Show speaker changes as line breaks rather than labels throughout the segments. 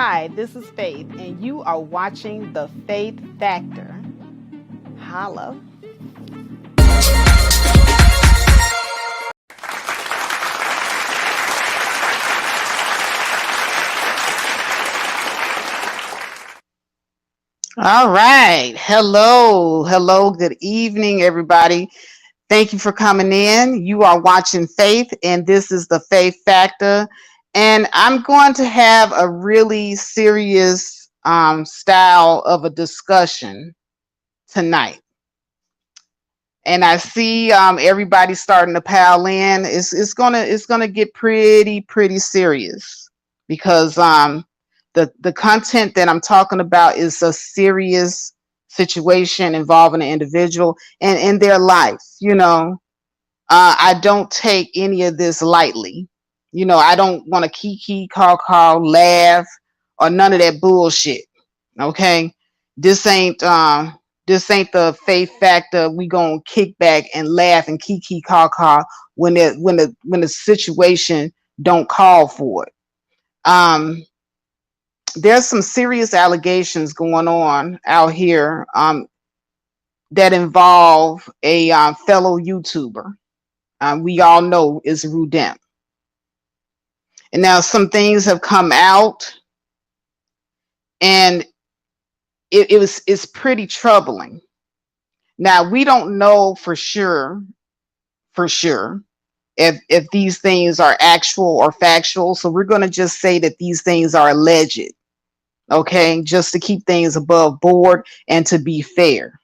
Hi, this is Faith, and you are watching The Faith Factor. Holla. All right. Hello. Good evening, everybody. Thank you for coming in. You are watching Faith, and this is The Faith Factor. And I'm going to have a really serious style of a discussion tonight. And I see everybody starting to pile in. It's gonna get pretty serious because the content that I'm talking about is a serious situation involving an individual and in their life. I don't take any of this lightly. I don't want to kiki, call, laugh, or none of that bullshit. Okay, this ain't the Faith Factor. We gonna kick back and laugh and kiki, call when the situation don't call for it. There's some serious allegations going on out here that involve a fellow YouTuber. We all know is Rudem. And now some things have come out, and it's pretty troubling. Now we don't know for sure if these things are actual or factual. So we're going to just say that these things are alleged. Okay, just to keep things above board and to be fair.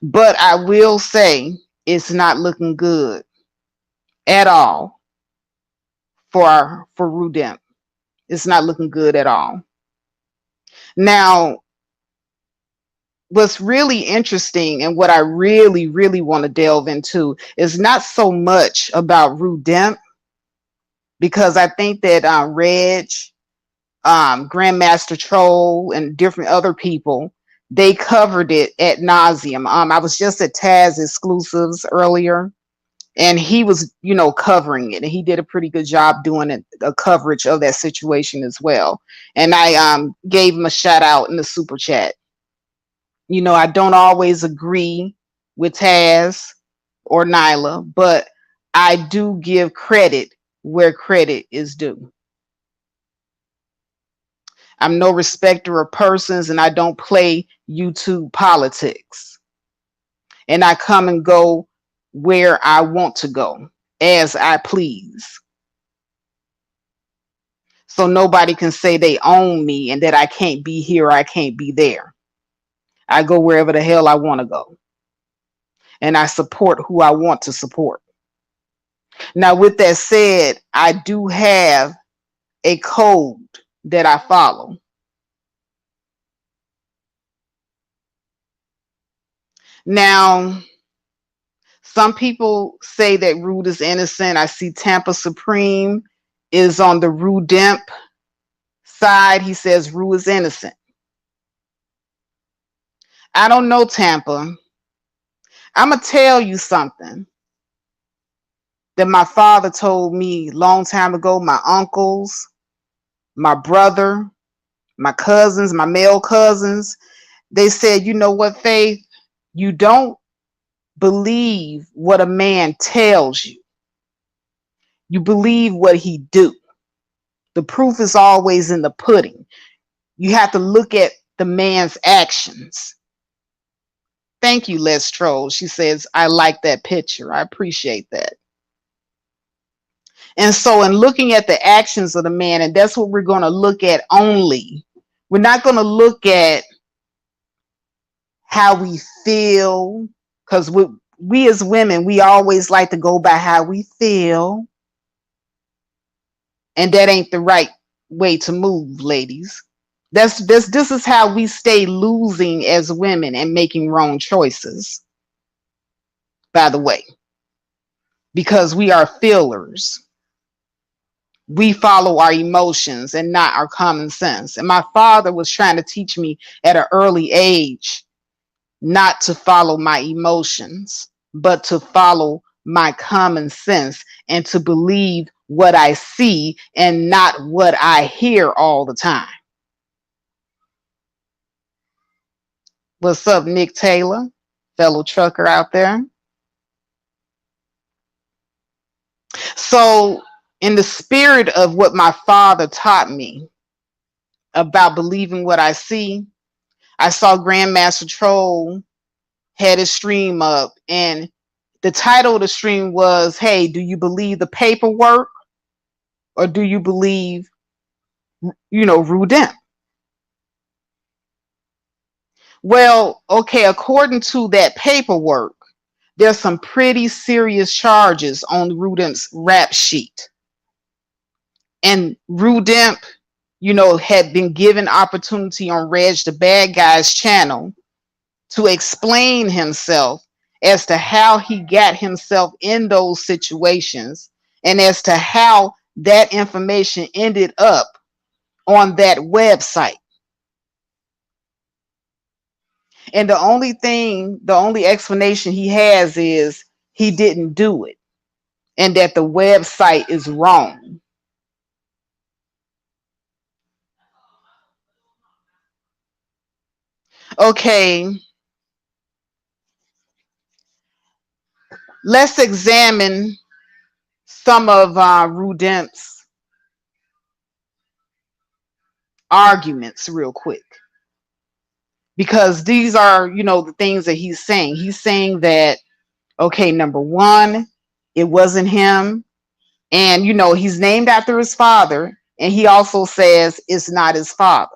But I will say it's not looking good at all for Rudemp. It's not looking good at all. Now, what's really interesting and what I really want to delve into is not so much about Rudemp, because I think that Reg, Grandmaster Troll, and different other people, they covered it ad nauseum. I was just at Taz Exclusives earlier, and he was, covering it, and he did a pretty good job doing a coverage of that situation as well. And I gave him a shout out in the super chat. I don't always agree with Taz or Nyla, but I do give credit where credit is due. I'm no respecter of persons, and I don't play YouTube politics. And I come and go where I want to go, as I please. So nobody can say they own me and that I can't be here or I can't be there. I go wherever the hell I want to go. And I support who I want to support. Now, with that said, I do have a code that I follow. Now, some people say that Rude is innocent. I see Tampa Supreme is on the Rudemp side. He says Rude is innocent. I don't know, Tampa. I'm going to tell you something that my father told me a long time ago. My uncles, my brother, my cousins, my male cousins, they said, you know what, Faith? You don't believe what a man tells you. You believe what he do. The proof is always in the pudding. You have to look at the man's actions. Thank you, Les Troll. She says, I like that picture. I appreciate that. And so in looking at the actions of the man, and that's what we're going to look at only. We're not going to look at how we feel, because we as women, we always like to go by how we feel. And that ain't the right way to move, ladies. This is how we stay losing as women and making wrong choices, by the way, because we are feelers. We follow our emotions and not our common sense. And my father was trying to teach me at an early age not to follow my emotions, but to follow my common sense and to believe what I see and not what I hear all the time. What's up, Nick Taylor, fellow trucker out there? So, in the spirit of what my father taught me about believing what I see, I saw Grandmaster Troll had his stream up, and the title of the stream was, "Hey, do you believe the paperwork or do you believe, Rudemp?" Well, okay, according to that paperwork, there's some pretty serious charges on Rudemp's rap sheet. And Rudemp, had been given opportunity on Reg the Bad Guy's channel to explain himself as to how he got himself in those situations and as to how that information ended up on that website. And the only explanation he has is he didn't do it and that the website is wrong. Okay, let's examine some of Rudemp's arguments real quick, because these are, the things that he's saying. He's saying that, okay, number one, it wasn't him. And, he's named after his father. And he also says it's not his father.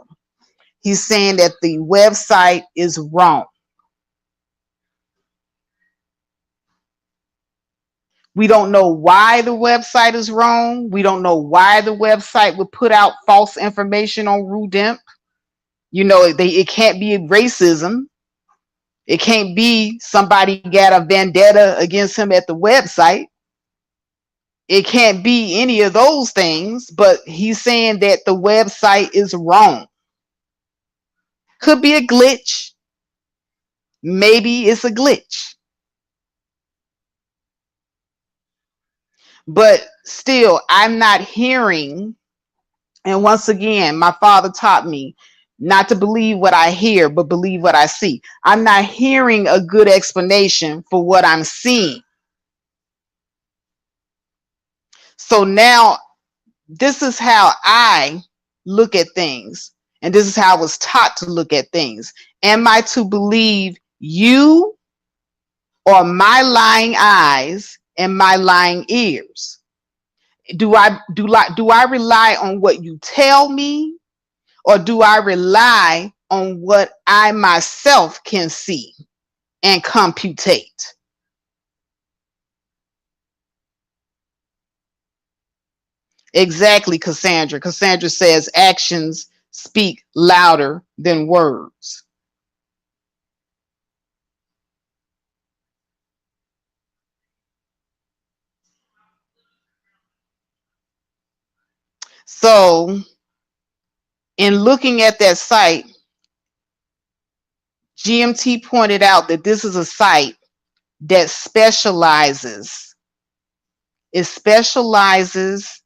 He's saying that the website is wrong. We don't know why the website is wrong. We don't know why the website would put out false information on Rudemp. It can't be racism. It can't be somebody got a vendetta against him at the website. It can't be any of those things, but he's saying that the website is wrong. Could be a glitch. Maybe it's a glitch. But still, I'm not hearing, and once again, my father taught me not to believe what I hear, but believe what I see. I'm not hearing a good explanation for what I'm seeing. So now, this is how I look at things, and this is how I was taught to look at things. Am I to believe you or my lying eyes and my lying ears? Do I rely on what you tell me, or do I rely on what I myself can see and computate? Exactly, Cassandra. Cassandra says actions speak louder than words. So, in looking at that site, GMT pointed out that this is a site that specializes. It specializes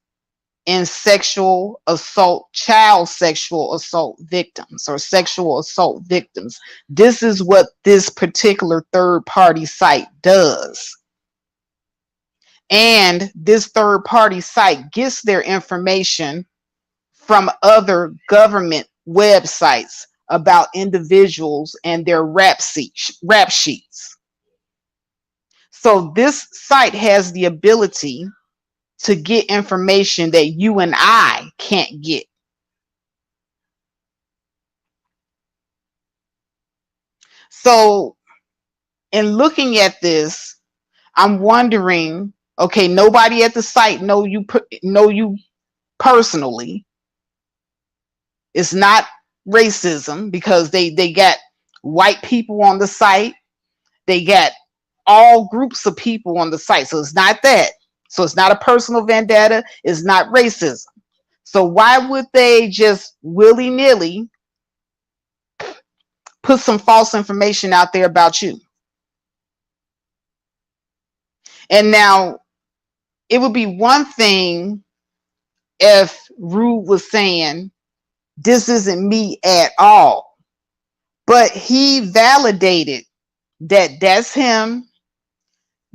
in sexual assault, child sexual assault victims, or sexual assault victims. This is what this particular third-party site does. And this third-party site gets their information from other government websites about individuals and their rap sheets. So this site has the ability to get information that you and I can't get. So in looking at this, I'm wondering, okay, nobody at the site know you personally. It's not racism, because they got white people on the site. They got all groups of people on the site. So it's not that. So it's not a personal vendetta. It's not racism. So why would they just willy-nilly put some false information out there about you? And now, it would be one thing if Rude was saying, this isn't me at all. But he validated that that's him.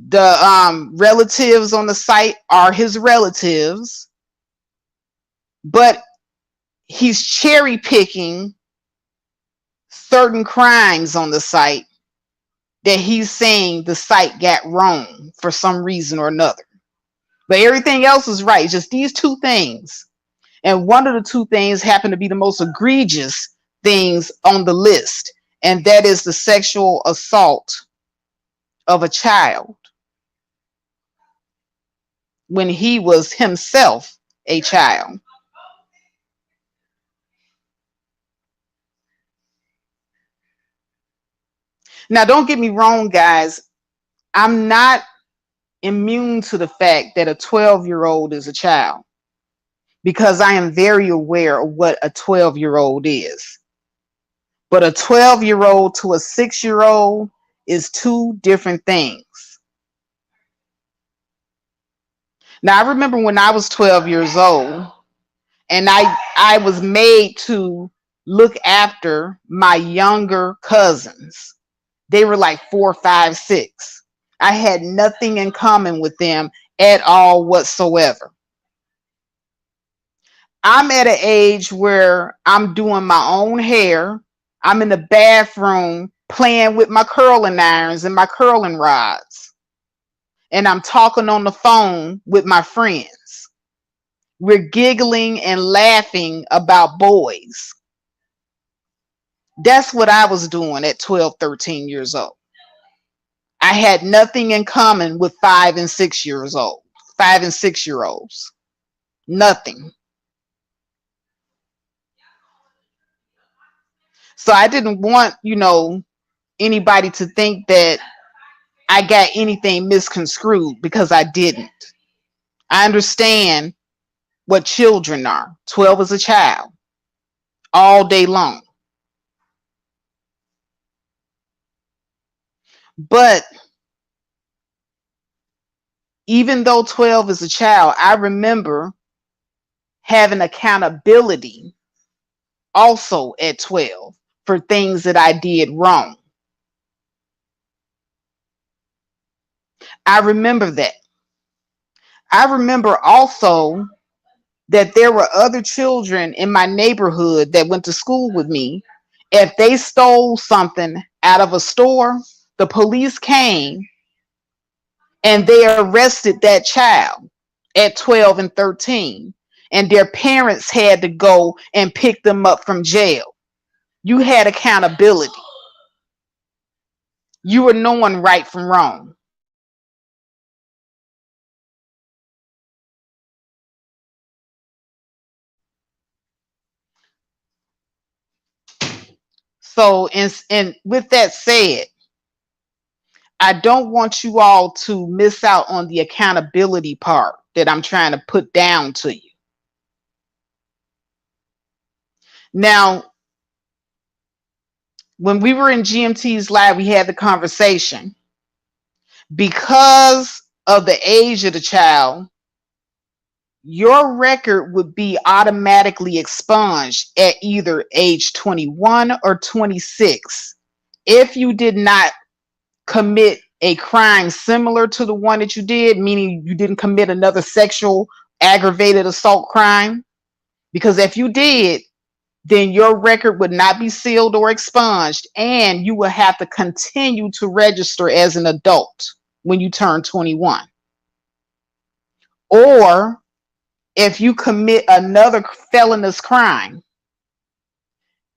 The relatives on the site are his relatives, but he's cherry picking certain crimes on the site that he's saying the site got wrong for some reason or another. But everything else is right. Just these two things. And one of the two things happen to be the most egregious things on the list, and that is the sexual assault of a child when he was himself a child. Now, don't get me wrong, guys. I'm not immune to the fact that a 12-year-old is a child because I am very aware of what a 12-year-old is. But a 12-year-old to a 6-year-old is two different things. Now, I remember when I was 12 years old and I was made to look after my younger cousins. They were like 4, 5, 6. I had nothing in common with them at all whatsoever. I'm at an age where I'm doing my own hair. I'm in the bathroom playing with my curling irons and my curling rods. And I'm talking on the phone with my friends. We're giggling and laughing about boys. That's what I was doing at 12, 13 years old. I had nothing in common with 5 and 6 years old, 5 and 6 year olds. Nothing. So I didn't want, anybody to think that I got anything misconstrued because I didn't. I understand what children are. 12 is a child all day long. But even though 12 is a child, I remember having accountability also at 12 for things that I did wrong. I remember that. I remember also that there were other children in my neighborhood that went to school with me. If they stole something out of a store, the police came and they arrested that child at 12 and 13. And their parents had to go and pick them up from jail. You had accountability. You were knowing right from wrong. So, and with that said, I don't want you all to miss out on the accountability part that I'm trying to put down to you. Now, when we were in GMT's lab, we had the conversation. Because of the age of the child, your record would be automatically expunged at either age 21 or 26 if you did not commit a crime similar to the one that you did, meaning you didn't commit another sexual aggravated assault crime. Because if you did, then your record would not be sealed or expunged, and you will have to continue to register as an adult when you turn 21. Or if you commit another felonious crime,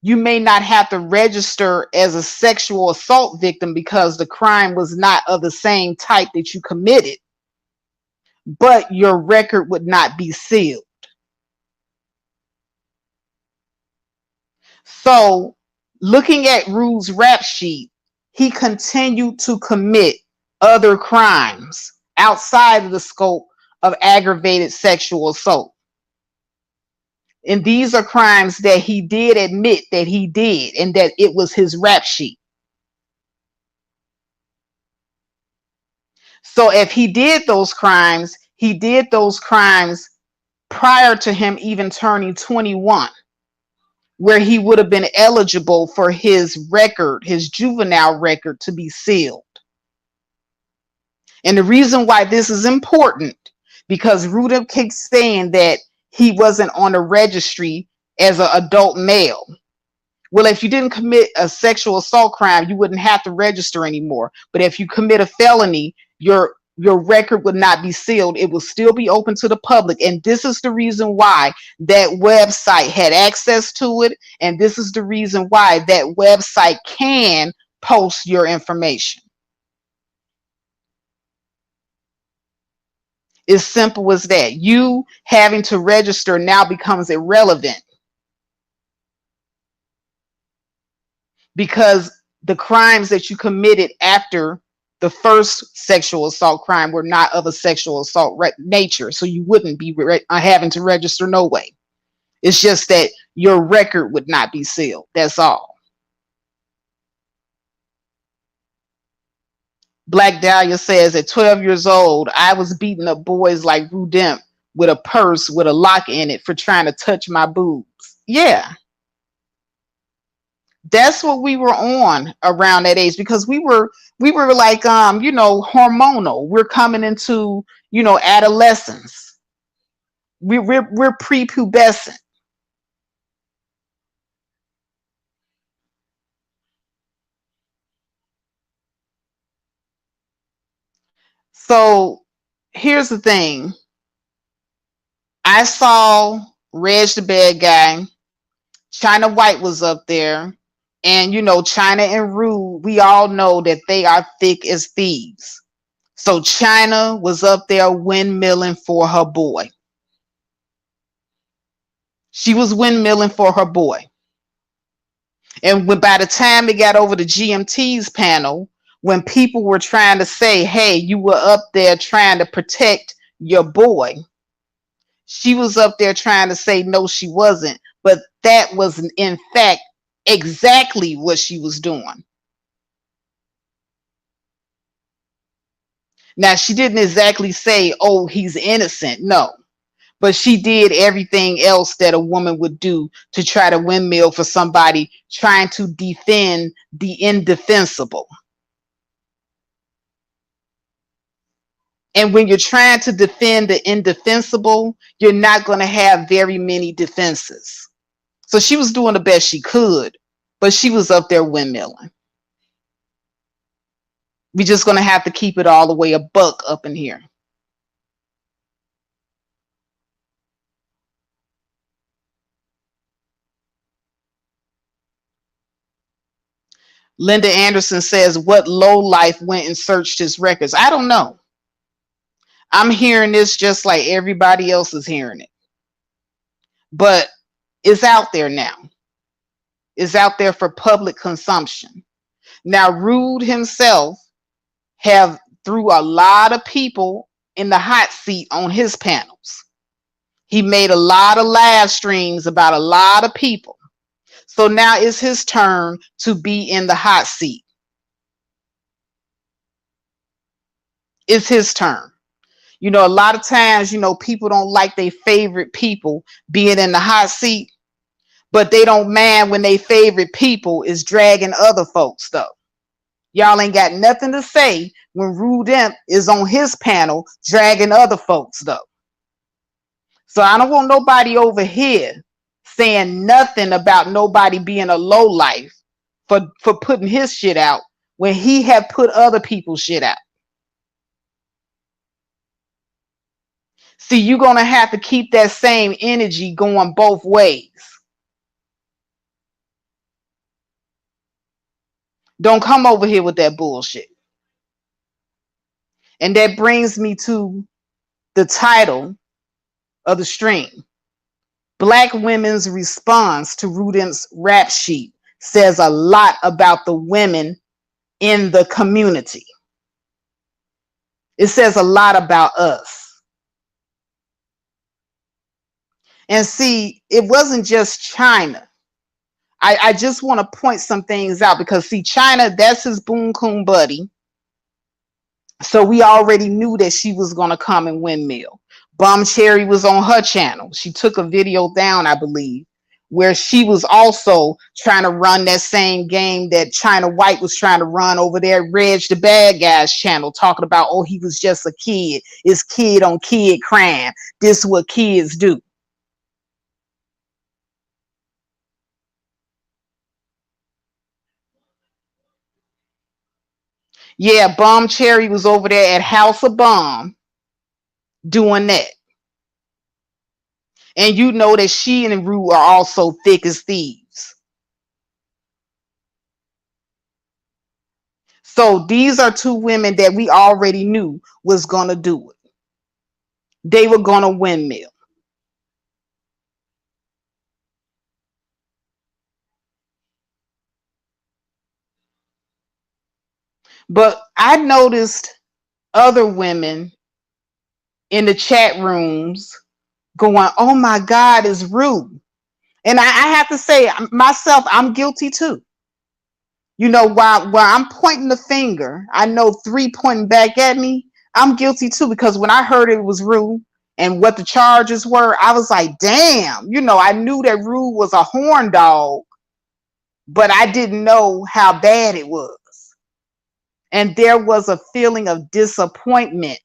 you may not have to register as a sexual assault victim because the crime was not of the same type that you committed, but your record would not be sealed. So, looking at Rude's rap sheet, he continued to commit other crimes outside of the scope of aggravated sexual assault. And these are crimes that he did admit that he did and that it was his rap sheet. So if he did those crimes, he did those crimes prior to him even turning 21, where he would have been eligible for his record, his juvenile record, to be sealed. And the reason why this is important, because Rudem keeps saying that he wasn't on the registry as an adult male. Well, if you didn't commit a sexual assault crime, you wouldn't have to register anymore. But if you commit a felony, your record would not be sealed. It will still be open to the public. And this is the reason why that website had access to it. And this is the reason why that website can post your information. It's simple as that. You having to register now becomes irrelevant, because the crimes that you committed after the first sexual assault crime were not of a sexual assault nature, so you wouldn't be having to register no way. It's just that your record would not be sealed. That's all. Black Dahlia says, at 12 years old, I was beating up boys like Rudemp with a purse with a lock in it for trying to touch my boobs. Yeah. That's what we were on around that age, because we were like hormonal. We're coming into adolescence. We're prepubescent. So here's the thing. I saw Reg the bad guy. China White was up there. And China and Rude, we all know that they are thick as thieves. So China was up there windmilling for her boy. She was windmilling for her boy. And by the time it got over to GMT's panel, when people were trying to say, hey, you were up there trying to protect your boy, she was up there trying to say, no, she wasn't. But that was, in fact, exactly what she was doing. Now, she didn't exactly say, oh, he's innocent. No. But she did everything else that a woman would do to try to windmill for somebody trying to defend the indefensible. And when you're trying to defend the indefensible, you're not going to have very many defenses. So she was doing the best she could, but she was up there windmilling. We're just going to have to keep it all the way a buck up in here. Linda Anderson says, what low life went and searched his records? I don't know. I'm hearing this just like everybody else is hearing it. But it's out there now. It's out there for public consumption. Now, Rude himself have threw a lot of people in the hot seat on his panels. He made a lot of live streams about a lot of people. So now it's his turn to be in the hot seat. It's his turn. A lot of times, people don't like their favorite people being in the hot seat, but they don't mind when their favorite people is dragging other folks, though. Y'all ain't got nothing to say when Rudemp is on his panel dragging other folks, though. So I don't want nobody over here saying nothing about nobody being a low life for putting his shit out when he had put other people's shit out. See, you're going to have to keep that same energy going both ways. Don't come over here with that bullshit. And that brings me to the title of the stream. Black women's response to Rudemp's rap sheet says a lot about the women in the community. It says a lot about us. And see, it wasn't just China. I just want to point some things out because, see, China, that's his Boon Coon buddy. So we already knew that she was going to come and windmill. Bum Cherry was on her channel. She took a video down, I believe, where she was also trying to run that same game that China White was trying to run over there at Reg the Bad Guy's channel, talking about, oh, he was just a kid. It's kid on kid crime. This is what kids do. Yeah, Bum Cherry was over there at House of Bum doing that. And you know that she and Rue are also thick as thieves. So these are two women that we already knew was going to do it. They were going to windmill. But I noticed other women in the chat rooms going, oh my God, it's Rue. And I have to say, myself, I'm guilty too. You know, while I'm pointing the finger, I know three pointing back at me. I'm guilty too, because when I heard it was Rue and what the charges were, I was like, damn, you know, I knew that Rue was a horn dog, but I didn't know how bad it was. And there was a feeling of disappointment.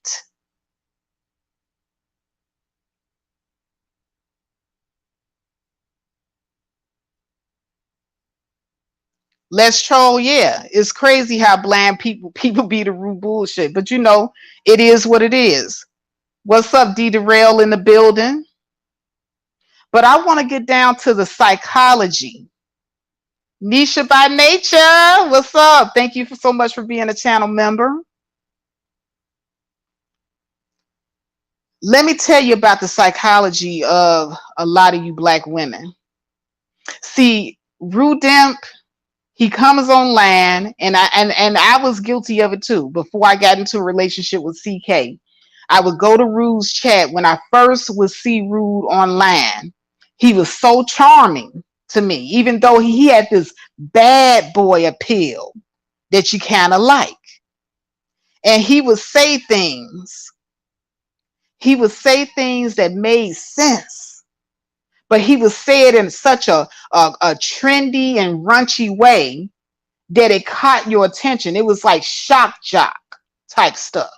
Let's troll, yeah. It's crazy how bland people be to Rue bullshit, but you know, it is what it is. What's up, D Derail in the building? But I want to get down to the psychology. Nisha by nature, what's up? Thank you so much for being a channel member. Let me tell you about the psychology of a lot of you black women. See, Rudemp, he comes on land, and I was guilty of it too. Before I got into a relationship with CK, I would go to Rude's chat when I first would see Rude online. He was so charming to me, even though he had this bad boy appeal that you kind of like. And he would say things. He would say things that made sense, but he would say it in such a trendy and raunchy way that it caught your attention. It was like shock jock type stuff.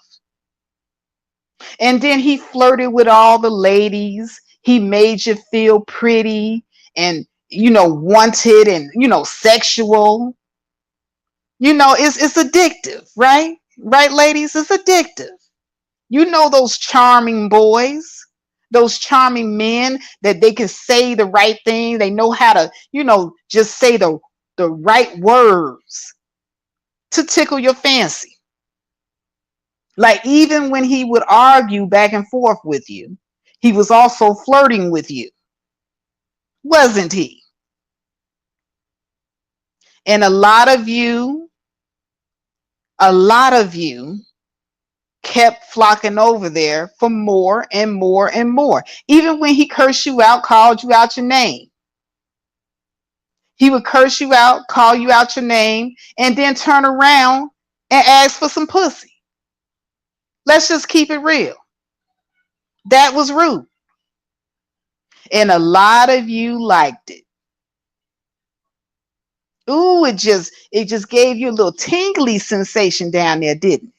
And then he flirted with all the ladies. He made you feel pretty and, you know, wanted and, you know, sexual. You know, it's addictive, right? Right, ladies? It's addictive. You know those charming boys, those charming men that they can say the right thing. They know how to, you know, just say the right words to tickle your fancy. Like even when he would argue back and forth with you, he was also flirting with you, wasn't he? And a lot of you kept flocking over there for more and more and more. Even when he cursed you out, called you out your name. He would curse you out, call you out your name, and then turn around and ask for some pussy. Let's just keep it real. That was rude. And a lot of you liked it. Ooh, it just gave you a little tingly sensation down there, didn't it?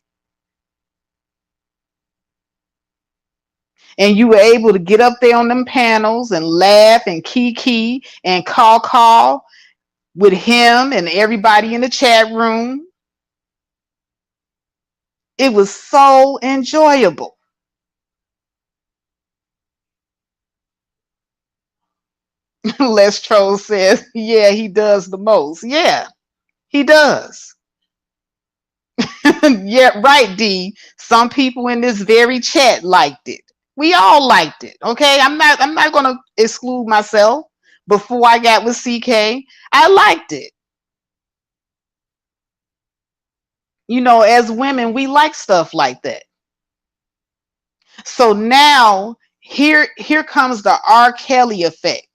And you were able to get up there on them panels and laugh and kiki and call with him and everybody in the chat room. It was so enjoyable. Les Troll says, yeah, he does the most. Yeah, he does. Yeah, right, D. Some people in this very chat liked it. We all liked it. Okay. I'm not gonna exclude myself. Before I got with CK, I liked it. You know, as women, we like stuff like that. So now here comes the R. Kelly effect.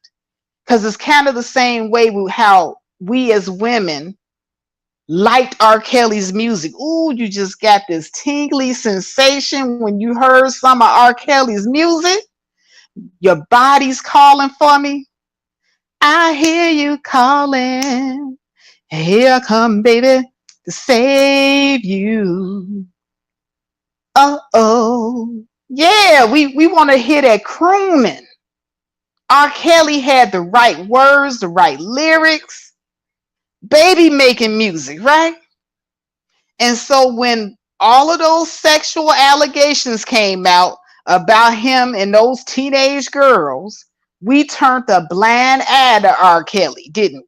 Because it's kind of the same way with how we as women liked R. Kelly's music. Ooh, you just got this tingly sensation when you heard some of R. Kelly's music. Your body's calling for me. I hear you calling. Here I come, baby, to save you. Uh-oh. Yeah, we want to hear that crooning. R. Kelly had the right words, the right lyrics. Baby making music, right? And so when all of those sexual allegations came out about him and those teenage girls, we turned a blind eye to R. Kelly, didn't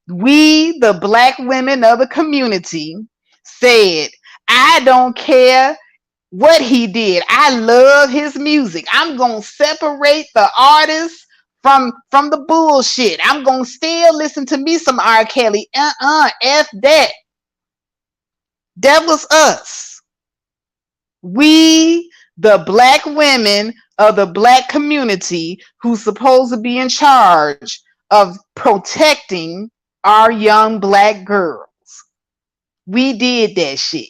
we? We, the black women of the community, said, I don't care what he did. I love his music. I'm going to separate the artist from the bullshit. I'm going to still listen to me some R. Kelly. F that. That was us. We, the black women of the black community who's supposed to be in charge of protecting our young black girls. We did that shit.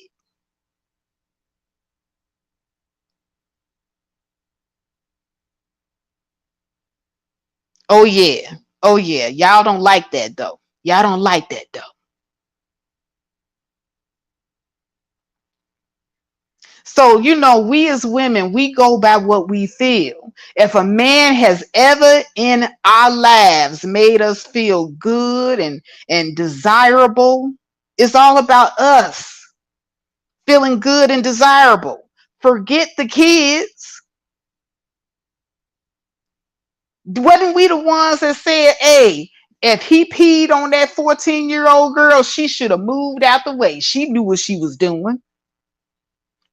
Oh yeah. Oh yeah. Y'all don't like that though. Y'all don't like that though. So, we as women, we go by what we feel. If a man has ever in our lives made us feel good and desirable, it's all about us feeling good and desirable. Forget the kids. Wasn't we the ones that said, hey, if he peed on that 14-year-old girl, she should have moved out the way. She knew what she was doing.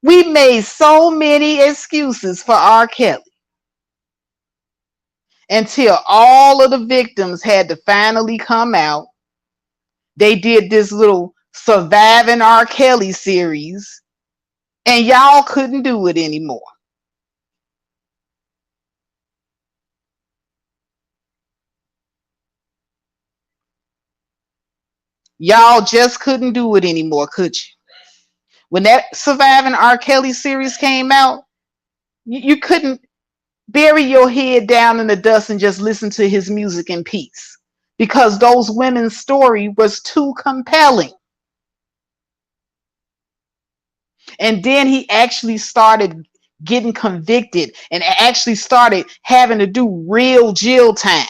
We made so many excuses for R. Kelly until all of the victims had to finally come out. They did this little Surviving R. Kelly series, and y'all couldn't do it anymore. Y'all just couldn't do it anymore, could you? When that Surviving R. Kelly series came out, you couldn't bury your head down in the dust and just listen to his music in peace because those women's story was too compelling. And then he actually started getting convicted and actually started having to do real jail time.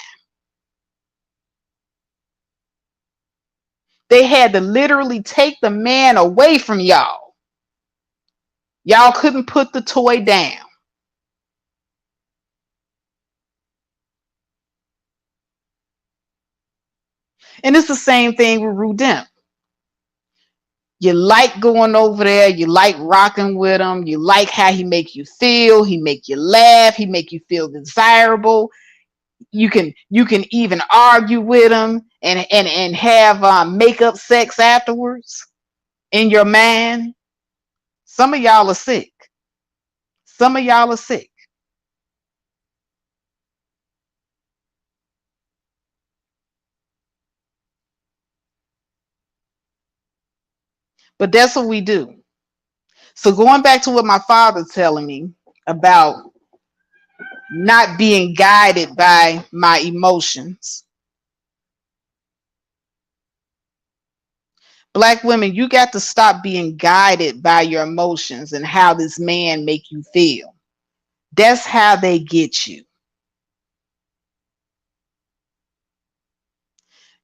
They had to literally take the man away from y'all. Y'all couldn't put the toy down. And it's the same thing with Rudemp. You like going over there, you like rocking with him, you like how he make you feel, he make you laugh, he make you feel desirable. You can even argue with him and have makeup sex afterwards in your mind. Some of y'all are sick. Some of y'all are sick. But that's what we do. So going back to what my father telling me about not being guided by my emotions. Black women, you got to stop being guided by your emotions and how this man make you feel. That's how they get you.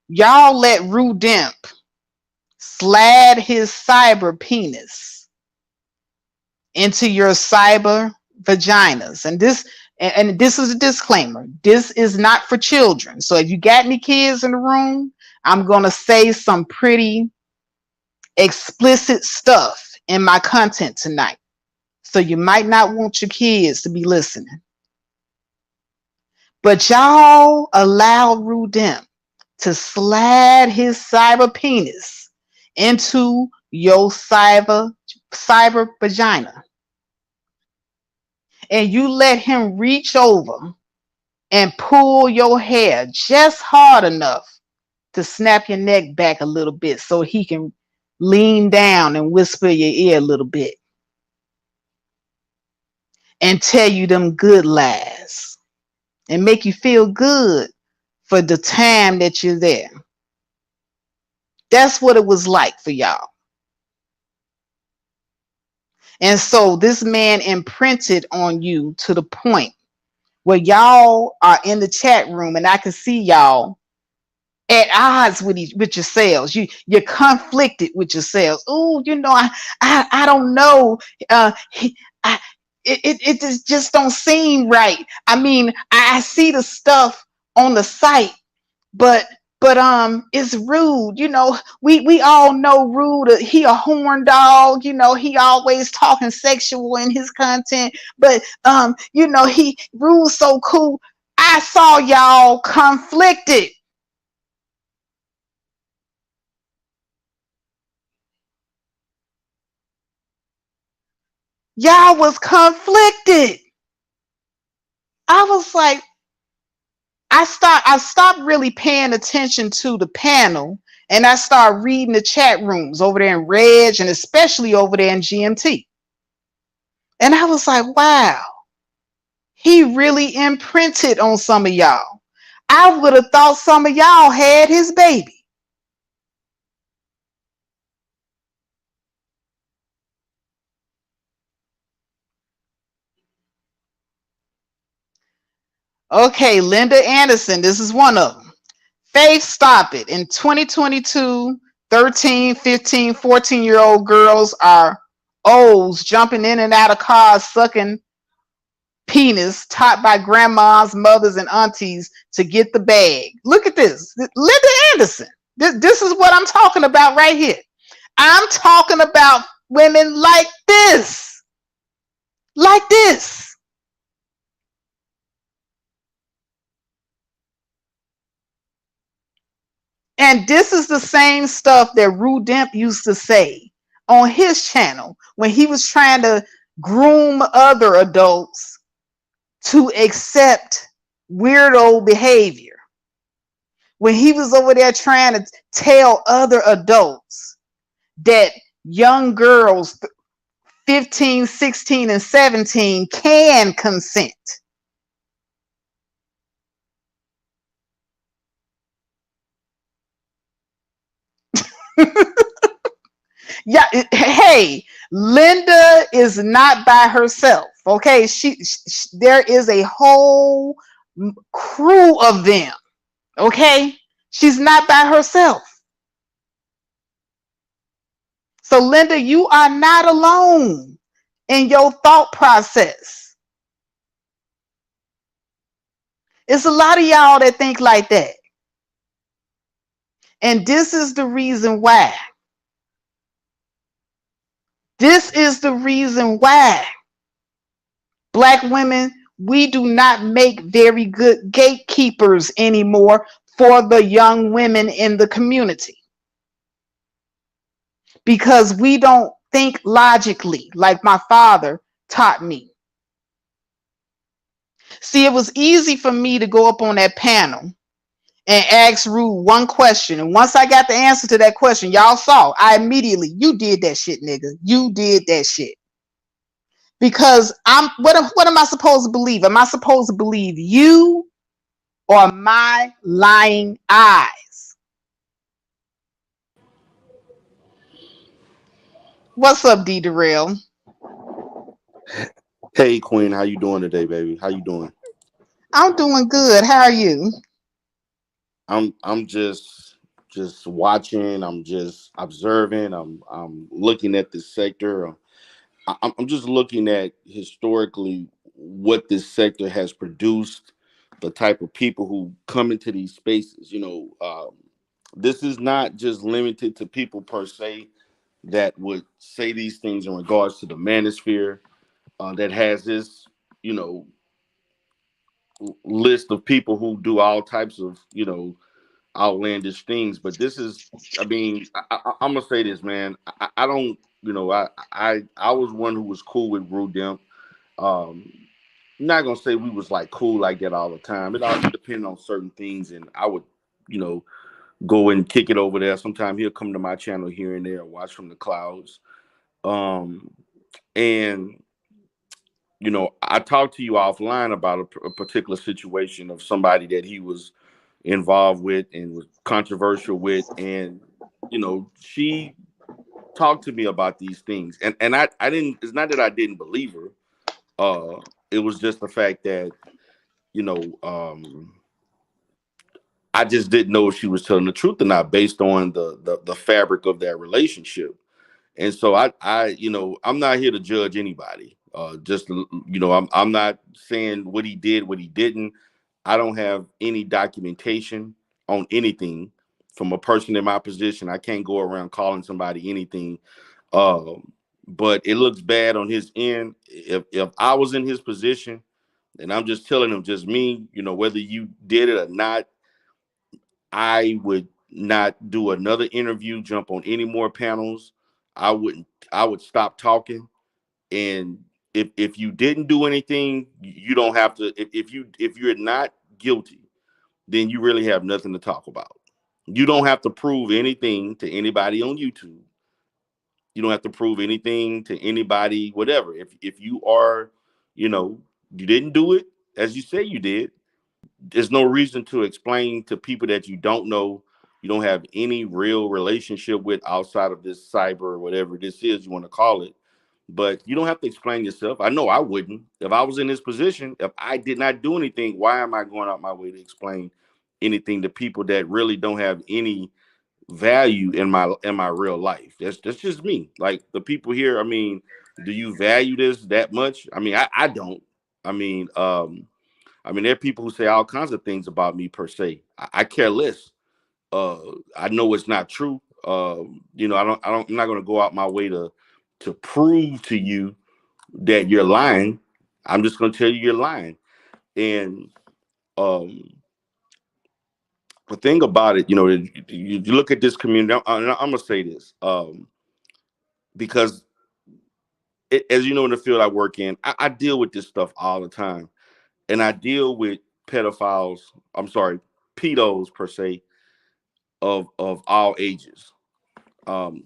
Y'all let Rudemp slide his cyber penis into your cyber vaginas. And this is a disclaimer. This is not for children. So if you got any kids in the room, I'm going to say some pretty explicit stuff in my content tonight. So you might not want your kids to be listening. But y'all allow Rudem to slide his cyber penis into your cyber vagina. And you let him reach over and pull your hair just hard enough to snap your neck back a little bit so he can lean down and whisper in your ear a little bit and tell you them good lies and make you feel good for the time that you're there. That's what it was like for y'all. And so this man imprinted on you to the point where y'all are in the chat room and I can see y'all at odds with yourselves. You're conflicted with yourselves. Oh, I don't know. He, I, it just don't seem right. I mean, I see the stuff on the site, but it's Rude. We all know Rude. He a horn dog. He always talking sexual in his content. But he Rude's so cool. I saw y'all conflicted. Y'all was conflicted. I was like, I stopped really paying attention to the panel and I started reading the chat rooms over there in Reg and especially over there in GMT. And I was like, wow, he really imprinted on some of y'all. I would have thought some of y'all had his baby. Okay, Linda Anderson, this is one of them. Faith, stop it. In 2022, 13, 15, 14-year-old girls are O's jumping in and out of cars, sucking penis, taught by grandmas, mothers, and aunties to get the bag. Look at this. Linda Anderson. This is what I'm talking about right here. I'm talking about women like this. Like this. And this is the same stuff that Rudemp used to say on his channel when he was trying to groom other adults to accept weirdo behavior. When he was over there trying to tell other adults that young girls 15, 16, and 17 can consent. Yeah, hey, Linda is not by herself. Okay, there is a whole crew of them. Okay, she's not by herself. So Linda, you are not alone in your thought process. It's a lot of y'all that think like that. And this is the reason why. This is the reason why Black women, we do not make very good gatekeepers anymore for the young women in the community. Because we don't think logically like my father taught me. See, it was easy for me to go up on that panel and ask Rude one question. And once I got the answer to that question, y'all saw, I immediately, you did that shit, nigga. You did that shit. Because what am I supposed to believe? Am I supposed to believe you or my lying eyes? What's up, D Darrell?
Hey Queen, how you doing today, baby? How you doing?
I'm doing good. How are you?
I'm just watching. I'm just observing. I'm looking at this sector. I'm just looking at historically what this sector has produced, the type of people who come into these spaces. This is not just limited to people per se that would say these things in regards to the manosphere that has this, you know, list of people who do all types of, outlandish things. But this is, I mean, I'm gonna say this, man. I don't, I was one who was cool with Rudemp. Um, not gonna say we was like cool like that all the time. It all depended on certain things, and I would, you know, go and kick it over there. Sometimes he'll come to my channel here and there, watch from the clouds. Um, and I talked to you offline about a particular situation of somebody that he was involved with and was controversial with, and she talked to me about these things, and I didn't. It's not that I didn't believe her. It was just the fact that you know um I just didn't know if she was telling the truth or not based on the fabric of that relationship. And so I'm not here to judge anybody. I'm not saying what he did, what he didn't. I don't have any documentation on anything from a person in my position. I can't go around calling somebody anything. But it looks bad on his end. If I was in his position, and I'm just telling him, just me, whether you did it or not, I would not do another interview, jump on any more panels. I wouldn't. I would stop talking. And if you didn't do anything, you don't have to. If you're not guilty, then you really have nothing to talk about. You don't have to prove anything to anybody on YouTube. You don't have to prove anything to anybody, whatever. If you are, you didn't do it as you say you did, there's no reason to explain to people that you don't know, you don't have any real relationship with outside of this cyber or whatever this is you want to call it. But you don't have to explain yourself. I know I wouldn't. If I was in this position, if I did not do anything, why am I going out my way to explain anything to people that really don't have any value in my real life? That's just me. Like the people here, I mean, do you value this that much? I mean, I don't. I mean, there are people who say all kinds of things about me per se. I care less. Uh, I know it's not true. I'm not going to go out my way to prove to you that you're lying. I'm just going to tell you you're lying. And um, the thing about it, you look at this community. I'm going to say this because, as you know, in the field I work in, I deal with this stuff all the time, and I deal with pedophiles. I'm sorry, pedos per se of all ages. Um,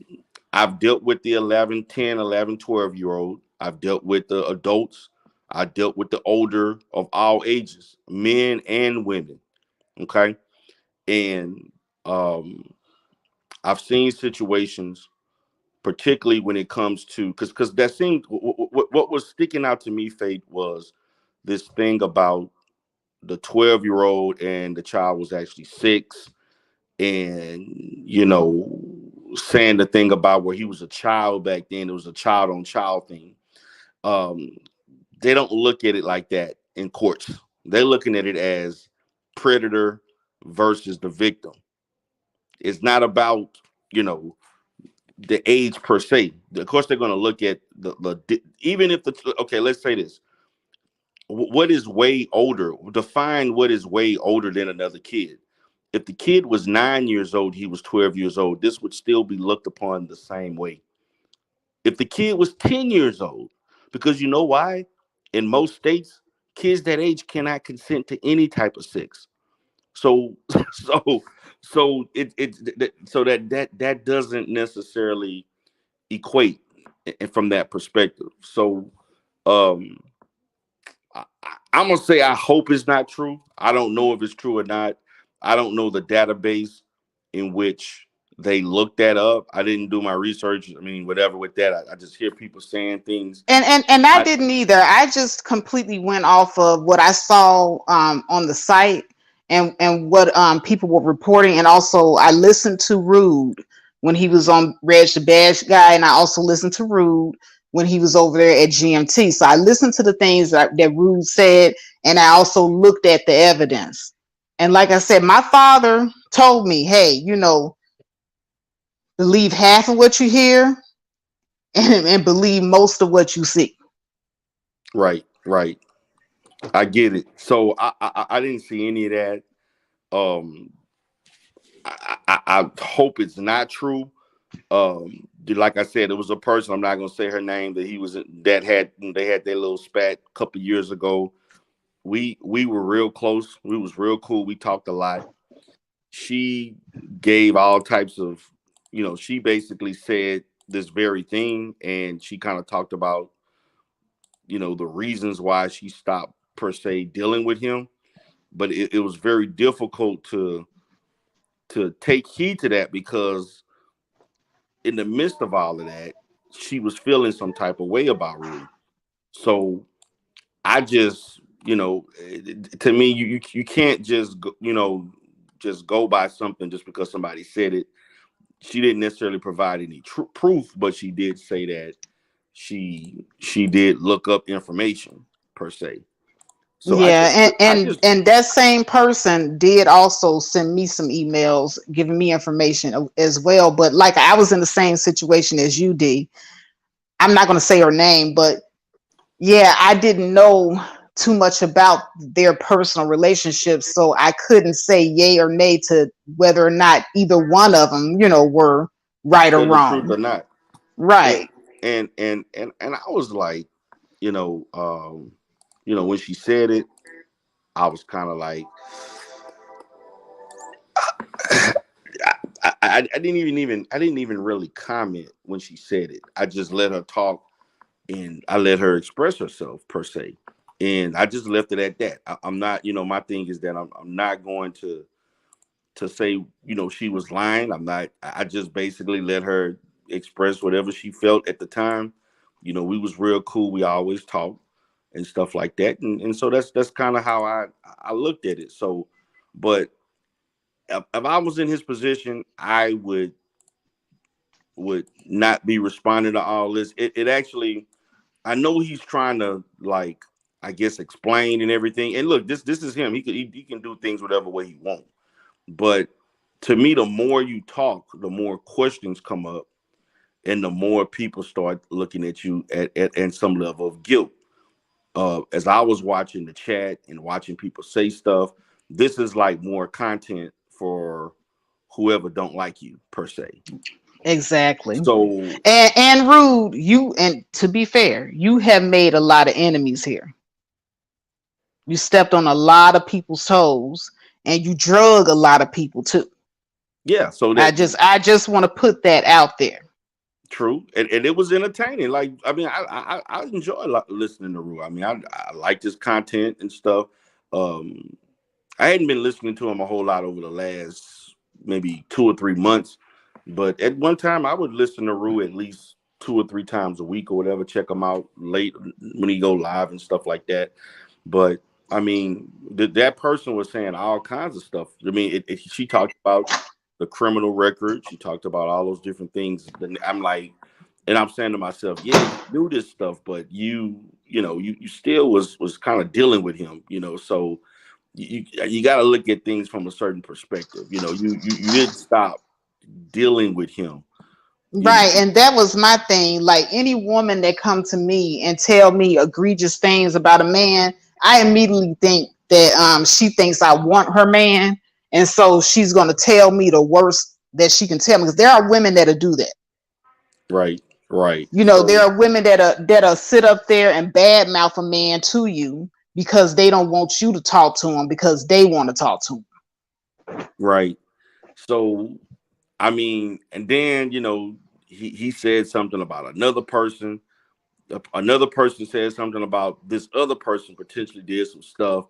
I've dealt with the 11, 10, 11, 12-year old. I've dealt with the adults. I dealt with the older of all ages, men and women. Okay. And um, I've seen situations, particularly when it comes to, because that seemed, what was sticking out to me, Faith, was this thing about the 12-year-old and the child was actually 6, and saying the thing about where he was a child back then, it was a child on child thing. um they don't look at it like that in courts. They're looking at it as predator versus the victim. It's not about you know the age per se. Of course they're going to look at even if the okay, let's say this. What is way older? Define what is way older than another kid. If the kid was 9 years old, he was 12 years old, this would still be looked upon the same way. If the kid was 10 years old, because you know why? In most states, kids that age cannot consent to any type of sex. So, so, so that doesn't necessarily equate from that perspective. So, um, I'm gonna say I hope it's not true. I don't know if it's true or not. I don't know the database in which they looked that up. I didn't do my research. I mean, whatever with that. I just hear people saying things.
And I
I
didn't either. I just completely went off of what I saw on the site and what people were reporting, and also I listened to Rude when he was on Reg the Badge Guy, and I also listened to Rude when he was over there at GMT. So I listened to the things that Rude said, and I also looked at the evidence. And like I said, my father told me, "Hey, believe half of what you hear, and believe most of what you see."
right, right. I get it. So I didn't see any of that. Um, I hope it's not true. Like I said, it was a person. I'm not gonna say her name. That he was that had they had their little spat a couple years ago. We were real close. We was real cool. We talked a lot. she gave all types of, she basically said this very thing, and she kind of talked about, the reasons why she stopped per se dealing with him. But it was very difficult to take heed to that, because in the midst of all of that, she was feeling some type of way about Rue. So I just, to me, you can't just just go by something just because somebody said it. She didn't necessarily provide any proof, but she did say that she did look up information per se. So
Yeah,
I just
and that same person did also send me some emails giving me information as well. But like I was in the same situation as you, D. I'm not going to say her name, but yeah, I didn't know too much about their personal relationships, so I couldn't say yay or nay to whether or not either one of them, were right or
telling the truth
wrong.
or not. And
Right.
and I was like, you know, um, when she said it, I was kind of like, I didn't even really comment when she said it. I just let her talk, and I let her express herself per se, and I just left it at that. I'm not, my thing is that I'm not going to say, she was lying. I'm not. I just basically let her express whatever she felt at the time. We was real cool. We always talked and stuff like that, and so that's kind of how I looked at it. So, but if I was in his position, I would not be responding to all this. It actually, I know he's trying to, like, I guess, explain and everything. And look, this is him. He can do things whatever way he wants. But to me, the more you talk, the more questions come up, and the more people start looking at you at some level of guilt. As I was watching the chat and watching people say stuff, this is like more content for whoever don't like you per se.
Exactly.
So
And Rude, you and to be fair, you have made a lot of enemies here. You stepped on a lot of people's toes and you drug a lot of people too.
yeah, so
I
that
just want to put that out there.
true, and it was entertaining. Like, I mean, I enjoy listening to Rue. I mean, I like his content and stuff. Um, I hadn't been listening to him a whole lot over the last maybe 2 or 3 months, but at one time I would listen to Rue at least 2 or 3 times a week or whatever. Check him out late when he go live and stuff like that. But I mean, that person was saying all kinds of stuff. I mean, she talked about the criminal record. She talked about all those different things. And I'm like, and I'm saying to myself, yeah, you knew this stuff, but you still was kind of dealing with him, so you got to look at things from a certain perspective. You didn't stop dealing with him. You know,
Right, and that was my thing. Like any woman that come to me and tell me egregious things about a man, I immediately think that she thinks I want her man, and so she's gonna tell me the worst that she can tell me. Because there are women that'll do that.
right, right.
There
So
are women that'll sit up there and badmouth a man to you because they don't want you to talk to him because they want to talk to him.
right. So I mean, and then he said something about another person. Another person said something about this other person potentially did some stuff,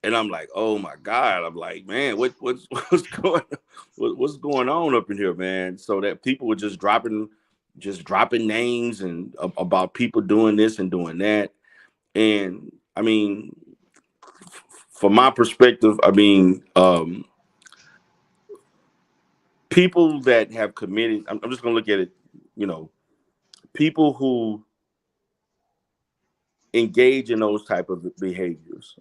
and I'm like, oh my god! I'm like, man, what's what's going on up in here, man? So that people were just dropping names and about people doing this and doing that, and I mean, from my perspective, I mean, people that have committed. I'm just gonna look at it, you know, people who engage in those type of behaviors.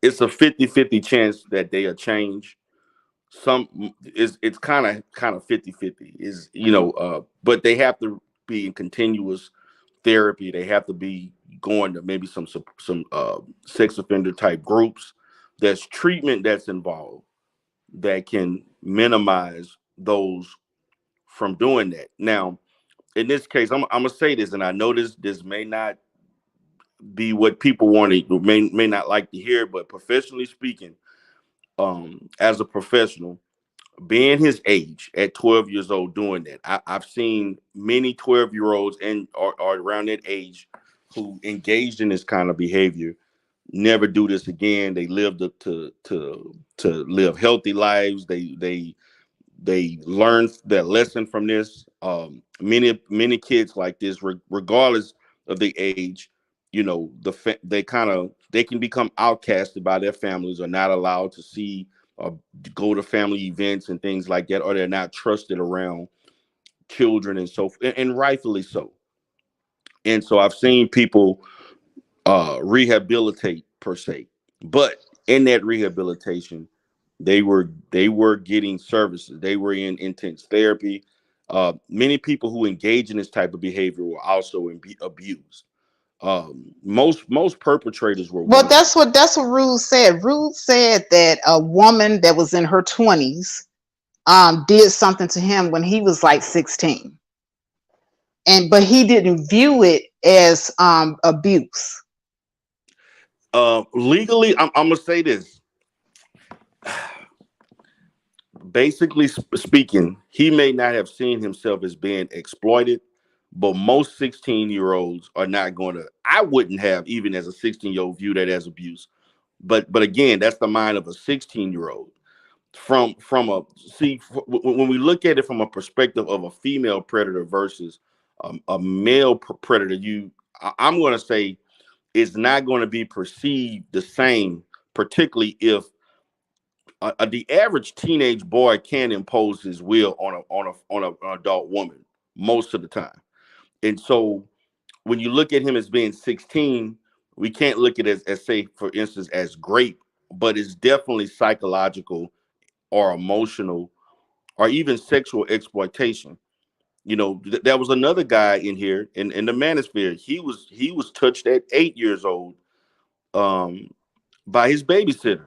It's a 50-50 chance that they'll change. Some is it's kind of 50-50 is, but they have to be in continuous therapy. They have to be going to maybe some sex offender type groups. There's treatment that's involved that can minimize those from doing that. Now, in this case, I'm gonna say this, and I know this may not be what people want to may not like to hear, but professionally speaking, as a professional, being his age at 12 years old, doing that. I've seen many 12-year-olds and or around that age who engaged in this kind of behavior never do this again. They lived up to live healthy lives. They learn that lesson from this. Many kids like this, regardless of the age, they kind of they can become outcasted by their families, or not allowed to see or go to family events and things like that, or they're not trusted around children and so and rightfully so. And so I've seen people rehabilitate per se, but in that rehabilitation, they were getting services. They were in intense therapy. Many people who engage in this type of behavior were also abused. Most perpetrators were
Well,
women.
that's what Rude said. Rude said that a woman that was in her 20s did something to him when he was like 16. And but he didn't view it as abuse.
Legally, I'm gonna say this. Basically speaking, he may not have seen himself as being exploited, but most 16-year-olds are not going to. I wouldn't have, even as a 16-year-old, view that as abuse. But again, that's the mind of a 16-year-old. From a see when we look at it from a perspective of a female predator versus a male predator, I'm going to say it's not going to be perceived the same, particularly if the average teenage boy can impose his will on an adult woman most of the time. And so when you look at him as being 16, we can't look at it as say, for instance, as Grape, but it's definitely psychological or emotional or even sexual exploitation. There was another guy in here in the manosphere. He was touched at 8 years old um, by his babysitter,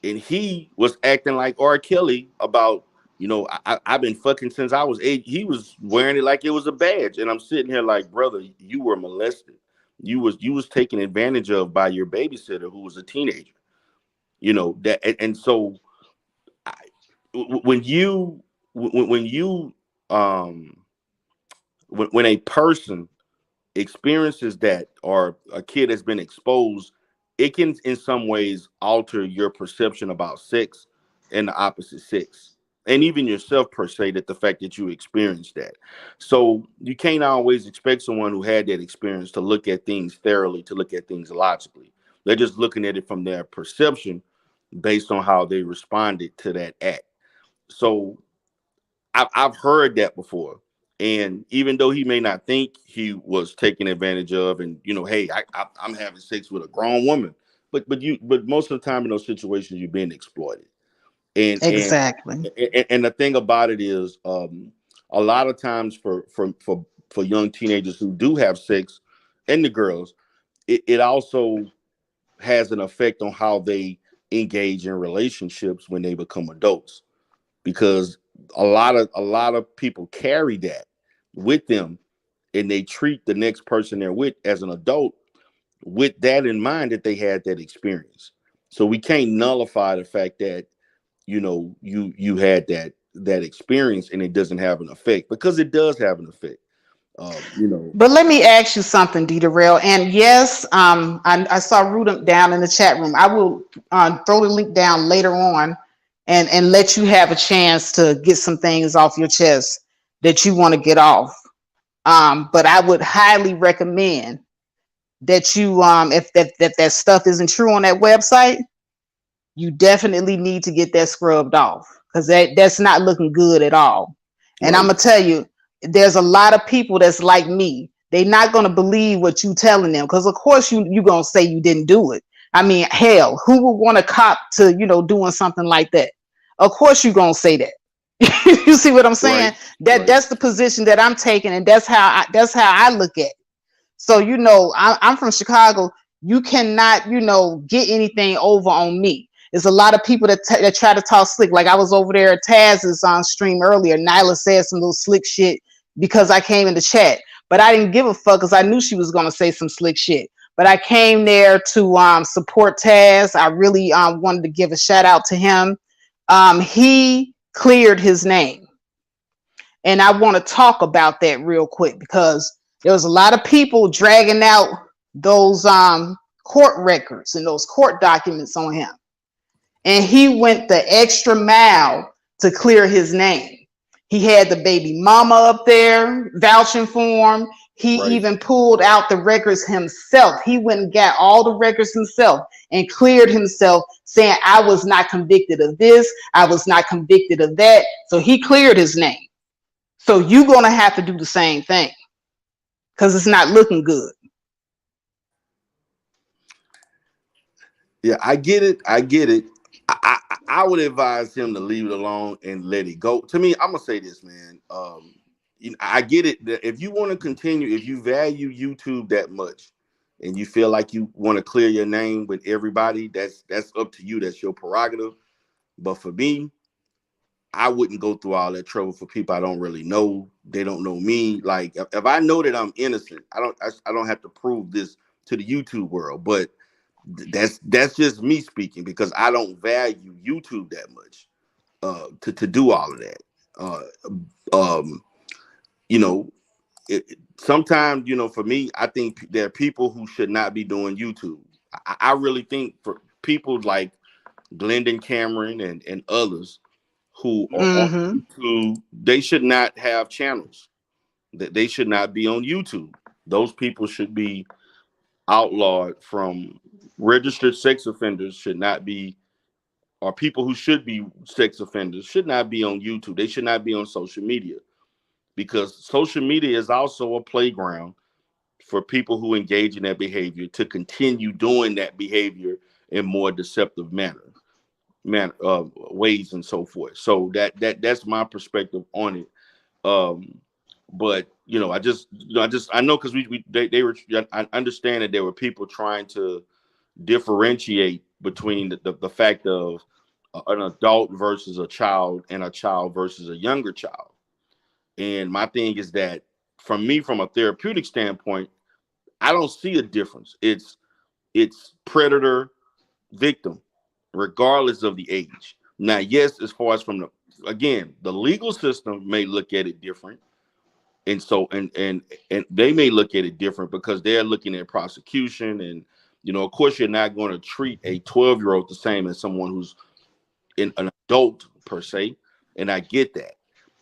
and he was acting like R. Kelly about, I've been fucking since I was 8. He was wearing it like it was a badge, and I'm sitting here like, brother, you were molested. You was taken advantage of by your babysitter who was a teenager. That, and so I, when you when you when a person experiences that, or a kid has been exposed, it can in some ways alter your perception about sex and the opposite sex, and even yourself per se, that the fact that you experienced that. So you can't always expect someone who had that experience to look at things thoroughly, to look at things logically. They're just looking at it from their perception based on how they responded to that act. So I've heard that before. And even though he may not think he was taken advantage of, and hey, I'm having sex with a grown woman, but most of the time in those situations you're being exploited. And and
Exactly.
and the thing about it is, a lot of times for young teenagers who do have sex, and the girls, it also has an effect on how they engage in relationships when they become adults, because a lot of people carry that with them, and they treat the next person they're with as an adult with that in mind, that they had that experience. So we can't nullify the fact that you had that experience and it doesn't have an effect, because it does have an effect. um you know
But let me ask you something, Dita Rail. And yes, I saw Rudem down in the chat room. I will throw the link down later on, and let you have a chance to get some things off your chest that you want to get off. But I would highly recommend that you, if that stuff isn't true on that website, you definitely need to get that scrubbed off, because that's not looking good at all. And I'm
right.
gonna tell you, there's a lot of people that's like me. They're not gonna believe what you telling them, because of course you gonna say you didn't do it. I mean, hell, who would want a cop to doing something like that? Of course you gonna say that. You see what I'm saying?
Right. Right.
That's the position that I'm taking, and that's how I look at it. So I'm from Chicago. You cannot get anything over on me. There's a lot of people that try to talk slick. Like I was over there at Taz's on stream earlier. Nyla said some little slick shit because I came in the chat, but I didn't give a fuck because I knew she was gonna say some slick shit. but I came there to support Taz. I really wanted to give a shout out to him. He cleared his name. And I want to talk about that real quick because there was a lot of people dragging out those court records and those court documents on him. And he went the extra mile to clear his name. He had the baby mama up there vouching for him. He
Right.
even pulled out the records himself. He went and got all the records himself and cleared himself, saying, I was not convicted of this. I was not convicted of that. So he cleared his name. So you're going to have to do the same thing because it's not looking good.
Yeah, I get it. I get it. I would advise him to leave it alone and let it go. To me, I'm gonna say this, man. I get it. That if you want to continue, if you value YouTube that much, and you feel like you want to clear your name with everybody, that's up to you. That's your prerogative. But for me, I wouldn't go through all that trouble for people I don't really know. They don't know me. Like if I know that I'm innocent, I don't have to prove this to the YouTube world. But that's just me speaking because I don't value YouTube that much to do all of that. Uh, um, you know, sometimes for me, I think there are people who should not be doing YouTube. I really think for people like Glendon Cameron and others who are on
Mm-hmm.
YouTube, they should not have channels. That they should not be on YouTube. Those people should be outlawed from registered sex offenders should not be or people who should be sex offenders should not be on YouTube. They should not be on social media because social media is also a playground for people who engage in that behavior to continue doing that behavior in more deceptive ways and so forth. So that's my perspective on it. Um, but I know because they were I understand that there were people trying to differentiate between the fact of an adult versus a child and a child versus a younger child. And my thing is that from me, from a therapeutic standpoint, I don't see a difference. It's predator victim, regardless of the age. Now, yes, as far as from the legal system may look at it different. And so and they may look at it different because they're looking at prosecution and of course you're not going to treat a 12-year-old the same as someone who's an adult per se, and I get that.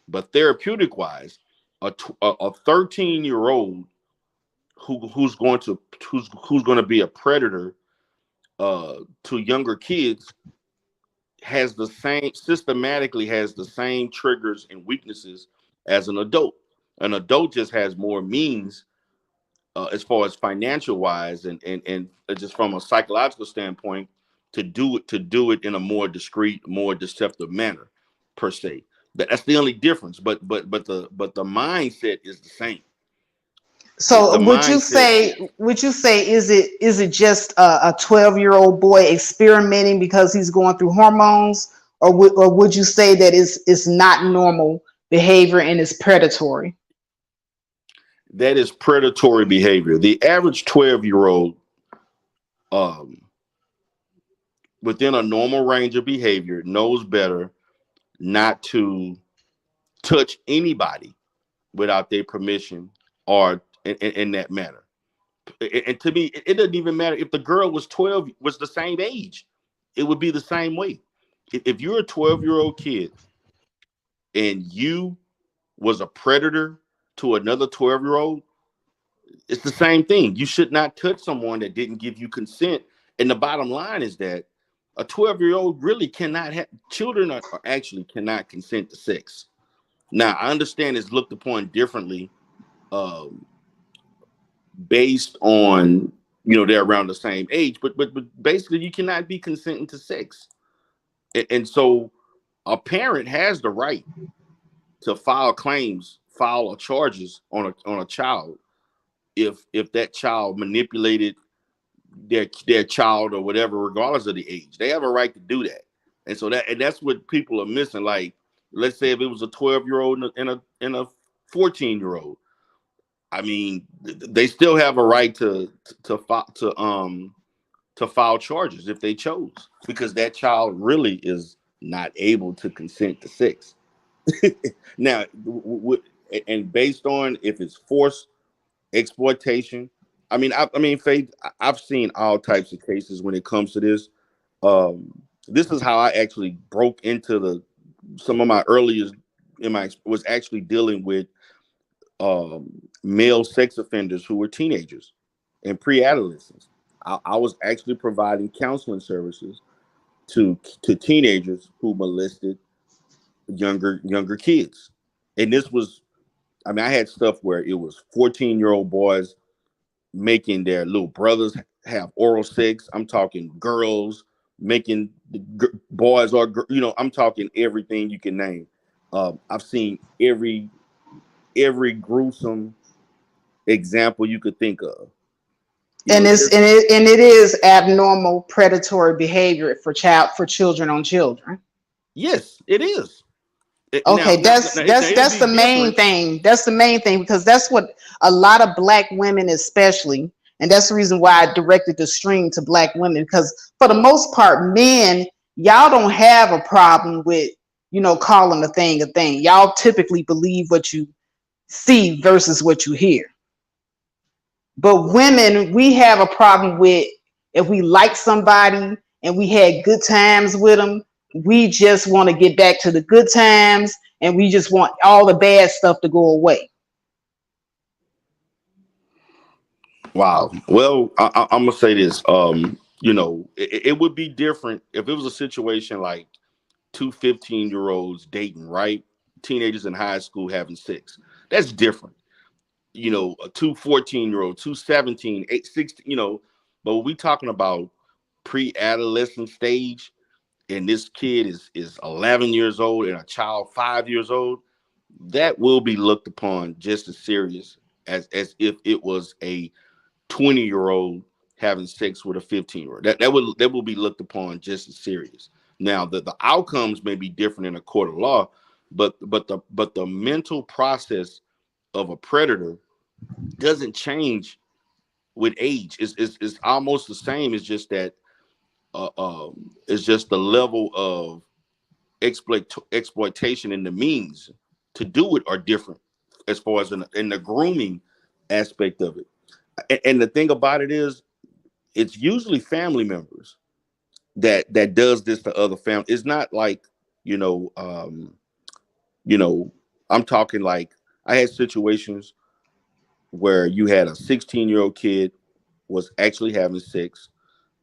But therapeutic wise, a 13-year-old who's going to be a predator to younger kids has the same triggers and weaknesses as an adult. An adult just has more means as far as financial wise and just from a psychological standpoint to do it in a more discreet, more deceptive manner per se. That's the only difference. But the mindset is the same. The
So
mindset.
would you say is it just a 12-year-old boy experimenting because he's going through hormones, or would you say that it's not normal behavior and it's predatory?
That is predatory behavior. The average 12-year-old um, within a normal range of behavior knows better not to touch anybody without their permission or in that manner. And to me, it doesn't even matter if the girl was 12, was the same age. It would be the same way. If you're a 12-year-old kid and you was a predator to another 12-year-old, it's the same thing. You should not touch someone that didn't give you consent. And the bottom line is that a 12-year-old really cannot have children are actually cannot consent to sex. Now, I understand it's looked upon differently um, based on they're around the same age, but basically you cannot be consenting to sex, and so a parent has the right to file or charges on a child if that child manipulated their child or whatever, regardless of the age. They have a right to do that, and that's what people are missing. Like, let's say if it was a 12-year-old and a 14-year-old, I mean, they still have a right to file charges if they chose, because that child really is not able to consent to sex. Now, and based on if it's forced exploitation, I mean, Faith, I've seen all types of cases when it comes to this. This is how I actually broke into the some of my earliest in my was actually dealing with male sex offenders who were teenagers and pre-adolescents. I was actually providing counseling services to teenagers who molested younger kids, and this was, I mean, I had stuff where it was 14-year-old boys making their little brothers have oral sex. I'm talking girls making boys or I'm talking everything you can name. I've seen every gruesome example you could think of. You
And
know,
it's and it is abnormal predatory behavior for children on children.
yes, it is. Now,
Okay,
now it'll
that's
be
the main
different.
thing. That's the main thing because that's what a lot of black women, especially, and that's the reason why I directed the stream to black women because for the most part, men, y'all don't have a problem with calling a thing a thing. Y'all typically believe what you see versus what you hear. But women, we have a problem with if we like somebody and we had good times with them, we just want to get back to the good times and we just want all the bad stuff to go away.
Wow. Well, I'm gonna say this. It would be different if it was a situation like two 15-year-olds dating, right? Teenagers in high school having sex. That's different. Two 14-year-old, two 17, 8, 16, but when we talking about pre-adolescent stage, and this kid is 11 years old and a child 5 years old, that will be looked upon just as serious as if it was a 20-year-old having sex with a 15-year-old. That will be looked upon just as serious. Now, the outcomes may be different in a court of law, but the mental process of a predator doesn't change with age. It's almost the same. It's just that it's just the level of exploitation and the means to do it are different as far as in the grooming aspect of it. And the thing about it is, it's usually family members that does this to other family. It's not like you know, um, you know. I'm talking like I had situations where you had a 16-year-old kid was actually having sex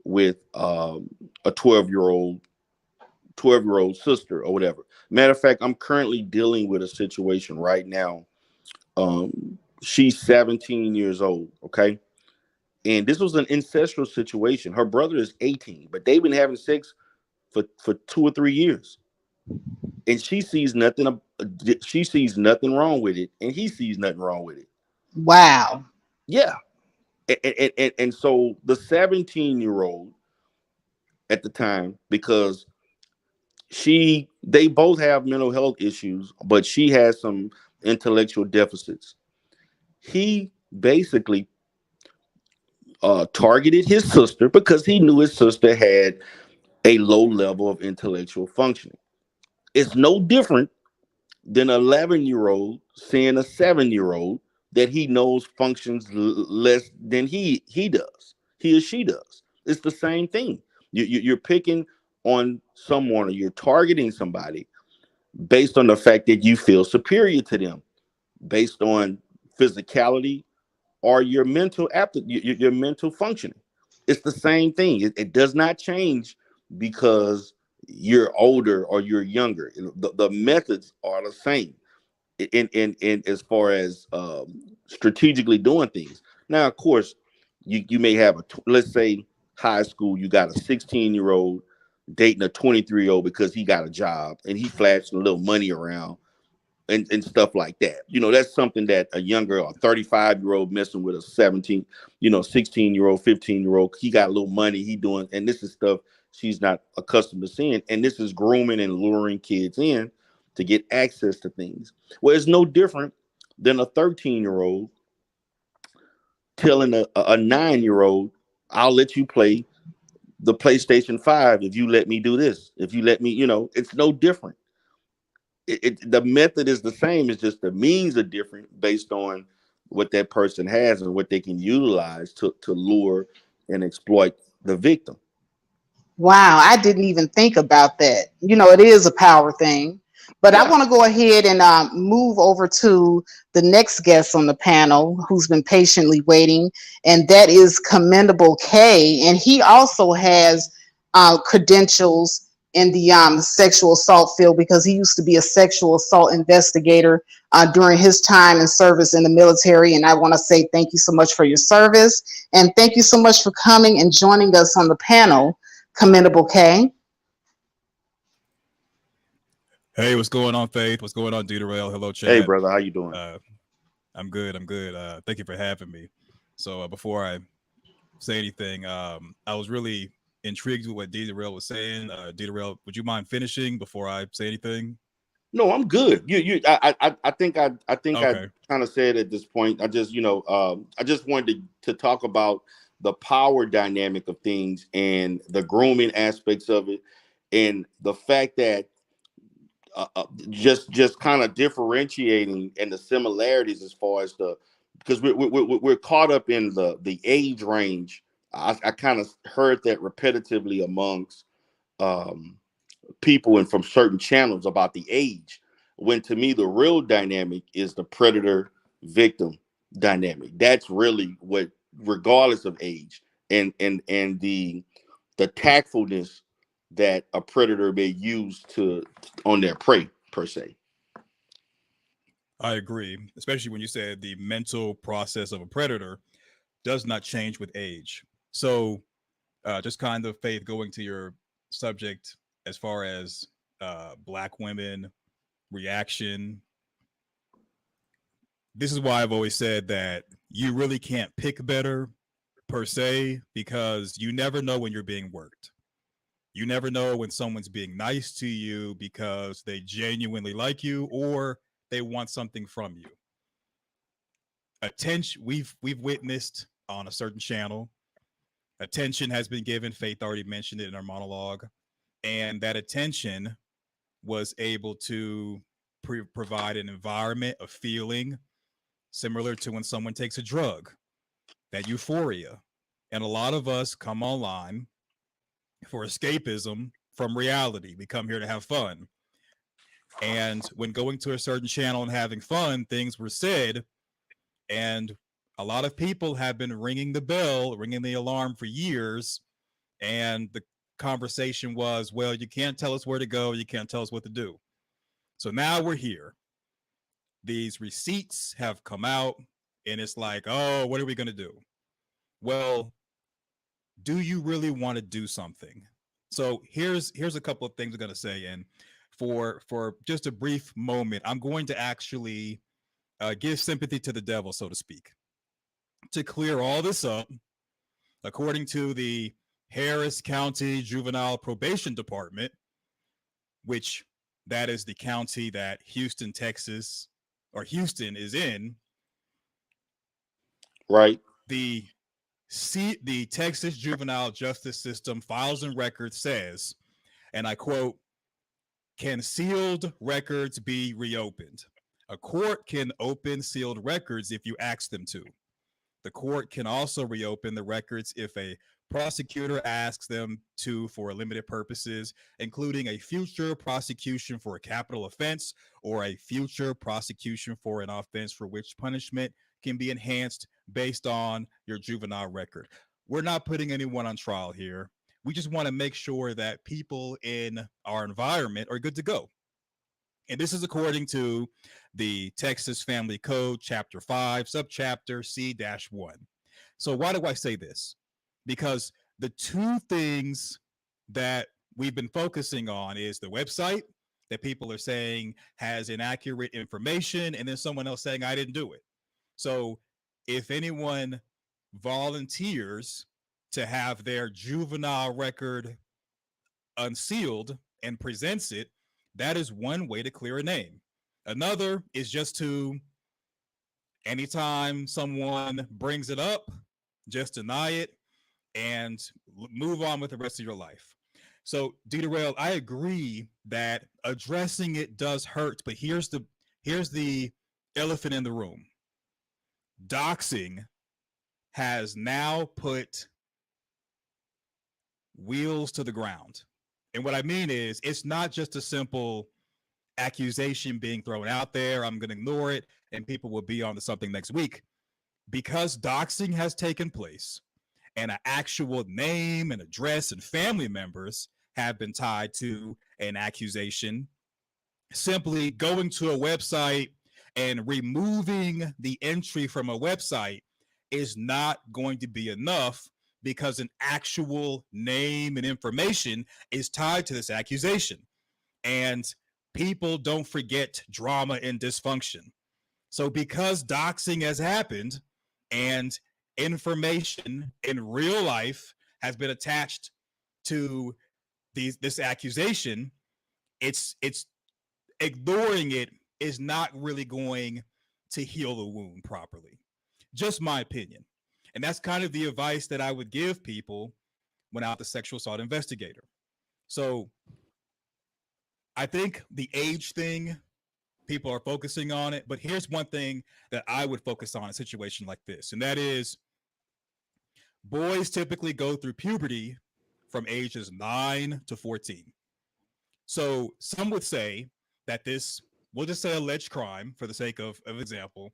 with a 12-year old sister or whatever. Matter of fact, I'm currently dealing with a situation right now. She's 17 years old. Okay. And this was an ancestral situation. Her brother is 18, but they've been having sex for 2 or 3 years, and she sees nothing wrong with it, and he sees nothing wrong with it.
Wow.
Yeah, and so the 17-year-old at the time, because they both have mental health issues, but she has some intellectual deficits. He basically targeted his sister because he knew his sister had a low level of intellectual functioning. It's no different than an 11-year-old seeing a 7-year-old that he knows functions less than he does, he or she does. It's the same thing. You're picking on someone, or you're targeting somebody based on the fact that you feel superior to them, based on physicality or your mental your mental functioning. It's the same thing. It does not change because you're older or you're younger. The methods are the same in as far as strategically doing things. Now, of course, you may have let's say high school. You got a 16-year-old dating a 23-year-old because he got a job and he flashing a little money around and stuff like that. That's something that a younger or 35-year-old messing with a 17, 16-year-old, 15-year-old, he got a little money, he doing, and this is stuff she's not accustomed to seeing. And this is grooming and luring kids in to get access to things. Well, it's no different than a 13-year-old telling a 9-year-old, I'll let you play the PlayStation 5 if you let me do this. If you let me, it's no different. The method is the same. It's just the means are different based on what that person has and what they can utilize to lure and exploit the victim.
Wow, I didn't even think about that. It is a power thing. But I
Yeah.
want to go ahead and move over to the next guest on the panel who's been patiently waiting, and that is Commendable K. And he also has credentials in the sexual assault field because he used to be a sexual assault investigator during his time in service in the military. And I want to say thank you so much for your service. And thank you so much for coming and joining us on the panel. Commendable K.
Hey, what's going on, Faith? What's going on, Deuterail? Hello,
Hey,
chat.
brother, how you doing?
Uh, I'm good. I'm good. Thank you for having me. So before I say anything, I was really intrigued with what Deuterail was saying. Deuterail, would you mind finishing before I say anything?
No, I'm good. I think I
Okay.
kind of said at this point. I just wanted to talk about the power dynamic of things and the grooming aspects of it, and the fact that just kind of differentiating and the similarities as far as the because we're caught up in the age range. I kind of heard that repetitively amongst um, people and from certain channels about the age, when to me the real dynamic is the predator victim dynamic. That's really what, regardless of age, and the tactfulness that a predator may use to on their prey per se.
I agree, especially when you said the mental process of a predator does not change with age. So, just kind of, Faith, going to your subject as far as Black women reaction, this is why I've always said that you really can't pick better per se because you never know when you're being worked. You never know when someone's being nice to you because they genuinely like you or they want something from you. Attention, we've witnessed on a certain channel, attention has been given. Faith already mentioned it in our monologue, and that attention was able to provide an environment, a feeling similar to when someone takes a drug, that euphoria. And a lot of us come online for escapism from reality. We come here to have fun. And when going to a certain channel and having fun, things were said. And a lot of people have been ringing the bell, ringing the alarm for years. And the conversation was, well, you can't tell us where to go. You can't tell us what to do. So now we're here. These receipts have come out. And it's like, oh, what are we going to do? Well, do you really want to do something? So here's a couple of things I'm going to say. And for just a brief moment, I'm going to actually give sympathy to the devil, so to speak, to clear all this up. According to the Harris County Juvenile Probation Department, which that is the county that Houston, Texas, or Houston is in,
Right.
the the Texas juvenile justice system files and records says, and I quote, can sealed records be reopened? A court can open sealed records if you ask them to. The court can also reopen the records if a prosecutor asks them to for limited purposes, including a future prosecution for a capital offense or a future prosecution for an offense for which punishment can be enhanced based on your juvenile record. We're not putting anyone on trial here. We just want to make sure that people in our environment are good to go. And this is according to the Texas Family Code, Chapter 5, Subchapter C 1. So, why do I say this? Because the two things that we've been focusing on is the website that people are saying has inaccurate information, and then someone else saying, I didn't do it. So, if anyone volunteers to have their juvenile record unsealed and presents it, that is one way to clear a name. Another is just to Anytime someone brings it up, just deny it and move on with the rest of your life. So, Derail, I agree that addressing it does hurt, but here's the elephant in the room. Doxing has now put wheels to the ground. And what I mean is, it's not just a simple accusation being thrown out there. I'm going to ignore it and people will be on to something next week. Because doxing has taken place and an actual name and address and family members have been tied to an accusation, simply going to a website and removing the entry from a website is not going to be enough because an actual name and information is tied to this accusation. And people don't forget drama and dysfunction. So because doxing has happened and information in real life has been attached to this accusation, it's ignoring it is not really going to heal the wound properly. Just my opinion. And that's kind of the advice that I would give people when out the sexual assault investigator. So I think the age thing, people are focusing on it, but here's one thing that I would focus on in a situation like this, and that is boys typically go through puberty from ages 9 to 14. So some would say that this, we'll just say alleged crime for the sake of example,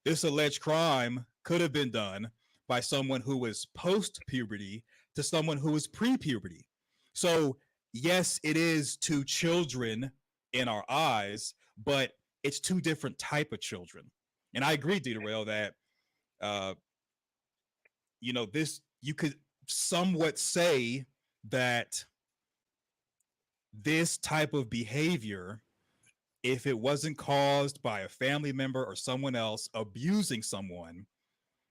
this alleged crime could have been done by someone who was post-puberty to someone who was pre-puberty. So yes, it is two children in our eyes, but it's two different type of children. And I agree, Derail, that this, you could somewhat say that this type of behavior, if it wasn't caused by a family member or someone else abusing someone,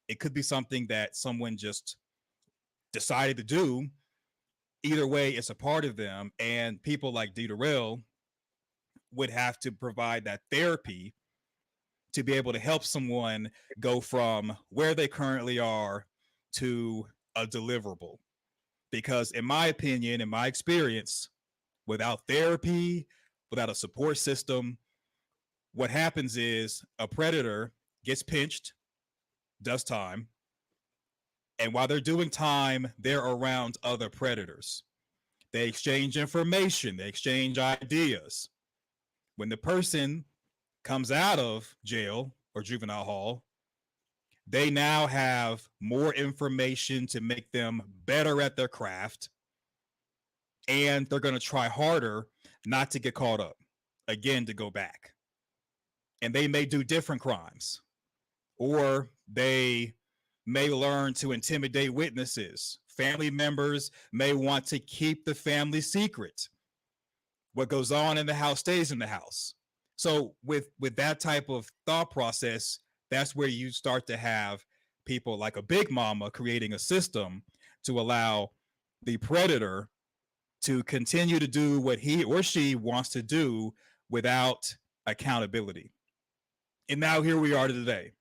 it could be something that someone just decided to do. Either way, it's a part of them, and people like Derail would have to provide that therapy to be able to help someone go from where they currently are to a deliverable. Because in my opinion, in my experience, without therapy, without a support system, what happens is a predator gets pinched, does time, and while they're doing time, they're around other predators. They exchange information, they exchange ideas. When the person comes out of jail or juvenile hall, they now have more information to make them better at their craft, and they're going to try harder not to get caught up, again, to go back. And they may do different crimes, or they may learn to intimidate witnesses. Family members may want to keep the family secret. What goes on in the house stays in the house. So with that type of thought process, that's where you start to have people like a big mama creating a system to allow the predator to continue to do what he or she wants to do without accountability. And now here we are today.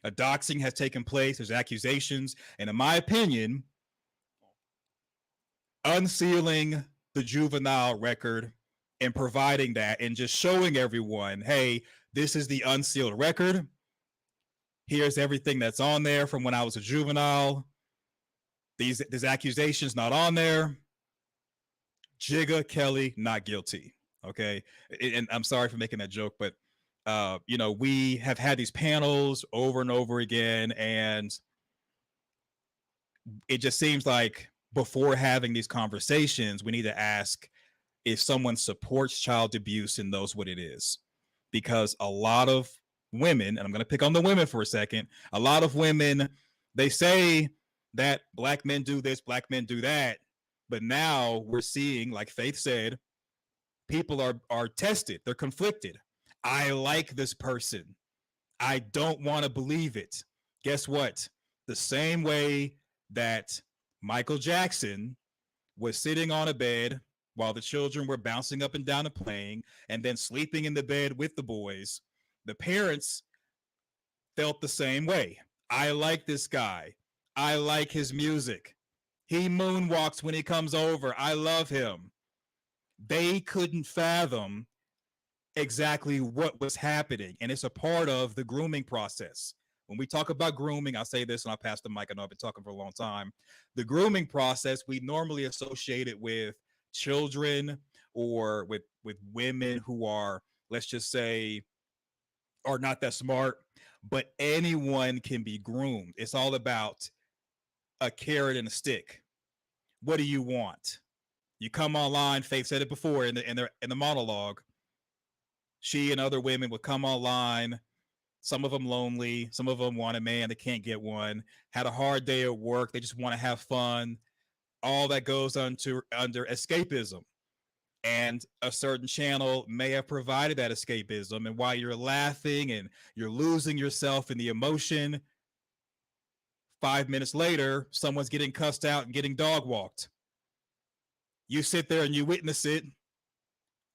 A doxing has taken place, there's accusations, and in my opinion, unsealing the juvenile record and providing that and just showing everyone, hey, this is the unsealed record. Here's everything that's on there from when I was a juvenile. These accusations not on there. Jigga Kelly not guilty. Okay, and I'm sorry for making that joke, but we have had these panels over and over again, and it just seems like before having these conversations, we need to ask if someone supports child abuse and knows what it is. Because a lot of women, and I'm going to pick on the women for a second, a lot of women, they say that black men do this, black men do that. But now we're seeing, like Faith said, people are tested. They're conflicted. I like this person. I don't want to believe it. Guess what? The same way that Michael Jackson was sitting on a bed while the children were bouncing up and down and playing, and then sleeping in the bed with the boys, the parents felt the same way. I like this guy. I like his music. He moonwalks when he comes over. I love him. They couldn't fathom exactly what was happening. And it's a part of the grooming process. When we talk about grooming, I'll say this and I'll pass the mic. I know I've been talking for a long time. The grooming process, we normally associate it with children or with women who are, let's just say, are not that smart, but anyone can be groomed. It's all about a carrot and a stick. What do you want? You come online. Faith said it before in the monologue. She and other women would come online. Some of them lonely. Some of them want a man. They can't get one. Had a hard day at work. They just want to have fun. All that goes under escapism. And a certain channel may have provided that escapism. And while you're laughing and you're losing yourself in the emotion, 5 minutes later, someone's getting cussed out and getting dog walked. You sit there and you witness it.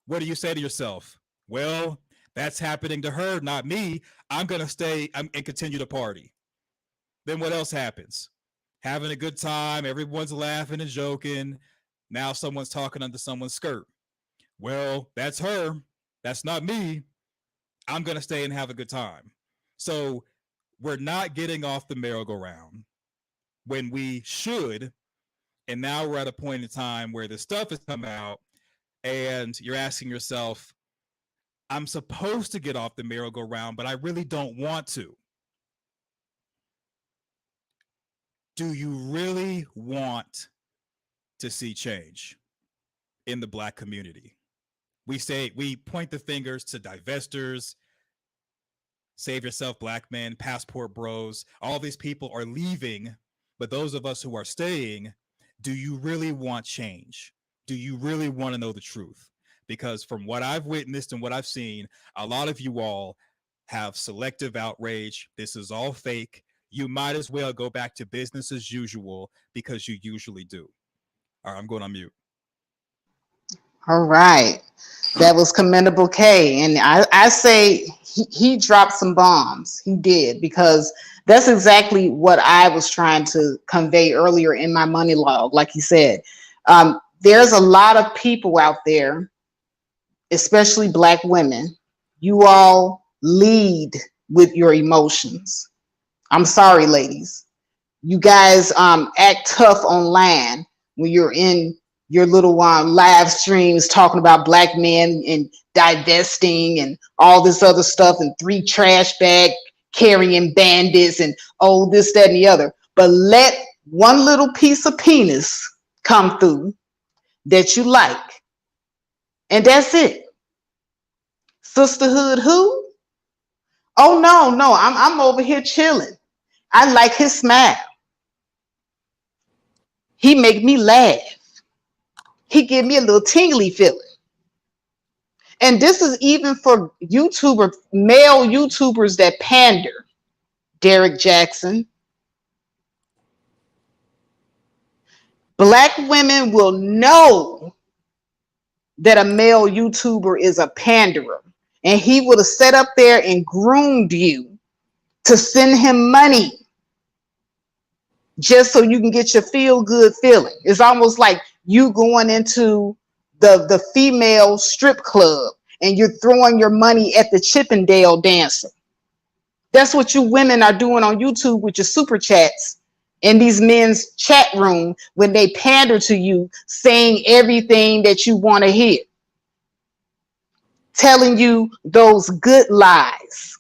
What do you say to yourself? Well, that's happening to her, not me. I'm going to stay and continue to party. Then what else happens? Having a good time. Everyone's laughing and joking. Now someone's talking under someone's skirt. Well, that's her. That's not me. I'm going to stay and have a good time. So we're not getting off the merry-go-round when we should. And now we're at a point in time where this stuff has come out and you're asking yourself, I'm supposed to get off the merry-go-round, but I really don't want to. Do you really want to see change in the Black community? We point the fingers to divestors, Save Yourself Black Men, Passport Bros. All these people are leaving, but those of us who are staying, do you really want change? Do you really want to know the truth? Because from what I've witnessed and what I've seen, a lot of you all have selective outrage. This is all fake. You might as well go back to business as usual because you usually do. All right, I'm going on mute.
All right. That was Commendable K. And I say he dropped some bombs. He did, because that's exactly what I was trying to convey earlier in my money log. Like he said, there's a lot of people out there, especially Black women. You all lead with your emotions. I'm sorry, ladies. You guys act tough online when you're in your little live streams talking about Black men and divesting and all this other stuff, and 3 trash bag carrying bandits and this, that, and the other. But let one little piece of penis come through that you like, and that's it. Sisterhood who? Oh no, I'm over here chilling. I like his smile. He make me laugh. He give me a little tingly feeling. And this is even for male YouTubers that pander. Derek Jackson. Black women will know that a male YouTuber is a panderer. And he would have sat up there and groomed you to send him money just so you can get your feel-good feeling. It's almost like you going into the female strip club and you're throwing your money at the Chippendale dancer. That's what you women are doing on YouTube with your super chats in these men's chat room when they pander to you, saying everything that you want to hear, telling you those good lies.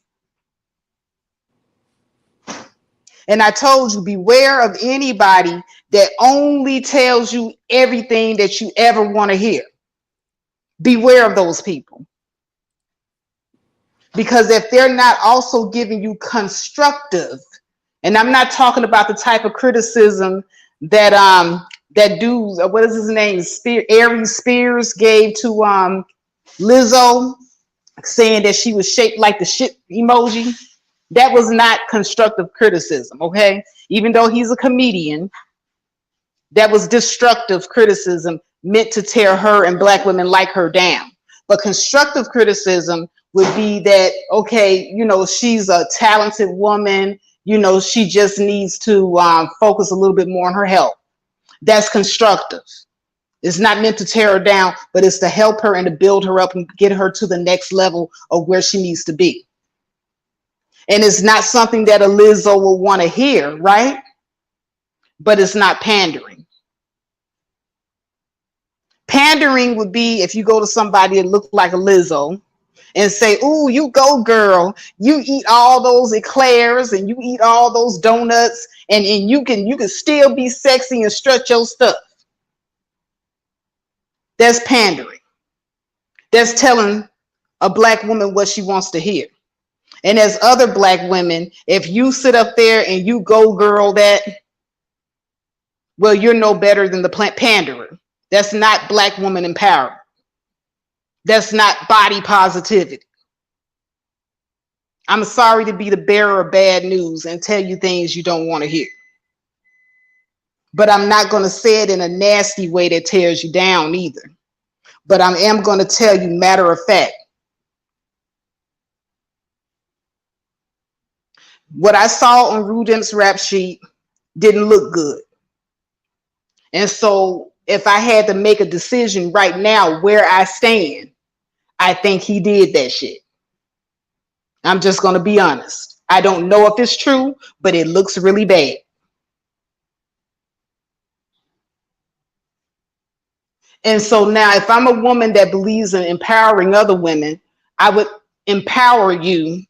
And I told you, beware of anybody that only tells you everything that you ever want to hear. Beware of those people. Because if they're not also giving you constructive, and I'm not talking about the type of criticism that that dude, what is his name, Aries Spears gave to Lizzo, saying that she was shaped like the shit emoji. That was not constructive criticism, okay? Even though he's a comedian, that was destructive criticism meant to tear her and Black women like her down. But constructive criticism would be that, okay, she's a talented woman, she just needs to focus a little bit more on her health. That's constructive. It's not meant to tear her down, but it's to help her and to build her up and get her to the next level of where she needs to be. And it's not something that a Lizzo will want to hear, right? But it's not pandering. Pandering would be if you go to somebody that looks like a Lizzo and say, "Ooh, you go, girl. You eat all those eclairs and you eat all those donuts, and you can still be sexy and strut your stuff." That's pandering. That's telling a black woman what she wants to hear. And as other black women, if you sit up there and you go, girl, that, well, you're no better than the panderer. That's not black woman empowerment. That's not body positivity. I'm sorry to be the bearer of bad news and tell you things you don't want to hear. But I'm not going to say it in a nasty way that tears you down either. But I am going to tell you matter of fact. What I saw on Rudemp's rap sheet didn't look good. And so if I had to make a decision right now where I stand, I think he did that shit. I'm just going to be honest. I don't know if it's true, but it looks really bad. And so now, if I'm a woman that believes in empowering other women, I would empower you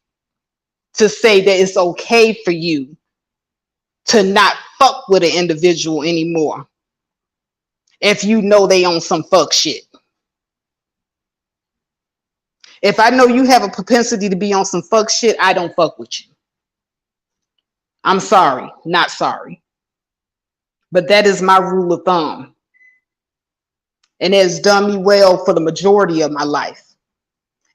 to say that it's okay for you to not fuck with an individual anymore if you know they on some fuck shit. If I know you have a propensity to be on some fuck shit, I don't fuck with you. I'm sorry, not sorry. But that is my rule of thumb. And it has done me well for the majority of my life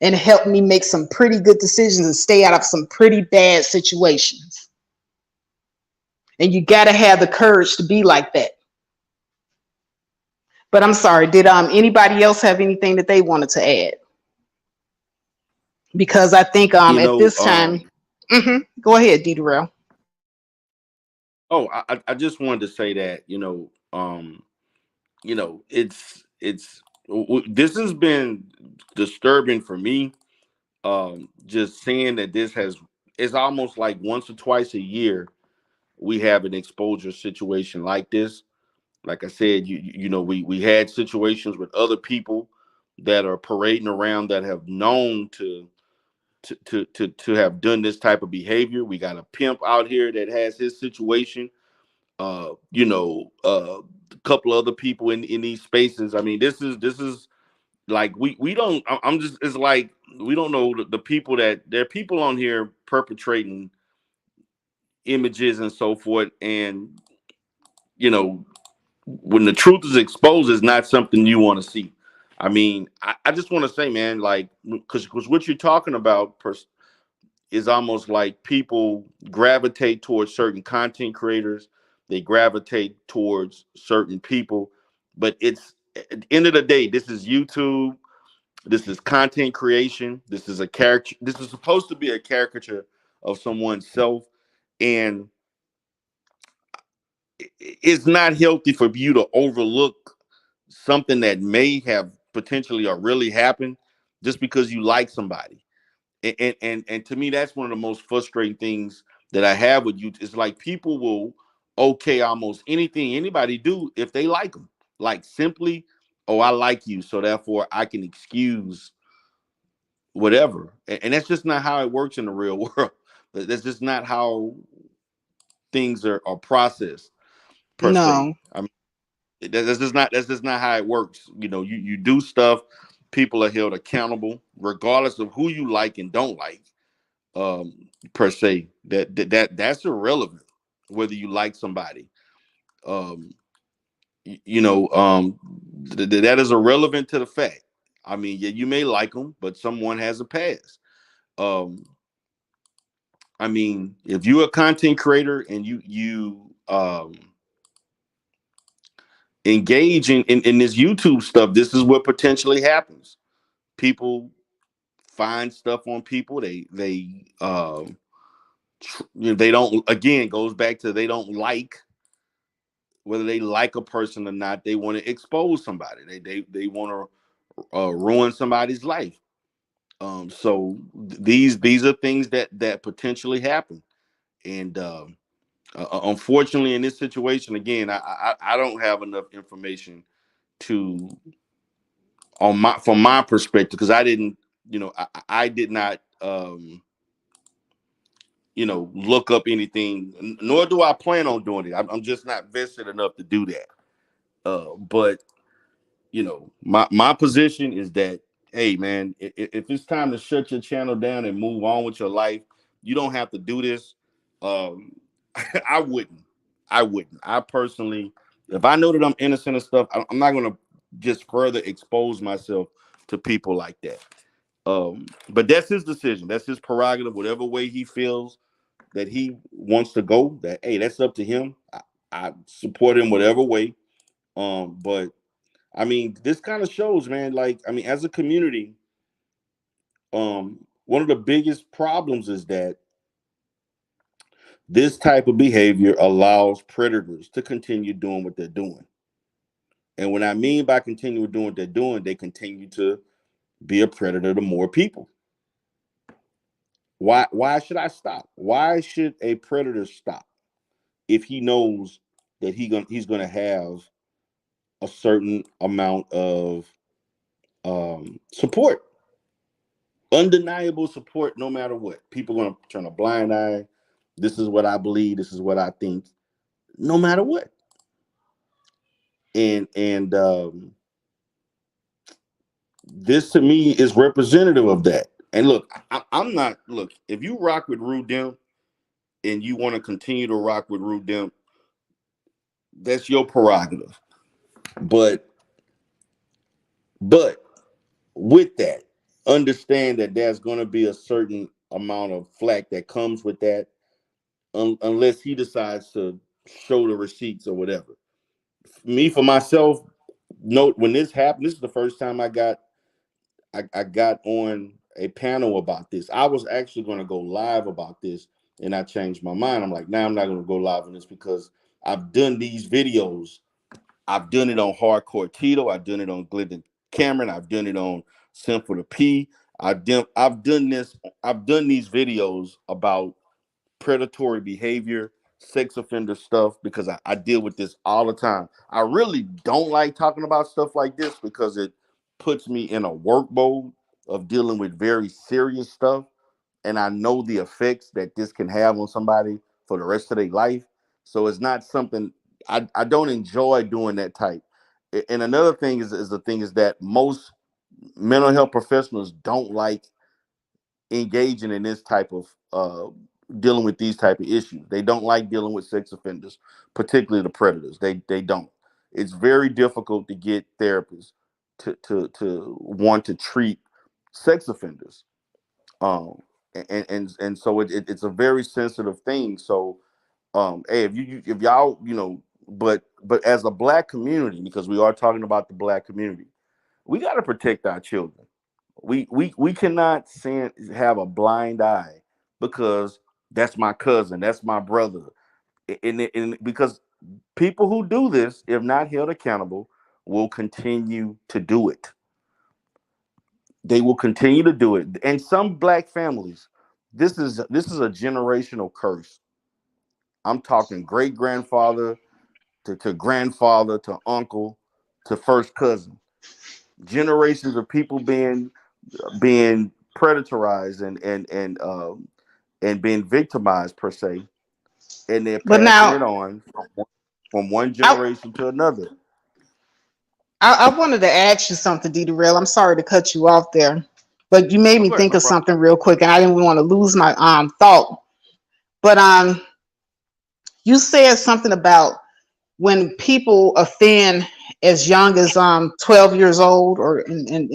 and helped me make some pretty good decisions and stay out of some pretty bad situations. And you got to have the courage to be like that. But I'm sorry, did anybody else have anything that they wanted to add? Because I think
You
at
know,
this time, go ahead, Deidre.
oh, I just wanted to say that, this has been disturbing for me. Just seeing that it's almost like once or twice a year we have an exposure situation like this. Like I said, we had situations with other people that are parading around that have known to have done this type of behavior. We got a pimp out here that has his situation. A couple other people in these spaces. I mean, this is like we don't. I'm just, it's like we don't know the people that there are people on here perpetrating images and so forth, and you know when the truth is exposed, it's not something you want to see. I mean, I just want to say, man, like, because what you're talking about is almost like people gravitate towards certain content creators. They gravitate towards certain people, but it's at the end of the day, this is YouTube. This is content creation. This is a character. This is supposed to be a caricature of someone's self, and it's not healthy for you to overlook something that may have potentially or really happened just because you like somebody. And to me, that's one of the most frustrating things that I have with you. It's like people will okay almost anything anybody do if they like them. Like simply, oh, I like you, so therefore I can excuse whatever. And that's just not how it works in the real world. That's just not how things are processed per se.
No,
I mean, that's just not how it works. You do stuff, people are held accountable, regardless of who you like and don't like. Per se, that's irrelevant. Whether you like somebody, um, that is irrelevant to the fact. I mean, yeah, you may like them, but someone has a past. Um, I mean, if you're a content creator and you engage in this YouTube stuff, this is what potentially happens. People find stuff on people. They don't, again, goes back to, they don't like, whether they like a person or not, they want to expose somebody. They want to ruin somebody's life. These are things that potentially happen. And unfortunately, in this situation, again, I don't have enough information to, on my from my perspective, because I didn't, I did not, look up anything, nor do I plan on doing it. I'm just not vested enough to do that. But my position is that, hey man, if it's time to shut your channel down and move on with your life, you don't have to do this. Um, I wouldn't. I personally, if I know that I'm innocent of stuff, I'm not gonna just further expose myself to people like that. But that's his decision. That's his prerogative. Whatever way he feels that he wants to go, that, hey, that's up to him. I support him whatever way. But I mean, this kind of shows, man. Like, I mean, as a community, one of the biggest problems is that this type of behavior allows predators to continue doing what they're doing. And what I mean by continue doing what they're doing, they continue to be a predator to more people. Why should I stop? Why should a predator stop if he knows that he's gonna have a certain amount of support, undeniable support, no matter what? People are gonna turn a blind eye. This is what I believe. This is what I think. No matter what. And this to me is representative of that. And look, I'm not, look, if you rock with Rudem and you want to continue to rock with Rudem, that's your prerogative. But but with that, understand that there's going to be a certain amount of flack that comes with that, unless he decides to show the receipts or whatever. Me, for myself, note, when this happened, this is the first time I got on a panel about this. I was actually going to go live about this, and I changed my mind. I'm like, nah, I'm not going to go live on this because I've done these videos. I've done it on Hardcore Tito. I've done it on Glidden Cameron. I've done it on Simple to P. I've done this. I've done these videos about predatory behavior, sex offender stuff, because I deal with this all the time. I really don't like talking about stuff like this because it puts me in a work mode of dealing with very serious stuff. And I know the effects that this can have on somebody for the rest of their life. So it's not something I don't enjoy doing that type. And another thing is the thing is that most mental health professionals don't like engaging in this type of dealing with these type of issues. They don't like dealing with sex offenders, particularly the predators. They don't. It's very difficult to get therapists to want to treat sex offenders. Um, and so it's a very sensitive thing. So hey, if y'all, but as a black community, because we are talking about the black community, we got to protect our children. We cannot have a blind eye because that's my cousin, that's my brother, and because people who do this, if not held accountable, will continue to do it. They will continue to do it. And some black families, this is a generational curse. I'm talking great grandfather to grandfather to uncle to first cousin. Generations of people being predatorized and being victimized per se, and they're
But
passing
now
it on from one
I
generation to another.
I wanted to ask you something, Dee Real. I'm sorry to cut you off there, but you made
Oh,
me
go ahead,
think
no
of
problem.
something real quick, and I didn't want to lose my thought. But you said something about when people offend as young as 12 years old, or and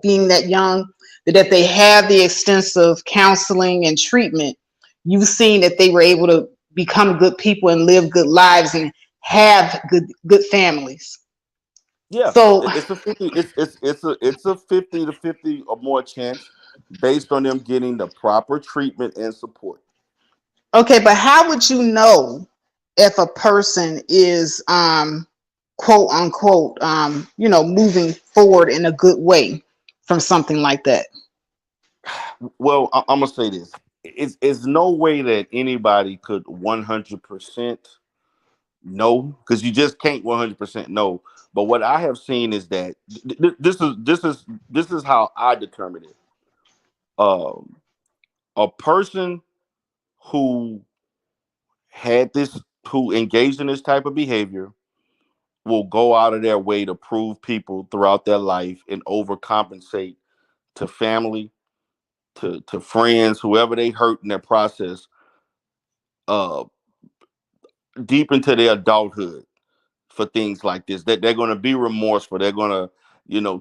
being that young, that they have the extensive counseling and treatment. You've seen that they were able to become good people and live good lives and have good families.
Yeah,
So
it's a 50. It's a 50 to 50 or more chance. based on them getting the proper treatment and support.
Okay, but how would you know if a person is quote unquote moving forward in a good way from something like that?
Well, I'm gonna say this: it's no way that anybody could 100% know, because you just can't 100% know. But what I have seen is that this is how I determine it. Um, a person who had this who engaged in this type of behavior will go out of their way to prove people throughout their life and overcompensate to family, to friends, whoever they hurt in their process, uh, deep into their adulthood for things like this. That they're going to be remorseful. They're going to,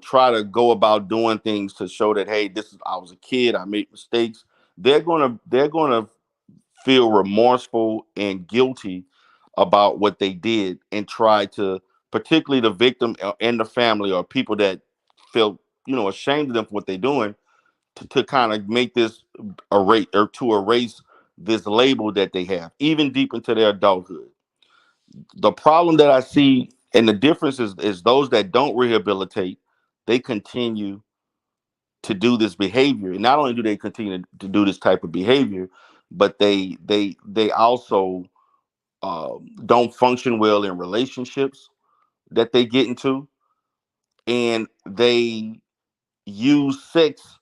try to go about doing things to show that, hey, this is I was a kid. I made mistakes. They're going to feel remorseful and guilty about what they did and try to, particularly the victim and the family or people that felt ashamed of them for what they're doing, to kind of make this erase or to erase this label that they have even deep into their adulthood. The problem that I see and the difference is those that don't rehabilitate, they continue to do this behavior. And not only do they continue to do this type of behavior, but they also don't function well in relationships that they get into, and they use sex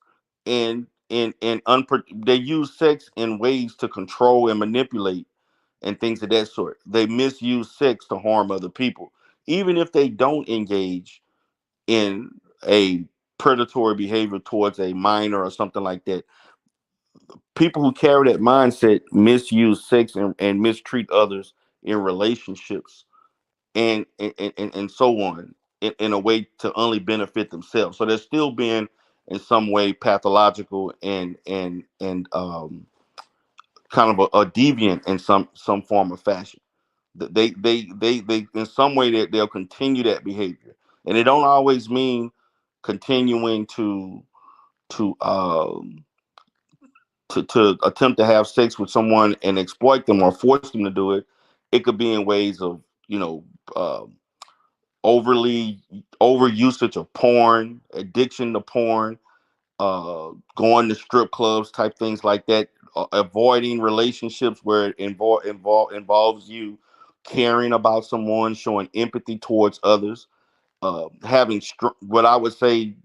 they use sex in ways to control and manipulate and things of that sort. They misuse sex to harm other people, even if they don't engage in a predatory behavior towards a minor or something like that. People who carry that mindset misuse sex and mistreat others in relationships and so on in a way to only benefit themselves. So they're still being in some way pathological and kind of a deviant in some form of fashion. They in some way that they'll continue that behavior, and it don't always mean continuing to to attempt to have sex with someone and exploit them or force them to do it. It could be in ways of uh, overly over usage of porn, addiction to porn, going to strip clubs, type things like that, avoiding relationships where it involves you caring about someone, showing empathy towards others, having what I would say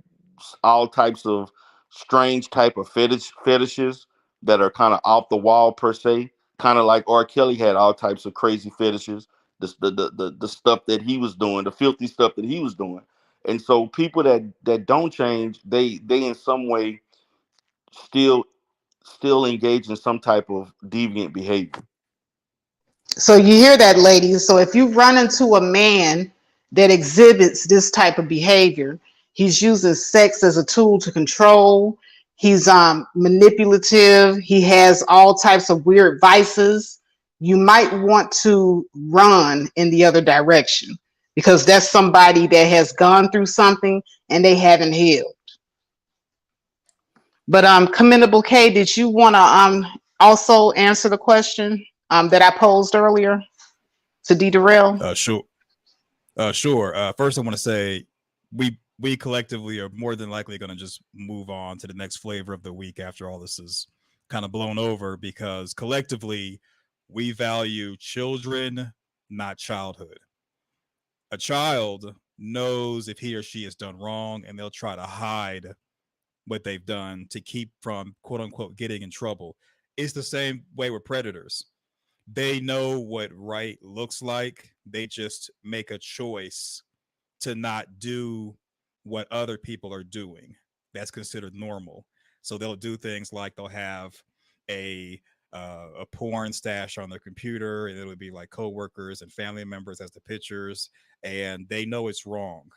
all types of strange type of fetishes that are kind of off the wall per se, kind of like R. Kelly had all types of crazy fetishes, the stuff that he was doing, the filthy stuff that he was doing. And so people that don't change, they in some way still still engage in some type of deviant behavior.
So you hear that, ladies. So if you run into a man that exhibits this type of behavior, he's using sex as a tool to control. He's manipulative. He has all types of weird vices. You might want to run in the other direction because that's somebody that has gone through something and they haven't healed. But commendable K, did you want to also answer the question that I posed earlier to D Darrell?
Sure. Sure. First, I want to say we collectively are more than likely going to just move on to the next flavor of the week after all this is kind of blown over, because collectively we value children, not childhood. A child knows if he or she has done wrong, and they'll try to hide what they've done to keep from quote unquote getting in trouble. It's the same way with predators. They know what right looks like. They just make a choice to not do what other people are doing. That's considered normal. So they'll do things like they'll have a a porn stash on their computer, and it'll be like coworkers and family members as the pictures, and they know it's wrong,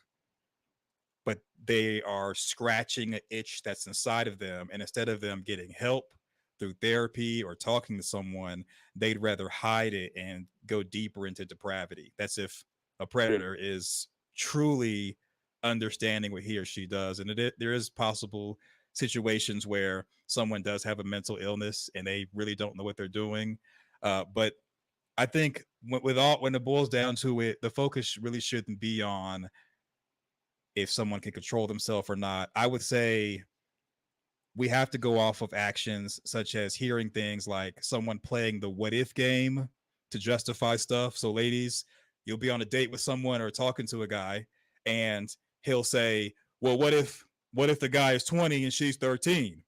but they are scratching an itch that's inside of them. And instead of them getting help through therapy or talking to someone, they'd rather hide it and go deeper into depravity. That's if a predator is truly understanding what he or she does. And there is possible situations where someone does have a mental illness and they really don't know what they're doing. But I think when it boils down to it, the focus really shouldn't be on if someone can control themselves or not. I would say we have to go off of actions such as hearing things like someone playing the what if game to justify stuff. So, ladies, you'll be on a date with someone or talking to a guy, and he'll say, "Well, what if the guy is 20 and she's 13?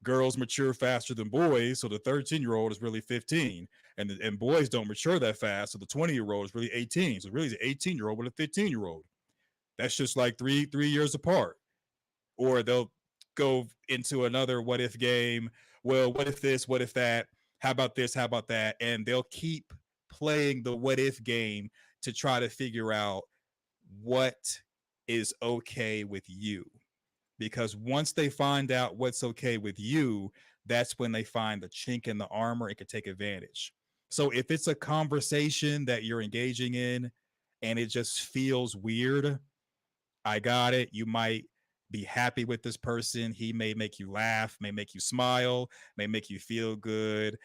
Girls mature faster than boys, so the 13-year-old is really 15, and boys don't mature that fast, so the 20-year-old is really 18. So really, the 18-year-old with a 15-year-old. That's just like three years apart." Or they'll go into another what if game. Well, what if this? What if that? How about this? How about that? And they'll keep playing the what if game to try to figure out what is okay with you. Because once they find out what's okay with you, that's when they find the chink in the armor and can take advantage. So if it's a conversation that you're engaging in and it just feels weird, I got it. You might be happy with this person. He may make you laugh, may make you smile, may make you feel good,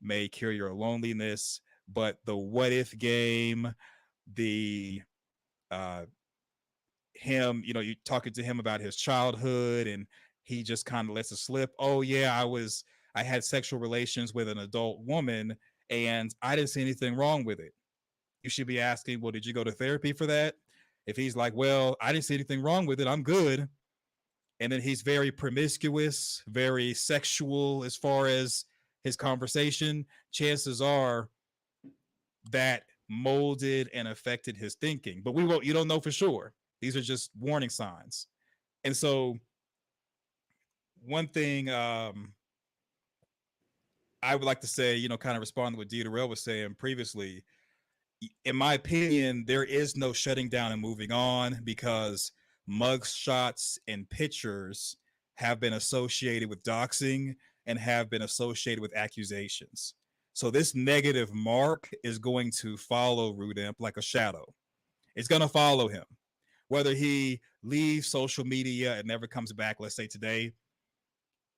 may cure your loneliness. But the what if game, the uh him, you talking to him about his childhood and he just kind of lets it slip. Oh yeah, I had sexual relations with an adult woman and I didn't see anything wrong with it. You should be asking, well, did you go to therapy for that? If he's like, well, I didn't see anything wrong with it, I'm good. And then he's very promiscuous, very sexual as far as his conversation, chances are that molded and affected his thinking. But you don't know for sure. These are just warning signs. And so one thing I would like to say, kind of respond to what Dieterell was saying previously. In my opinion, there is no shutting down and moving on because mug shots and pictures have been associated with doxing and have been associated with accusations. So this negative mark is going to follow Rudemp like a shadow. It's going to follow him. Whether he leaves social media and never comes back, let's say today,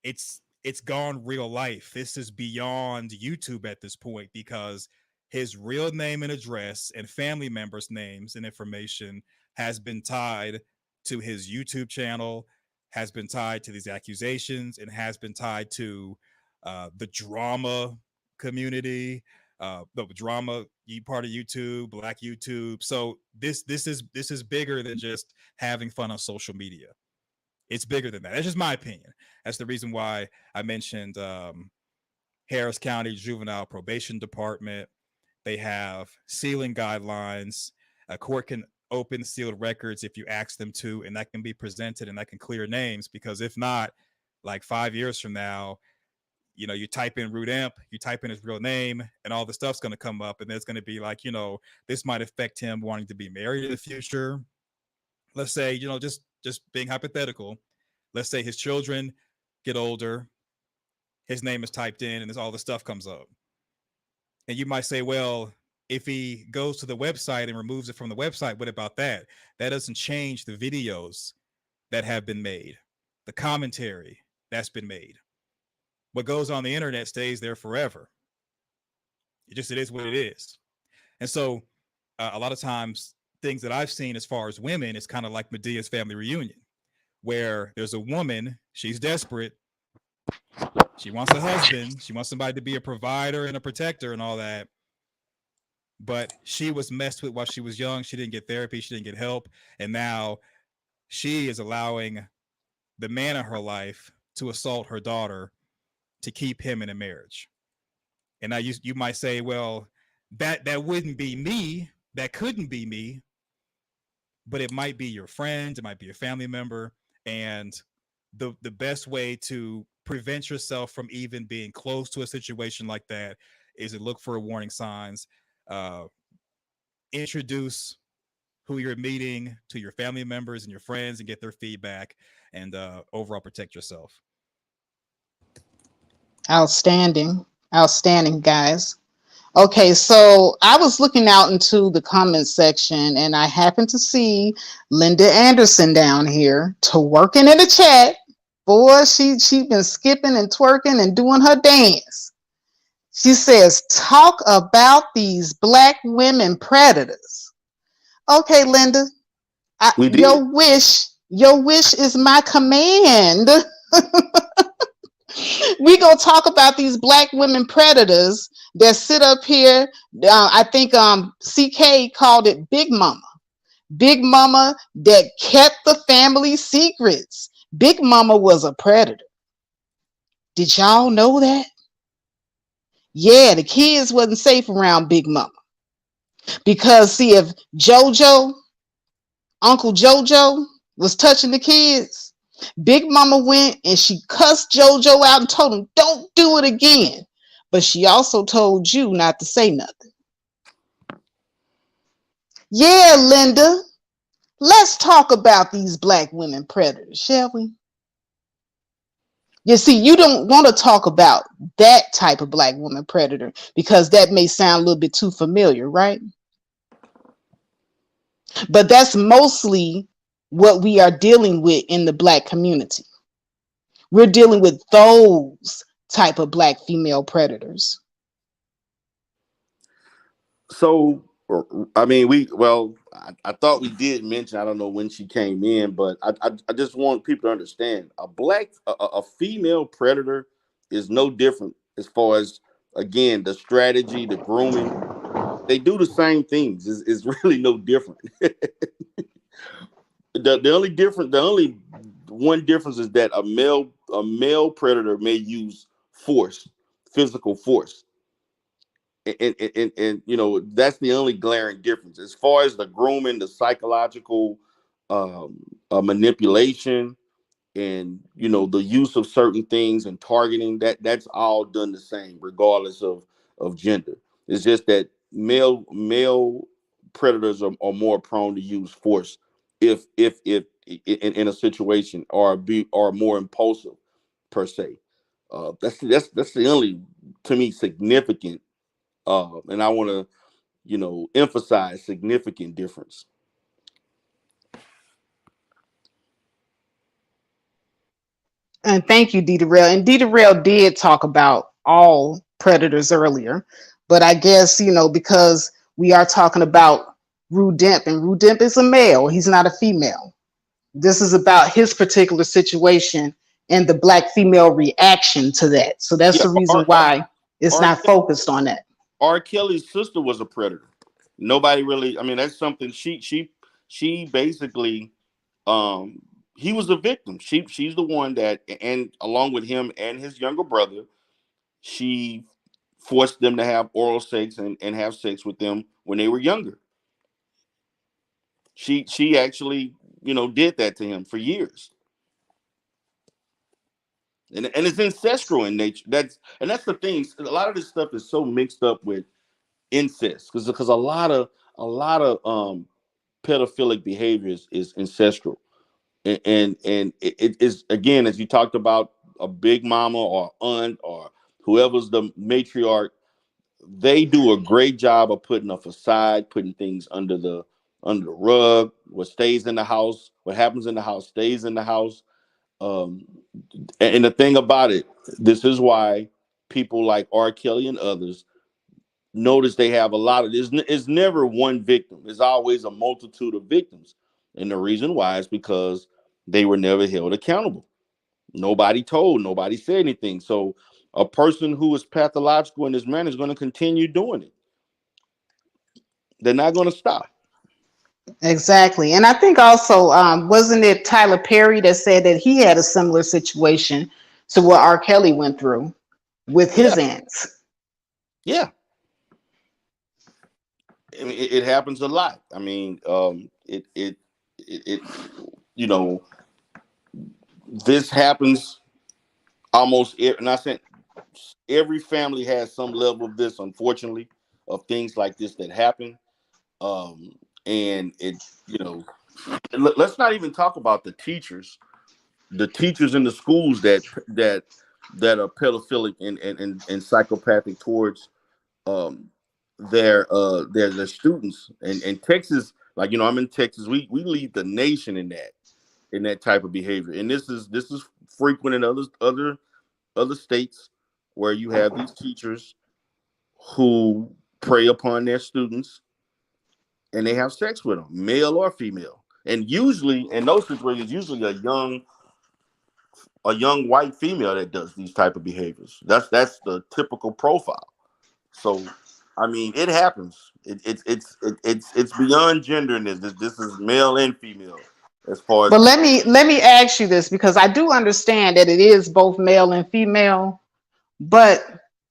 it's gone real life. This is beyond YouTube at this point because his real name and address and family members' names and information has been tied to his YouTube channel, has been tied to these accusations, and has been tied to the drama community, the drama part of YouTube, Black YouTube. So this is bigger than just having fun on social media. It's bigger than that. That's just my opinion. That's the reason why I mentioned Harris County Juvenile Probation Department. They have sealing guidelines. A court can open sealed records if you ask them to, and that can be presented and that can clear names. Because if not, like 5 years from now, you type in Rudemp, you type in his real name, and all the stuff's going to come up, and there's going to be like, this might affect him wanting to be married in the future. Let's say, just being hypothetical. Let's say his children get older, his name is typed in, and all the stuff comes up. And you might say, well, if he goes to the website and removes it from the website, what about that? That doesn't change the videos that have been made, the commentary that's been made. What goes on the internet stays there forever. It is what it is. And so a lot of times things that I've seen as far as women is kind of like Medea's Family Reunion, where there's a woman, she's desperate. She wants a husband. She wants somebody to be a provider and a protector and all that. But she was messed with while she was young. She didn't get therapy. She didn't get help. And now she is allowing the man in her life to assault her daughter to keep him in a marriage. And now you might say, well, that wouldn't be me. That couldn't be me. But it might be your friend. It might be a family member. And the best way to prevent yourself from even being close to a situation like that is to look for warning signs. Introduce who you're meeting to your family members and your friends and get their feedback, and overall protect yourself.
Outstanding. Outstanding, guys. Okay, so I was looking out into the comment section and I happened to see Linda Anderson down here to working in the chat. Boy, she been skipping and twerking and doing her dance. She says, talk about these black women predators. Okay, Linda,
We did.
your wish is my command. We gonna talk about these black women predators that sit up here. I think CK called it Big Mama. Big Mama that kept the family secrets. Big Mama was a predator. Did y'all know that? Yeah, the kids wasn't safe around Big Mama. Because see, if JoJo, Uncle JoJo, was touching the kids, Big Mama went and she cussed JoJo out and told him, don't do it again. But she also told you not to say nothing. Yeah, Linda, let's talk about these black women predators, shall we? You see, you don't want to talk about that type of black woman predator because that may sound a little bit too familiar, right? But that's mostly what we are dealing with in the black community. We're dealing with those type of black female predators.
So, I mean, I thought we did mention. I don't know when she came in, but I just want people to understand a female predator is no different as far as, again, the strategy, the grooming. They do the same things. It's really no different. The only one difference is that a male predator may use force, physical force, and that's the only glaring difference as far as the grooming, the psychological manipulation, and the use of certain things and targeting. That's all done the same regardless of gender. It's just that male predators are more prone to use force if in a situation, or more impulsive per se. That's the only, to me, significant, and I want to emphasize significant difference.
And thank you, Dita Rail. And Dita Rail did talk about all predators earlier, but I guess, because we are talking about Rudemp, and Rudemp is a male, he's not a female. This is about his particular situation and the black female reaction to that. So that's
Yeah,
the reason why it's
R.
not focused on that.
R. Kelly's sister was a predator. Nobody really. I mean, that's something she basically. Um, he was a victim. She's the one that, and along with him and his younger brother, she forced them to have oral sex and have sex with them when they were younger. She actually did that to him for years, and it's ancestral in nature. That's the thing. A lot of this stuff is so mixed up with incest because a lot of pedophilic behaviors is ancestral, and it is, again, as you talked about, a big mama or aunt or whoever's the matriarch. They do a great job of putting a facade, putting things under the rug. What stays in the house, what happens in the house stays in the house. um and the thing about it, this is why people like R. Kelly and others notice they have a lot of this. It's never one victim. It's always a multitude of victims. And the reason why is because they were never held accountable. Nobody told, nobody said anything. So a person who is pathological in this manner is going to continue doing it. They're not going to stop.
Exactly. And I think also, wasn't it Tyler Perry that said that he had a similar situation to what R. Kelly went through with
Yeah,
his aunts?
yeah. I mean, it happens a lot. I mean, it you know, this happens almost. Not saying every family has some level of this, unfortunately, of things like this that happen. Um, and let's not even talk about the teachers in the schools that are pedophilic and psychopathic towards um their students. And Texas, like, I'm in Texas. We lead the nation in that type of behavior. And this is frequent in other states where you have these teachers who prey upon their students and they have sex with them, male or female. And usually, in those situations, usually a young white female that does these type of behaviors. That's the typical profile. So, I mean, it happens. It's beyond gender. And this is male and female as far as
But let me ask you this, because I do understand that it is both male and female, but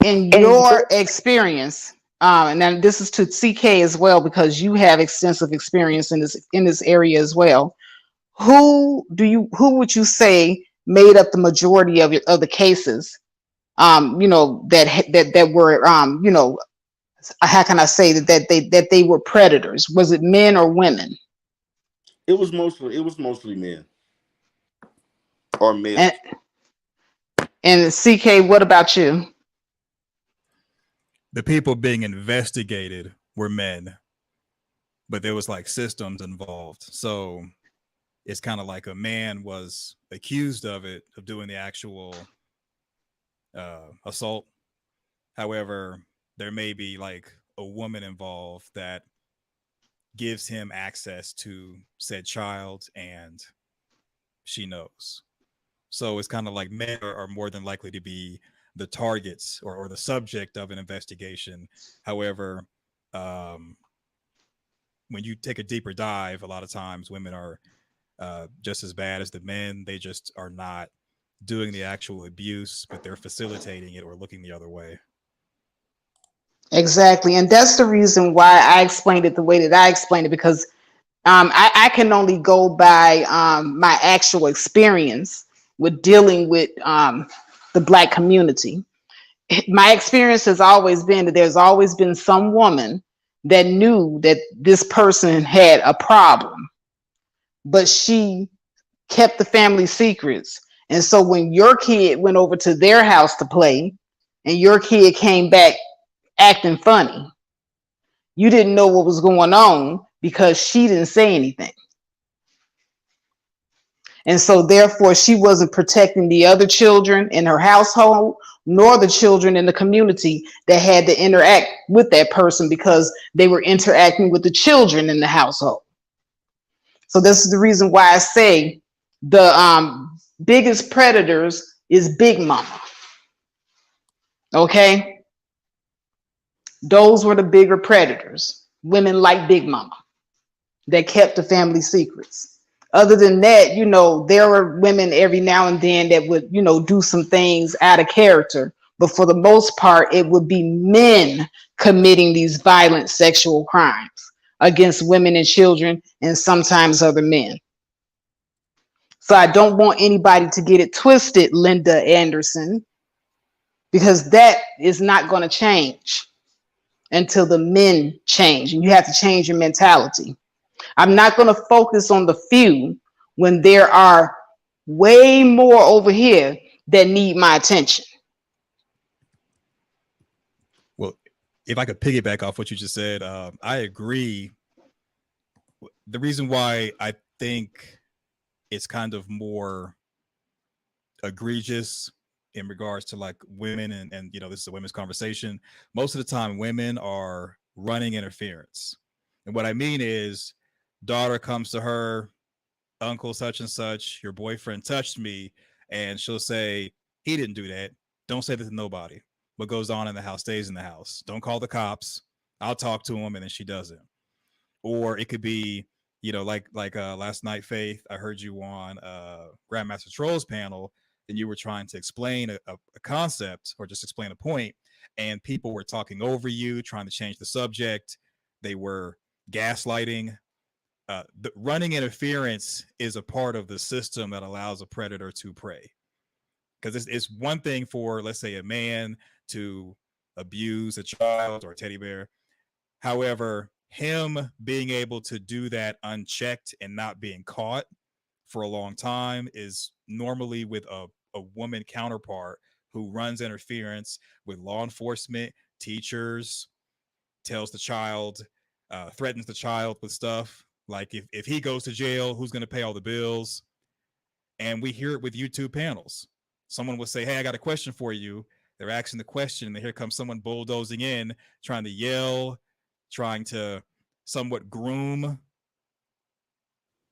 in your experience, and then this is to CK as well, because you have extensive experience in this area as well. Who would you say made up the majority of the cases? That were how can I say that they were predators? Was it men or women?
it was mostly men or
And
males.
CK, what about you?
The people being investigated were men, but there was like systems involved. So it's kind of like a man was accused of it, of doing the actual assault. However, there may be like a woman involved that gives him access to said child, and she knows. So it's kind of like men are more than likely to be the targets or the subject of an investigation. However, um, when you take a deeper dive, a lot of times women are just as bad as the men. They just are not doing the actual abuse, but they're facilitating it or looking the other way.
Exactly, and that's the reason why I explained it the way that I explained it, because I can only go by my actual experience with dealing with the Black community. My experience has always been that there's always been some woman that knew that this person had a problem, but she kept the family secrets. And so when your kid went over to their house to play and your kid came back acting funny, you didn't know what was going on because she didn't say anything. And so therefore she wasn't protecting the other children in her household, nor the children in the community that had to interact with that person, because they were interacting with the children in the household. So this is the reason why I say the biggest predators is Big Mama. Okay, those were the bigger predators, women like Big Mama that kept the family secrets. Other than that, there were women every now and then that would, do some things out of character. But for the most part, it would be men committing these violent sexual crimes against women and children, and sometimes other men. So I don't want anybody to get it twisted, Linda Anderson, because that is not going to change until the men change. And you have to change your mentality. I'm not going to focus on the few when there are way more over here that need my attention.
Well, if I could piggyback off what you just said, I agree. The reason why I think it's kind of more egregious in regards to like women, and this is a women's conversation. Most of the time women are running interference, and what I mean is, daughter comes to her, uncle such and such, your boyfriend touched me, and she'll say, he didn't do that, don't say that to nobody. What goes on in the house stays in the house. Don't call the cops, I'll talk to him. And then she doesn't. Or it could be, like last night, Faith, I heard you on Grandmaster Troll's panel, and you were trying to explain a concept or just explain a point, and people were talking over you, trying to change the subject. They were gaslighting. The running interference is a part of the system that allows a predator to prey. Because it's one thing for, let's say, a man to abuse a child or a teddy bear. However, him being able to do that unchecked and not being caught for a long time is normally with a woman counterpart who runs interference with law enforcement, teachers, tells the child, threatens the child with stuff. Like if he goes to jail, who's going to pay all the bills? And we hear it with YouTube panels. Someone will say, "Hey, I got a question for you." They're asking the question, and here comes someone bulldozing in, trying to yell, trying to somewhat groom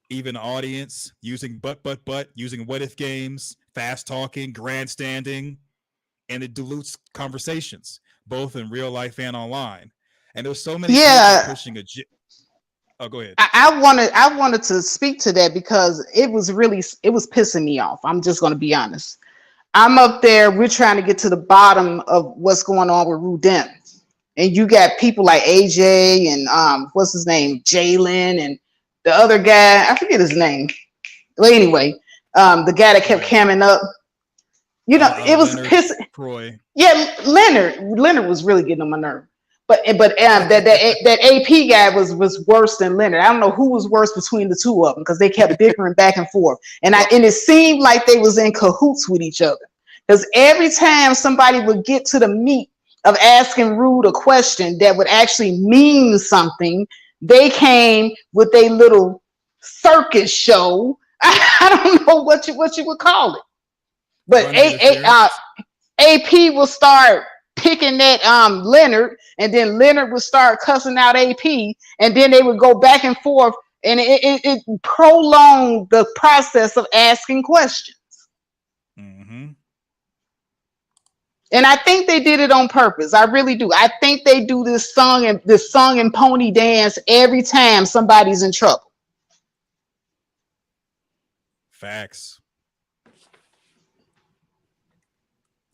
even audience, using using what if games, fast talking, grandstanding, and it dilutes conversations, both in real life and online. And there's so many people
Yeah,
pushing oh, go ahead.
I wanted to speak to that because it was pissing me off. I'm just going to be honest. I'm up there. We're trying to get to the bottom of what's going on with Rudem, and you got people like AJ and what's his name, Jalen, and the other guy. I forget his name. Well, anyway, the guy that kept
Right.
camming up. You know, it was
Leonard
pissing.
Croy.
Yeah, Leonard was really getting on my nerve. But that AP guy was worse than Leonard. I don't know who was worse between the two of them because they kept bickering back and forth, and it seemed like they was in cahoots with each other. Because every time somebody would get to the meat of asking Rude a question that would actually mean something, they came with a little circus show. I don't know what you would call it, but
Running interference.
AP will start picking at Leonard, and then Leonard would start cussing out AP, and then they would go back and forth, and it prolonged the process of asking questions.
Mm-hmm.
And I think they did it on purpose. I really do. I think they do this song and pony dance every time somebody's in trouble.
Facts.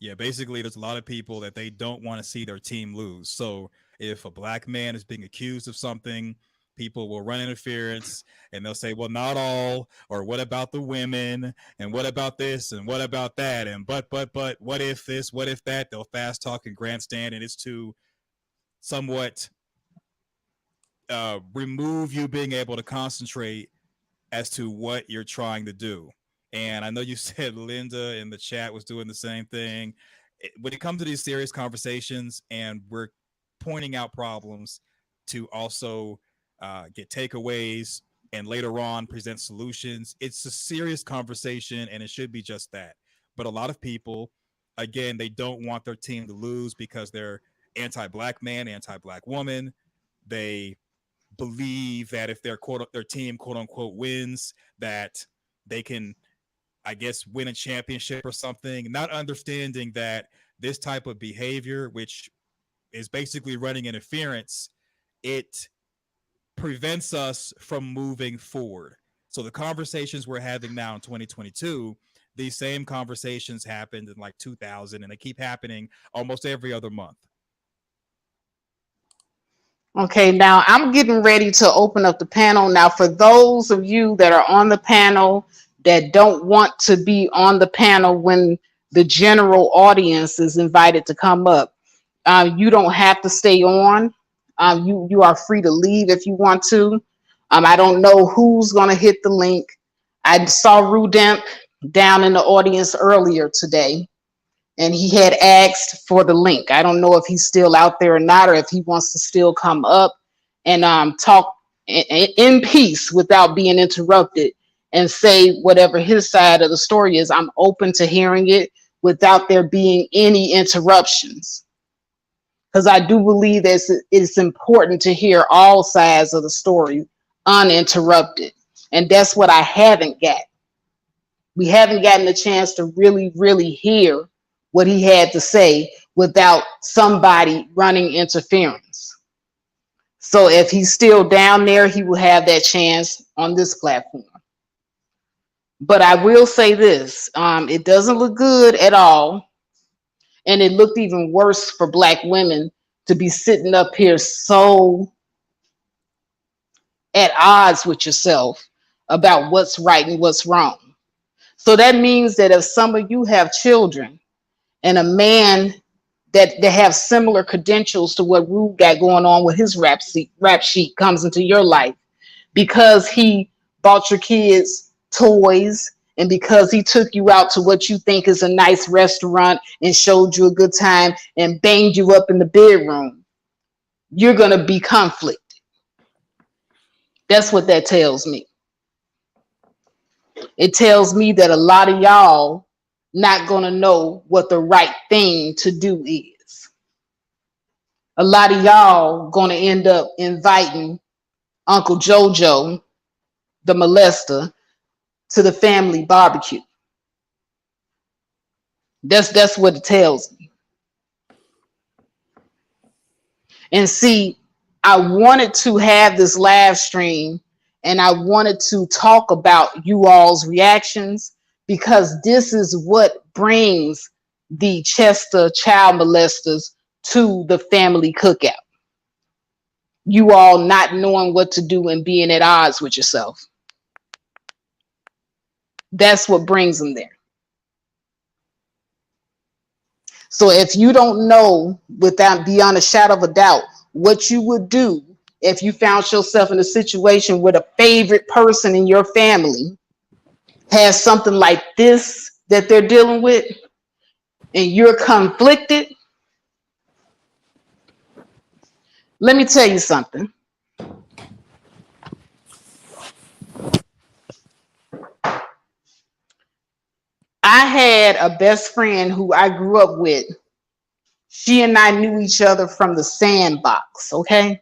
Yeah, basically, there's a lot of people that they don't want to see their team lose. So if a black man is being accused of something, people will run interference and they'll say, well, not all, or what about the women, and what about this, and what about that, and but, what if this, what if that? They'll fast talk and grandstand, and it's to somewhat remove you being able to concentrate as to what you're trying to do. And I know you said Linda in the chat was doing the same thing. When it comes to these serious conversations and we're pointing out problems to also get takeaways and later on present solutions, it's a serious conversation and it should be just that. But a lot of people, again, they don't want their team to lose because they're anti-black man, anti-black woman. They believe that if their team quote unquote wins, that they can, I guess, win a championship or something, not understanding that this type of behavior, which is basically running interference, it prevents us from moving forward. So the conversations we're having now in 2022, these same conversations happened in like 2000 and they keep happening almost every other month.
Okay, now I'm getting ready to open up the panel. Now, for those of you that are on the panel that don't want to be on the panel when the general audience is invited to come up, you don't have to stay on. You are free to leave if you want to. I don't know who's going to hit the link. I saw Rudemp down in the audience earlier today, and he had asked for the link. I don't know if he's still out there or not, or if he wants to still come up and talk in peace without being interrupted and say whatever his side of the story is. I'm open to hearing it without there being any interruptions, because I do believe that it's important to hear all sides of the story uninterrupted. And that's what I haven't got. We haven't gotten a chance to really, really hear what he had to say without somebody running interference. So if he's still down there, he will have that chance on this platform. But I will say this, it doesn't look good at all. And it looked even worse for Black women to be sitting up here so at odds with yourself about what's right and what's wrong. So that means that if some of you have children and a man that have similar credentials to what Rude got going on with his rap sheet comes into your life, because he bought your kids toys and because he took you out to what you think is a nice restaurant and showed you a good time and banged you up in the bedroom, you're going to be conflicted. That's what that tells me. It tells me that a lot of y'all not going to know what the right thing to do is. A lot of y'all going to end up inviting Uncle Jojo, the molester, to the family barbecue. That's what it tells me. And see, I wanted to have this live stream and I wanted to talk about you all's reactions because this is what brings the Chester child molesters to the family cookout. You all not knowing what to do and being at odds with yourself. That's what brings them there. So if you don't know without beyond a shadow of a doubt what you would do if you found yourself in a situation where the favorite person in your family has something like this that they're dealing with and you're conflicted, let me tell you something. I had a best friend who I grew up with. She and I knew each other from the sandbox, okay?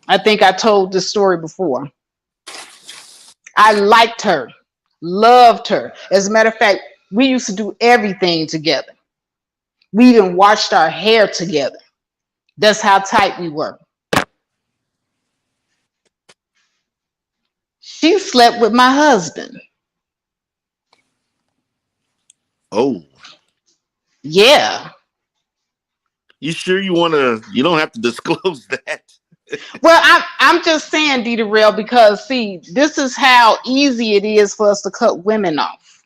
I think I told this story before. I liked her, loved her. As a matter of fact, we used to do everything together. We even washed our hair together. That's how tight we were. She slept with my husband.
Oh.
Yeah.
You sure you don't have to disclose that?
Well, I'm just saying, Dita Rail, because see, this is how easy it is for us to cut women off.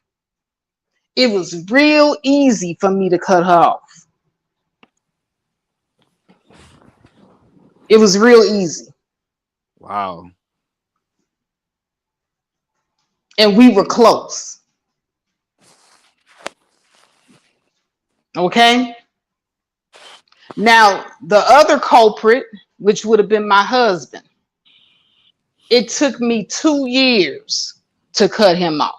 It was real easy for me to cut her off. It was real easy.
Wow.
And we were close. Okay? Now, the other culprit, which would have been my husband, it took me 2 years to cut him off.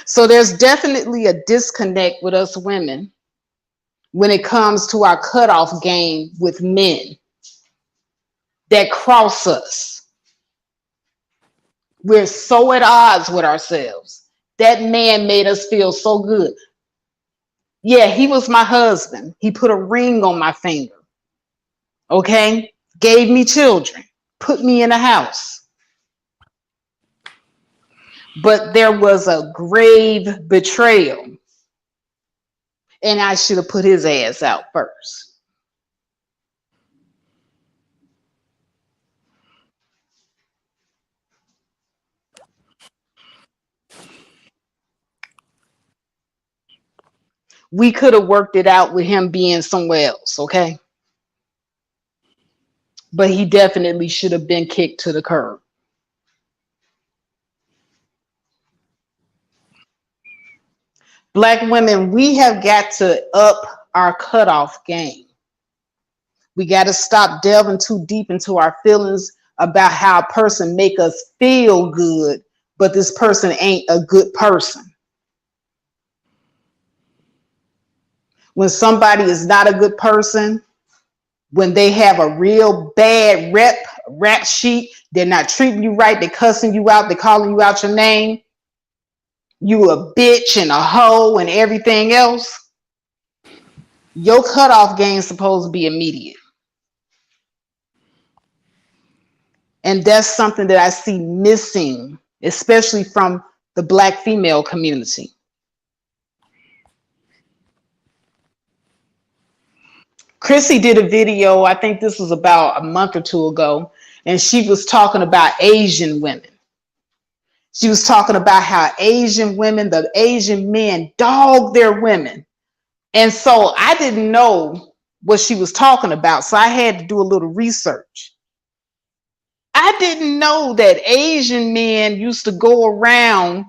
So there's definitely a disconnect with us women when it comes to our cutoff game with men that cross us. We're so at odds with ourselves. That man made us feel so good. Yeah, he was my husband. He put a ring on my finger. Okay? Gave me children. Put me in a house. But there was a grave betrayal. And I should have put his ass out first. We could have worked it out with him being somewhere else, okay? But he definitely should have been kicked to the curb. Black women, we have got to up our cutoff game. We got to stop delving too deep into our feelings about how a person make us feel good, but this person ain't a good person. When somebody is not a good person, when they have a real bad rap sheet, they're not treating you right, they're cussing you out, they're calling you out your name, you a bitch and a hoe and everything else, your cutoff game is supposed to be immediate. And that's something that I see missing, especially from the Black female community. Chrissy did a video, I think this was about a month or two ago, and she was talking about Asian women. She was talking about how Asian women, the Asian men, dog their women. And so I didn't know what she was talking about, so I had to do a little research. I didn't know that Asian men used to go around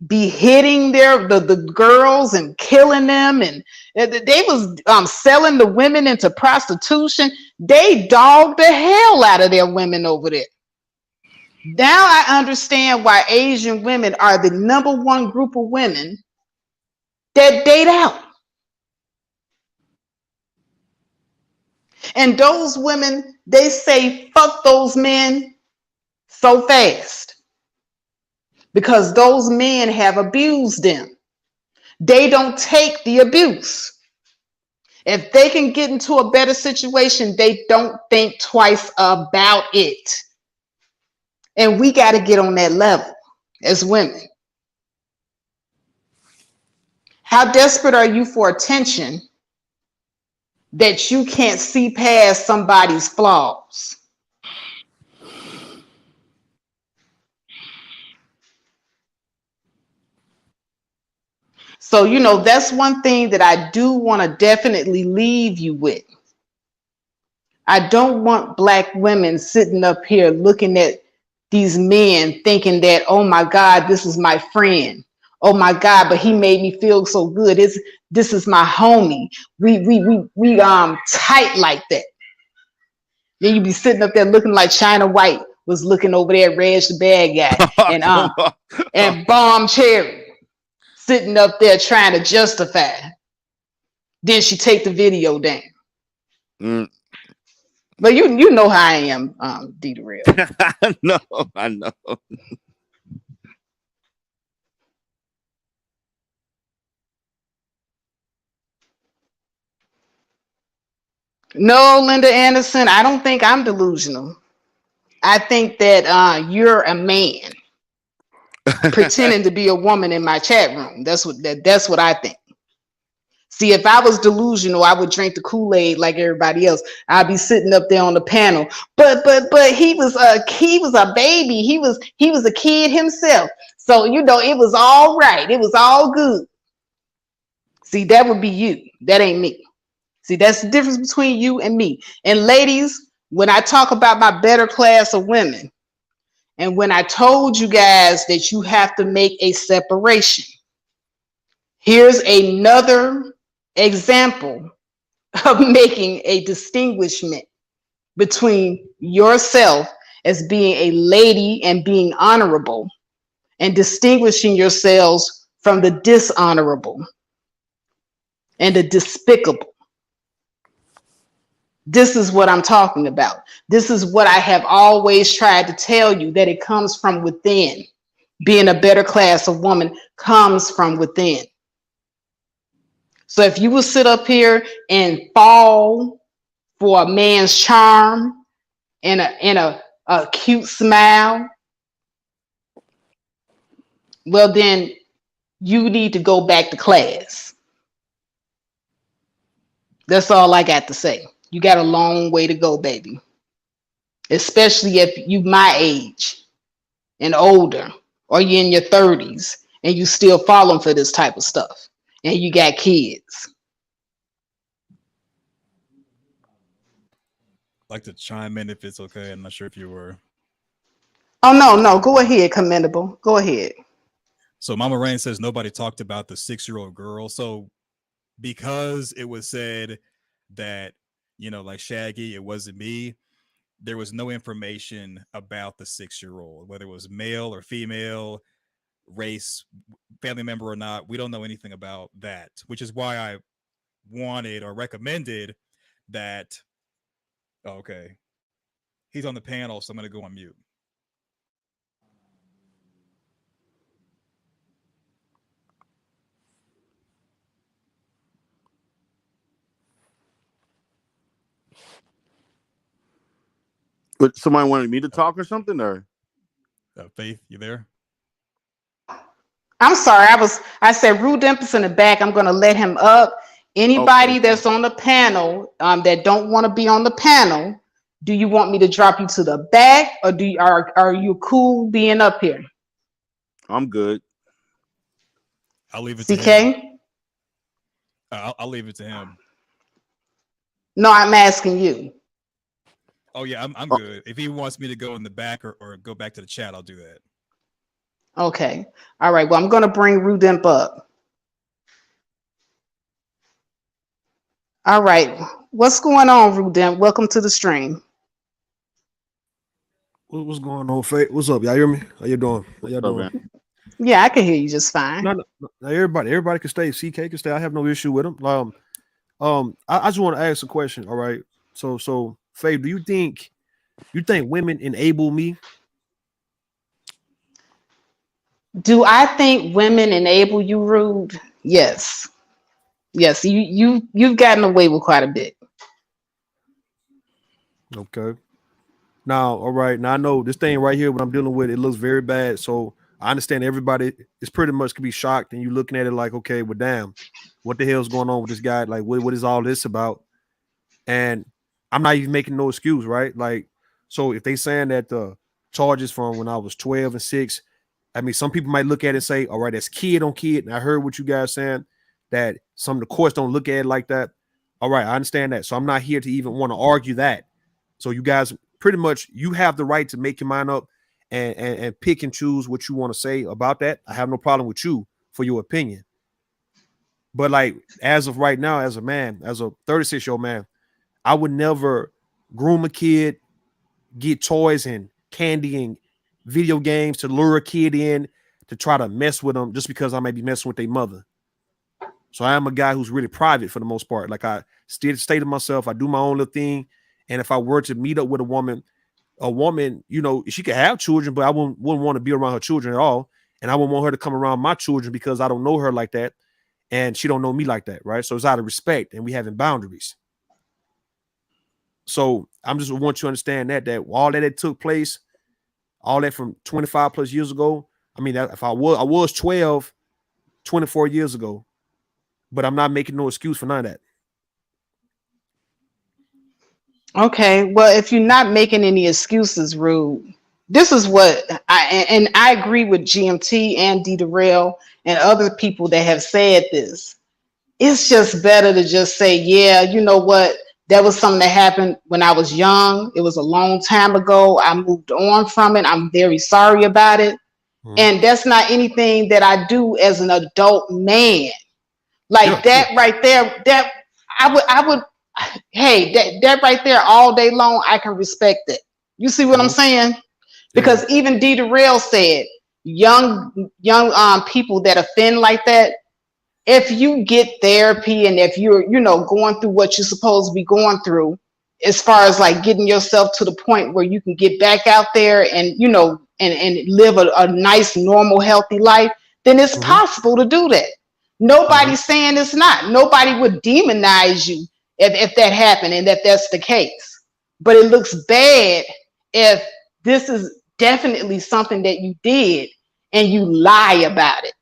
beheading the girls and killing them, and they was selling the women into prostitution. They dogged the hell out of their women over there. Now I understand why Asian women are the number one group of women that date out. And those women, they say fuck those men so fast because those men have abused them. They don't take the abuse. If they can get into a better situation, they don't think twice about it. And we got to get on that level as women. How desperate are you for attention that you can't see past somebody's flaws? So, that's one thing that I do want to definitely leave you with. I don't want Black women sitting up here looking at these men thinking that, oh my God, this is my friend. Oh my God, but he made me feel so good. This is my homie. We tight like that. Then you be sitting up there looking like China White was looking over there at Reg the bad guy and Bomb Cherry sitting up there trying to justify. Then she take the video down. But you know how I am, D the Real.
I know.
No, Linda Anderson, I don't think I'm delusional. I think that you're a man pretending to be a woman in my chat room. That's what I think. See, if I was delusional, I would drink the Kool-Aid like everybody else. I'd be sitting up there on the panel. But he was a baby. He was a kid himself. So it was all right. It was all good. See, that would be you. That ain't me. See, that's the difference between you and me. And ladies, when I talk about my better class of women, and when I told you guys that you have to make a separation, here's another example of making a distinguishment between yourself as being a lady and being honorable and distinguishing yourselves from the dishonorable and the despicable. This is what I'm talking about. This is what I have always tried to tell you, that it comes from within. Being a better class of woman comes from within. So if you will sit up here and fall for a man's charm and a cute smile, well, then you need to go back to class. That's all I got to say. You got a long way to go, baby. Especially if you my age and older, or you're in your 30s and you still falling for this type of stuff and you got kids.
I'd like to chime in if it's okay. I'm not sure if you were.
Oh, no. Go ahead, Commendable. Go ahead.
So Mama Rain says nobody talked about the 6-year-old girl. So because it was said that, like Shaggy, it wasn't me, there was no information about the 6-year-old, whether it was male or female, race, family member or not. We don't know anything about that, which is why I wanted or recommended that. Okay. He's on the panel, so I'm going to go on mute.
But somebody wanted me to talk or something, or
Faith, you there?
I'm sorry. I said Rudemp is in the back. I'm going to let him up. Anybody that's on the panel that don't want to be on the panel, do you want me to drop you to the back, or are you cool being up here?
I'm good.
I'll leave it
CK?
to him. I'll leave it to him.
No, I'm asking you.
Oh yeah, I'm good. If he wants me to go in the back or go back to the chat, I'll do that.
Okay. All right. Well, I'm going to bring Rudemp up. All right. What's going on, Rudemp? Welcome to the stream.
What's going on, Faith? What's up? Y'all hear me? How you doing? How
What's
y'all
up,
doing?
man?
Yeah, I can hear you just fine.
No, no, no, everybody can stay. CK can stay. I have no issue with them. I just want to ask a question. All right. So, Faith, do you think women enable me?
Do I think women enable you, Rude? Yes. Yes. You've gotten away with quite a bit.
Okay. Now, all right. Now I know this thing right here, what I'm dealing with, it looks very bad. So I understand everybody is pretty much could be shocked, and you looking at it like, okay, well, damn, what the hell's going on with this guy? Like, what is all this about? And I'm not even making no excuse, right? Like, so if they saying that the charges from when I was 12 and 6, I mean, some people might look at it and say, all right, that's kid on kid. And I heard what you guys saying that some of the courts don't look at it like that. All right, I understand that. So I'm not here to even want to argue that. So you guys pretty much you have the right to make your mind up and pick and choose what you want to say about that. I have no problem with you for your opinion. But like as of right now, as a man, as a 36-year-old man, I would never groom a kid, get toys and candy and video games to lure a kid in to try to mess with them just because I may be messing with their mother. So I am a guy who's really private for the most part. Like I still stay to myself. I do my own little thing. And if I were to meet up with a woman, you know, she could have children, but I wouldn't want to be around her children at all. And I wouldn't want her to come around my children because I don't know her like that. And she don't know me like that. Right. So it's out of respect and we having boundaries. So I'm just want you to understand that all that took place, all that from 25 plus years ago. I mean, if I was 12, 24 years ago, but I'm not making no excuse for none of that.
Okay. Well, if you're not making any excuses, Rude, this is what and I agree with GMT and D Darrell and other people that have said this. It's just better to just say, yeah, you know what? That was something that happened when I was young. It was a long time ago. I moved on from it. I'm very sorry about it.
Mhm.
And that's not anything that I do as an adult man.
Yeah,
Like
yeah.
that right there, that I would, hey, that right there all day long, I can respect it. You see what I'm
Mhm.
saying?
Yeah.
Because even D Darrell said, young people that offend like that, if you get therapy and if you're, you know, going through what you're supposed to be going through, as far as like getting yourself to the point where you can get back out there and, you know, and live a nice, normal, healthy life, then it's
Mhm.
possible to do that.
Mhm.
Nobody's saying it's not. Nobody would demonize you if that happened and if that's the case. But it looks bad if this is definitely something that you did and you lie about it.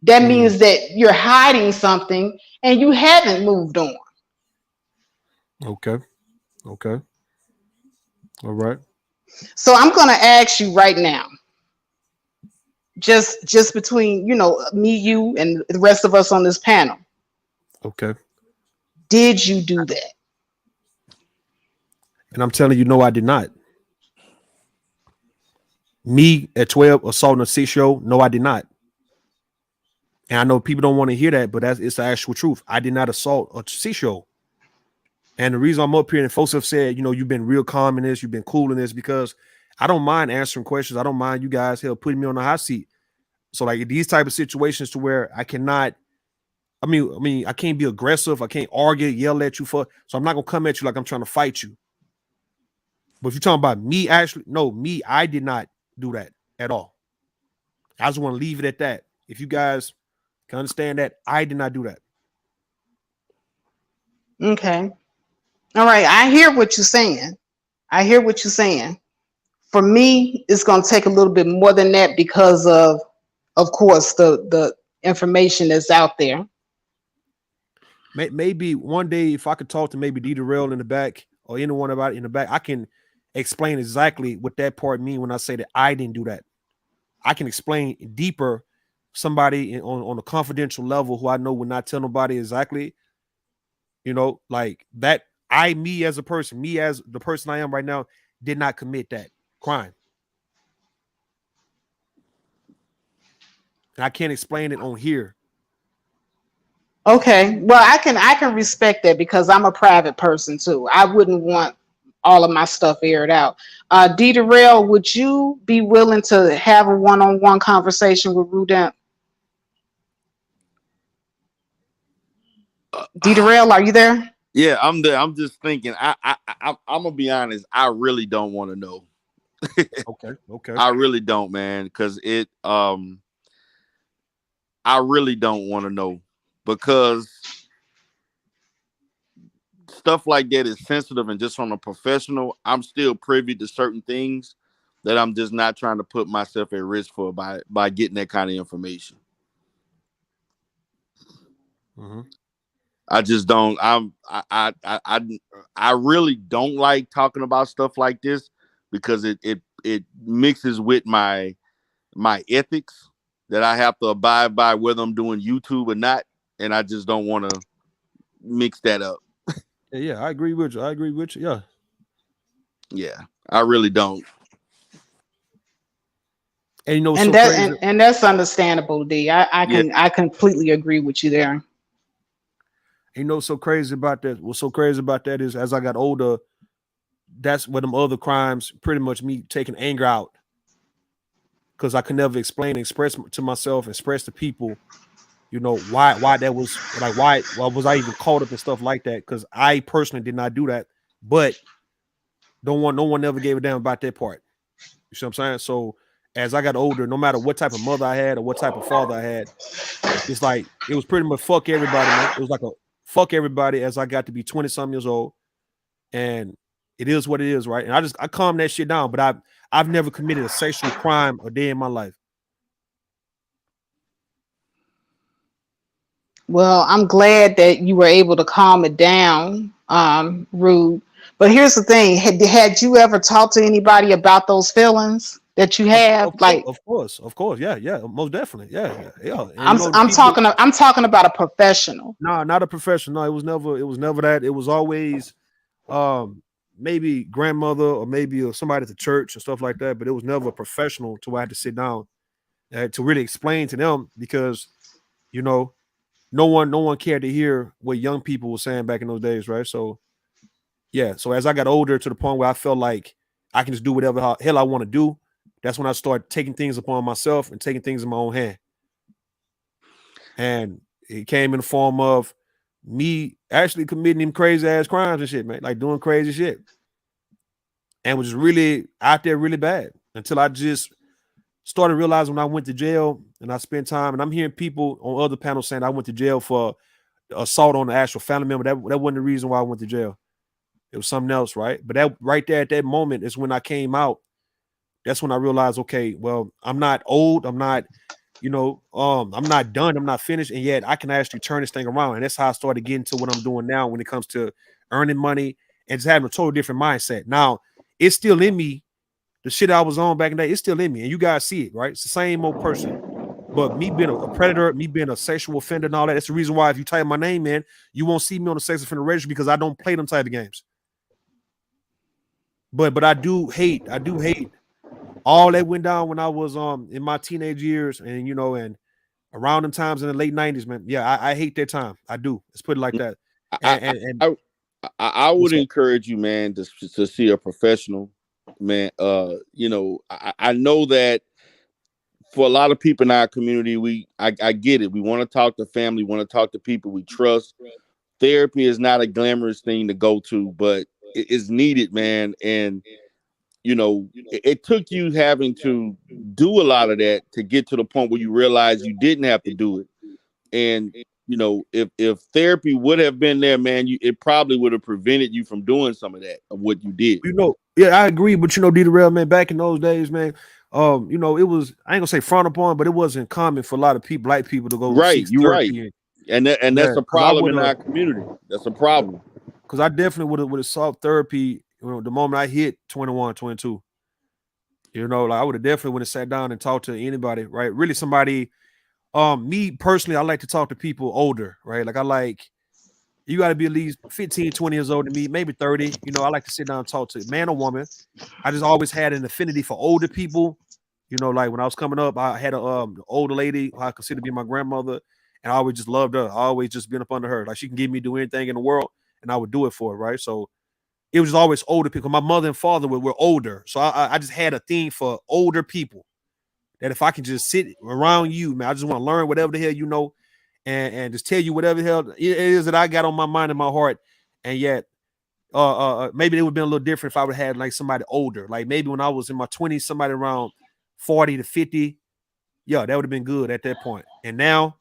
That
Mm.
means that you're hiding something and you haven't moved on.
Okay. Okay. All right.
So I'm going to ask you right now, just between, you know, me, you, and the rest of us on this panel,
Okay.
did you do that?
And I'm telling you, no, I did not. Me at 12 assaulting a 6-year old, no, I did not. And I know people don't want to hear that, but it's the actual truth. I did not assault a 6-year old. And the reason I'm up here and folks have said, you know, you've been real calm in this, you've been cool in this, because I don't mind answering questions. I don't mind you guys putting me on the hot seat. So like these type of situations to where I cannot, I can't be aggressive. I can't argue, yell at you so I'm not gonna come at you like I'm trying to fight you. But if you're talking about me, actually, no, me, I did not do that at all. I just want to leave it at that. If you guys can understand that, I did not do that.
Okay. All right. I hear what you're saying. I hear what you're saying. For me, it's going to take a little bit more than that because of course, the information that's out there.
Maybe one day, if I could talk to maybe D Rail in the back or anyone about it in the back, I can explain exactly what that part mean when I say that I didn't do that. I can explain deeper somebody on a confidential level who I know would not tell nobody exactly, you know, like that. Me as a person, me as the person I am right now, did not commit that crime. And I can't explain it on here.
Okay. Well, I can respect that because I'm a private person too. I wouldn't want all of my stuff aired out. D Darrell, would you be willing to have a one-on-one conversation with Rudemp? D Darrell, are you there?
Yeah, I'm there. I'm just thinking. I'm gonna be honest. I really don't want to know.
Okay. Okay.
I really don't, man, because I really don't want to know because stuff like that is sensitive, and just from a professional, I'm still privy to certain things that I'm just not trying to put myself at risk for by getting that kind of information.
Mm-hmm.
I just don't. I really don't like talking about stuff like this because it mixes with my ethics that I have to abide by whether I'm doing YouTube or not, and I just don't want to mix that up.
Yeah, I agree with you. I agree with you. Yeah.
Yeah, I really don't.
And you know what's
And
so
that
crazy?
and that's understandable, D.
Yeah,
I completely agree with you there.
You know what's so crazy about that? What's so crazy about that is as I got older, that's where them other crimes pretty much me taking anger out because I could never explain, express to myself, express to people, you know, why that was like why was I even caught up in stuff like that? Because I personally did not do that, but no one ever gave a damn about that part. You see what I'm saying? So as I got older, no matter what type of mother I had or what type of father I had, it's like it was pretty much fuck everybody, man. It was like a fuck everybody as I got to be 20 some years old, and it is what it is, right? And I calmed that shit down, but I've never committed a sexual crime a day in my life.
Well, I'm glad that you were able to calm it down, Rude. But here's the thing: had you ever talked to anybody about those feelings that you have? Like,
Of course, yeah, yeah, most definitely, yeah, yeah. And you know, the
I'm
people,
talking about a professional.
no, not a professional. No, it was never that. It was always um maybe grandmother or maybe somebody at the church and stuff like that, but it was never a professional to where I had to sit down to really explain to them because you know no one cared to hear what young people were saying back in those days, right? So yeah, so as I got older to the point where I felt like I can just do whatever hell I want to do, that's when I started taking things upon myself and taking things in my own hand. And it came in the form of me actually committing them crazy ass crimes and shit, man, like doing crazy shit, and was really out there really bad until I just started realizing when I went to jail and I spent time, and I'm hearing people on other panels saying I went to jail for assault on the actual family member. That wasn't the reason why I went to jail. It was something else, right? But that right there at that moment is when I came out. That's when I realized, okay, well, I'm not old. I'm not, I'm not done. I'm not finished. And yet I can actually turn this thing around. And that's how I started getting to what I'm doing now when it comes to earning money and just having a totally different mindset. Now, it's still in me. The shit I was on back in the day, it's still in me. And you guys see it, right? It's the same old person. But me being a predator, me being a sexual offender and all that, that's the reason why if you type my name in, you won't see me on the sex offender registry because I don't play them type of games. But I do hate all that went down when I was in my teenage years and and around them times in the late 90s, man. Yeah, I hate that time. I do. Let's put it like that.
I
And
I, I would
what's up?
encourage you, man, to see a professional, man. I know that for a lot of people in our community, I get it. We want to talk to family, want to talk to people we trust. Therapy is not a glamorous thing to go to, but it is needed, man. And it took you having to do a lot of that to get to the point where you realize you didn't have to do it. And if therapy would have been there, man, it probably would have prevented you from doing some of that of what you did.
Yeah, I agree. But D Rail, man, back in those days, man, it was I ain't gonna say frowned upon, but it wasn't common for a lot of people, black people, to go
Right,
seek
you're right,
therapy.
and
Yeah,
that's a
because I
problem
would
in
have
our community. That's a problem.
because I definitely would have sought therapy, the moment I hit 21, 22. Like I would have definitely would have sat down and talked to anybody, right? Really somebody. Me personally, I like to talk to people older, right? Like you got to be at least 15, 20 years old to me, maybe 30. I like to sit down and talk to man or woman. I just always had an affinity for older people You know, like when I was coming up, I had a older lady who I consider to be my grandmother, and I always just loved her. I always just been up under her. Like she can give me do anything in the world, and I would do it for her, right? So it was always older people. My mother and father were older, so I just had a thing for older people. That if I can just sit around you, man, I just want to learn whatever the hell you know, and just tell you whatever the hell it is that I got on my mind and my heart. And yet, maybe it would have been a little different if I would have had like somebody older. Like maybe when I was in my 20s, somebody around 40 to 50. Yeah, that would have been good at that point. And now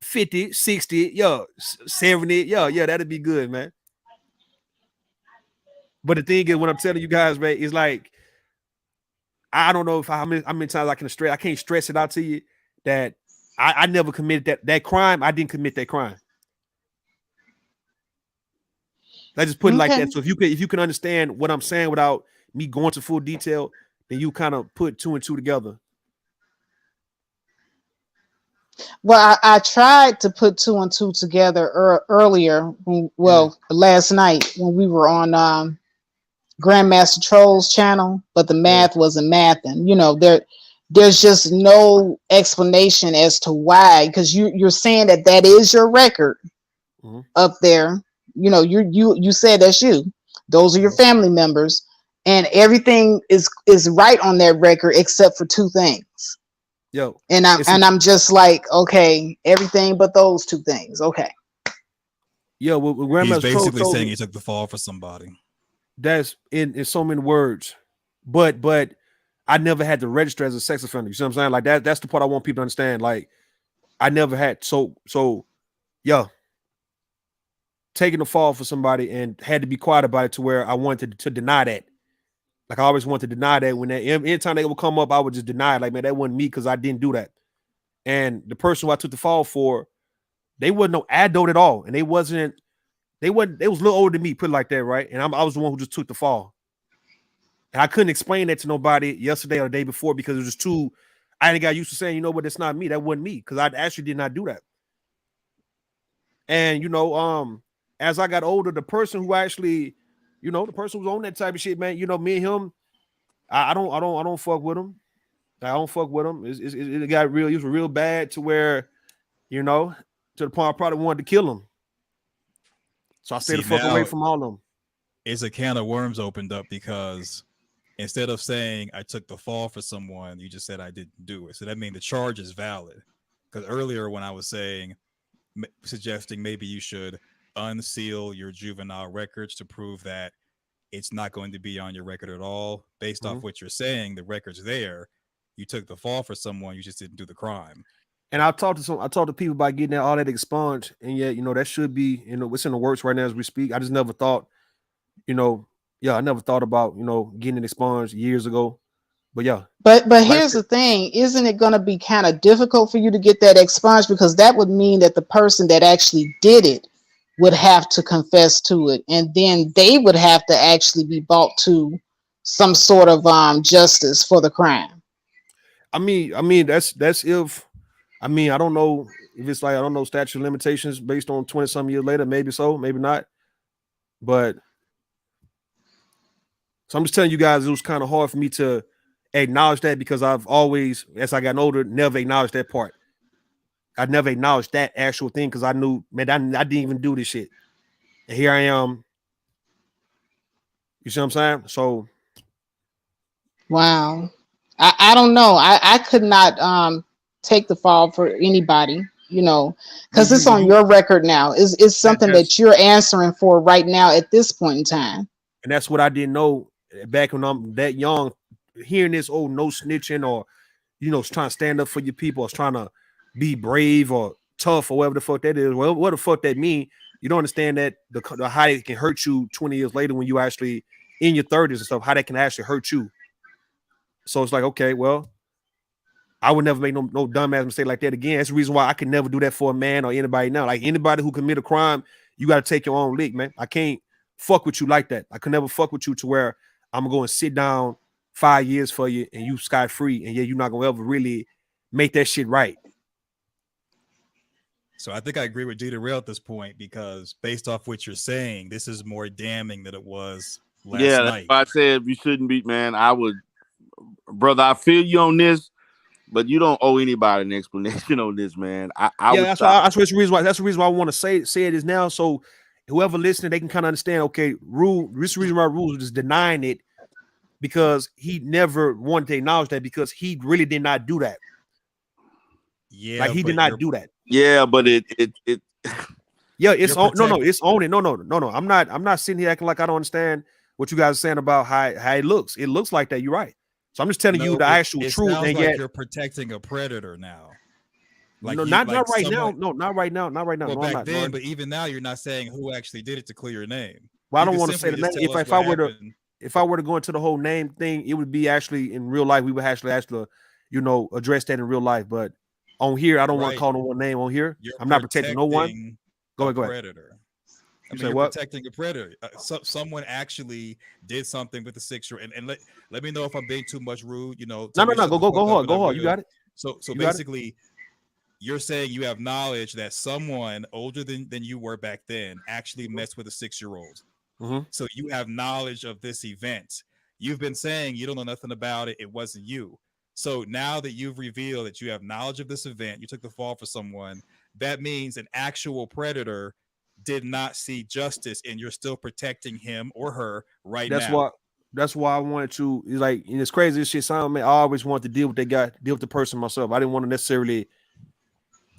50, 60, 70, that'd be good, man. But the thing is, what I'm telling you guys, man, is like, I don't know if how many times I can't stress it out to you that I never committed that crime. I didn't commit that crime. Let's just put it like
Okay.
that. So if you can understand what I'm saying without me going to full detail, then you kind of put two and two together.
Well, I tried to put two and two together earlier. Last night when we were on Grandmaster Troll's channel, but the
Yeah.
math wasn't mathing. You know, there's just no explanation as to why, because you're saying that is your record up there. You know, you said that's you. Those are your family members, and everything is right on that record except for two things.
Yo,
And I'm just like, okay, everything but those two things. Okay.
Well,
He's
Grandmaster Troll
basically
told
saying
me
he took the fall for somebody.
that's in so many words, but I never had to register as a sex offender. You see what I'm saying? Like that's the part I want people to understand. Like I never had taking the fall for somebody and had to be quiet about it to where I wanted to deny that. Like I always wanted to deny that when anytime they would come up, I would just deny it. Like, man, that wasn't me because I didn't do that. And the person who I took the fall for, they wasn't no adult at all. And they was a little older than me, put it like that, right? And I was the one who just took the fall. And I couldn't explain that to nobody yesterday or the day before because it was just too, I didn't got used to saying, you know what, that's not me. That wasn't me. Because I actually did not do that. And as I got older, the person who actually, the person who's on that type of shit, man, me and him, I don't fuck with him. I don't fuck with him. It got real. It was real bad to where, to the point I probably wanted to kill him. So I stayed the fuck away from all of them.
It's a can of worms opened up because instead of saying I took the fall for someone, you just said I didn't do it. So that means the charge is valid. Because earlier when I was suggesting maybe you should unseal your juvenile records to prove that it's not going to be on your record at all, based off what you're saying, the record's there. You took the fall for someone, you just didn't do the crime.
And I talked to people about getting all that expunged, and yet, that should be, it's in the works right now as we speak. I just never thought, I never thought about, getting it expunged years ago. But yeah.
But here's the thing, isn't it going to be kind of difficult for you to get that expunged, because that would mean that the person that actually did it would have to confess to it, and then they would have to actually be brought to some sort of justice for the crime.
I mean that's if I don't know if it's like, I don't know, statute of limitations based on 20 some years later, maybe so, maybe not. But so I'm just telling you guys, it was kind of hard for me to acknowledge that because I've always, as I got older, never acknowledged that part. I never acknowledged that actual thing because I knew, man, I didn't even do this shit. And here I am. You see what I'm saying? So
wow. I don't know. I could not take the fall for anybody, because it's on your record now. It's something that you're answering for right now at this point in time.
And that's what I didn't know back when I'm that young, hearing this, no snitching, or, trying to stand up for your people, or trying to be brave or tough or whatever the fuck that is. Well, what the fuck that mean? You don't understand that the how it can hurt you 20 years later when you actually in your 30s and stuff, how that can actually hurt you. So it's like, okay, well, I would never make no dumbass mistake like that again. That's the reason why I can never do that for a man or anybody now. Like anybody who commit a crime, you got to take your own lick, man. I can't fuck with you like that. I could never fuck with you to where I'm going to sit down 5 years for you and you scot-free, and you're not going to ever really make that shit right.
So I think I agree with Derail at this point, because based off what you're saying, this is more damning than it was last night.
That's why I said you shouldn't be, man. I would brother, I feel you on this, but you don't owe anybody an explanation on this, man. I
Yeah,
was
that's
shocked.
why. That's the reason why. That's the reason why I want to say it is now. So whoever listening, they can kind of understand. Okay, rule. This is the reason why rules is denying it because he never wanted to acknowledge that because he really did not do that.
Yeah,
Like he did
but
not do that.
Yeah, but it
Yeah, it's
you're
on. No,
protect-
it's on it. No. I'm not sitting here acting like I don't understand what you guys are saying about how it looks. It looks like that. You're right. So I'm just telling you
no,
the actual
it
truth.
sounds
And
like
yet,
you're protecting a predator now. Like
no,
you,
not
like
right now.
someone.
No, not right now. Not right now.
Well,
No, I'm
back
not. No,
then, but even now, you're not saying who actually did it to clear your name.
well, I
You
don't
can
want to say
simply
the
just
name.
tell us
If
what
I were to
happened.
if I were to go into the whole name thing, it would be actually in real life. We would actually address that in real life. But on here, I don't want to
Right,
call no one name on here.
you're
I'm not protecting no one.
protecting
Go
a
ahead. Go ahead.
predator. I
You
mean,
say
you're
what?
protecting a predator. Someone actually did something with the 6-year-old, and let me know if I'm being too much rude. You know,
No,
tell me to shut the fuck
Go
up,
hard.
and I'm
Go hard. You
gonna.
got it.
So
You got it.
basically, you're saying you have knowledge that someone older than you were back then actually messed with a 6-year-old.
Mm-hmm.
So you have knowledge of this event. You've been saying you don't know nothing about it. It wasn't you. So now that you've revealed that you have knowledge of this event, you took the fall for someone, that means an actual predator did not see justice and you're still protecting him or her right
That's
now.
why. That's why I wanted to. It's like and it's crazy. This shit sound. Man, I always wanted to deal with deal with the person myself. I didn't want to necessarily.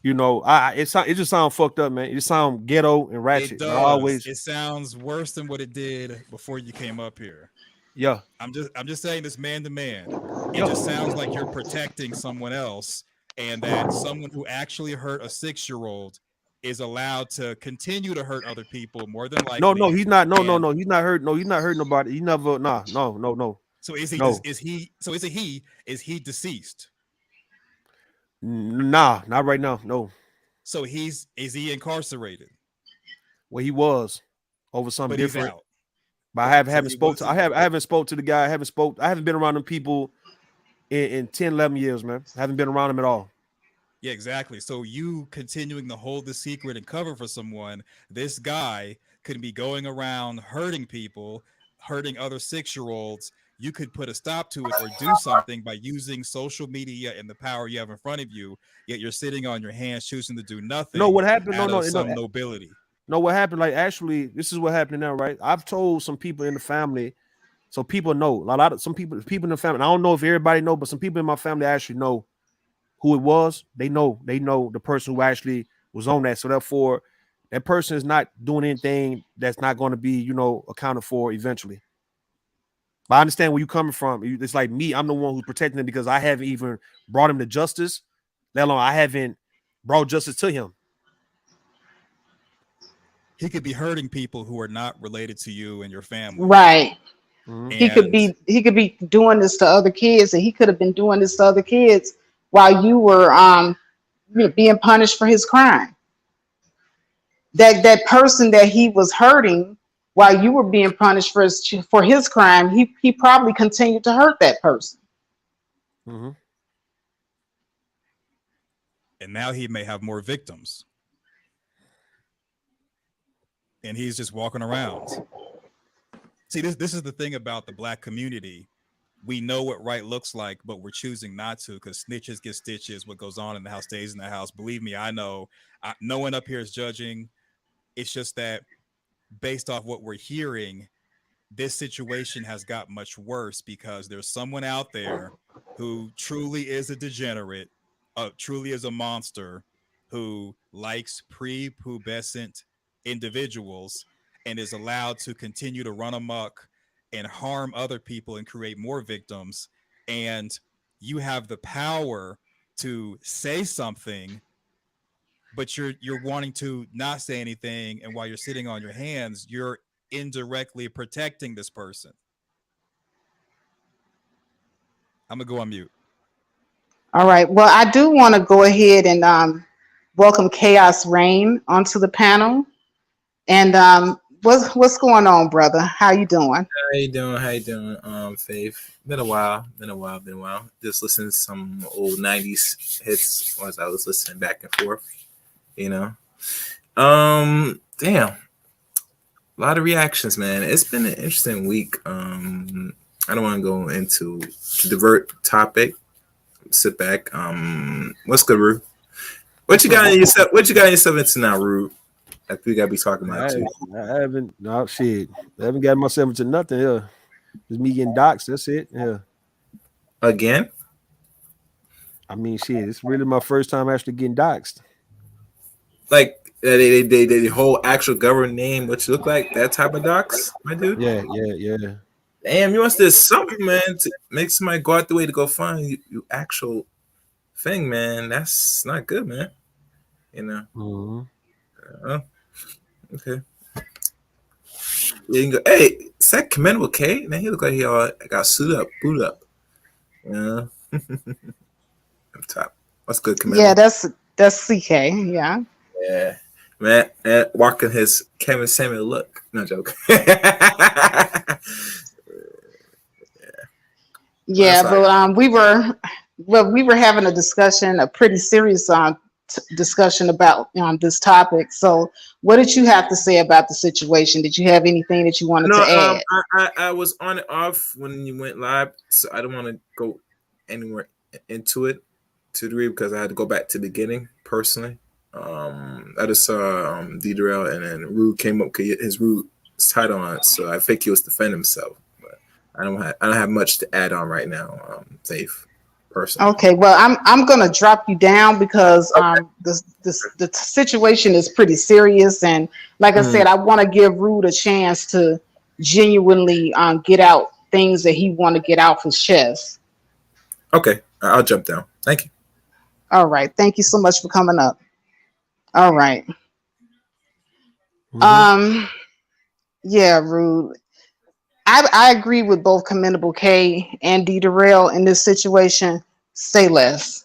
It just sound fucked up, man. It just sound ghetto and
It
ratchet. But I
does.
always,
It sounds worse than what it did before you came up here.
yeah,
I'm just saying this man to man. It
yeah.
just sounds like you're protecting someone else and that someone who actually hurt a 6-year-old is allowed to continue to hurt other people more than
No,
likely.
he's not.
And
No, he's not hurt. No, he's not hurting nobody. He never. Nah,
so is he
no.
is he so is he deceased?
Nah, not right now. No.
So is he incarcerated?
Well, he was over something
But he's
different.
out.
But
So he wasn't.
I haven't spoke to the guy. I haven't been around them people in 10, 11 years, man. I haven't been around them at all.
Yeah, exactly. So you continuing to hold the secret and cover for someone, this guy could be going around hurting people, hurting other 6-year-olds. You could put a stop to it or do something by using social media and the power you have in front of you, yet you're sitting on your hands choosing to do
No,
nothing
what happened?
out of some nobility.
No, what happened? Like, actually, this is what happened now, right? I've told some people in the family, so people know. A lot of people in the family. I don't know if everybody know, but some people in my family actually know who it was. They know the person who actually was on that. So therefore, that person is not doing anything that's not going to be, accounted for eventually. But I understand where you're coming from. It's like me, I'm the one who's protecting him because I haven't even brought him to justice, let alone I haven't brought justice to him.
He could be hurting people who are not related to you and your family.
Right.
Mhm.
And
He could be doing this to other kids, and he could have been doing this to other kids while you were being punished for his crime. That person that he was hurting while you were being punished for his crime, he probably continued to hurt that person.
Mhm.
and now he may have more victims. And he's just walking around. See, this is the thing about the Black community. We know what right looks like, but we're choosing not to because snitches get stitches. What goes on in the house stays in the house. Believe me, I know. No one up here is judging. It's just that based off what we're hearing, this situation has got much worse because there's someone out there who truly is a degenerate, truly is a monster who likes prepubescent individuals and is allowed to continue to run amok and harm other people and create more victims. And you have the power to say something, but you're wanting to not say anything, and while you're sitting on your hands, you're indirectly protecting this person. I'm gonna go on mute.
All right. Well, I do want to go ahead and welcome Chaos Rain onto the panel. And what's going on, brother? How you doing?
How you doing? How you doing? Faith. Been a while. Just listening to some old '90s hits as I was listening back and forth. Damn. A lot of reactions, man. It's been an interesting week. I don't want to go into divert topic. Sit back. What's good, Rue? What you got in yourself? What you got in yourself into now, Rue? Like we gotta be talking about too.
I haven't. No shit. I haven't got myself into nothing. Yeah, just me getting doxed. That's it. Yeah.
Again?
I mean, shit. It's really my first time actually getting doxed.
Like they whole actual government name, what you look like, that type of docs, my dude.
Yeah.
Damn, you must do something, man, to make somebody go out the way to go find you actual thing, man. That's not good, man. You know.
Mm-hmm.
Okay. You can go, hey, is that commendable K? Man, he look like he all got suited up, booted up. Yeah. Up top. What's good, commendable?
Yeah, that's CK. Yeah.
Yeah. Man, walking his Kevin Samuel look. No joke.
Yeah,
That's
but we were having a discussion, a pretty serious discussion about this topic. So, what did you have to say about the situation? Did you have anything that you wanted to add?
I was on and off when you went live, so I don't want to go anywhere into it to the degree because I had to go back to the beginning personally. I just saw D-Darrell and then Rude came up, his Rude title on it, so I think he was defending himself. But I don't have much to add on right now, Faith. Personally.
Okay, well, I'm gonna drop you down because the situation is pretty serious, and like I said, I want to give Rude a chance to genuinely get out things that he want to get out his chest.
Okay, I'll jump down. Thank you.
All right, thank you so much for coming up. All right. Yeah, Rude. I agree with both Commendable K and D-Darrell in this situation. Say less.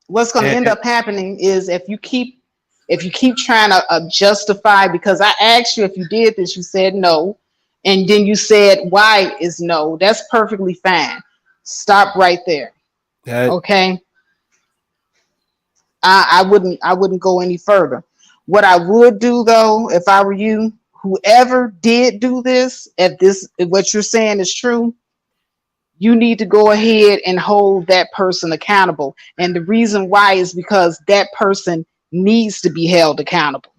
What's going to end up happening is if you keep trying to justify, because I asked you if you did this, you said no, and then you said why is no. That's perfectly fine. Stop right there. Okay. I wouldn't go any further. What I would do though, if I were you, whoever did do this, if what you're saying is true, you need to go ahead and hold that person accountable. And the reason why is because that person needs to be held accountable.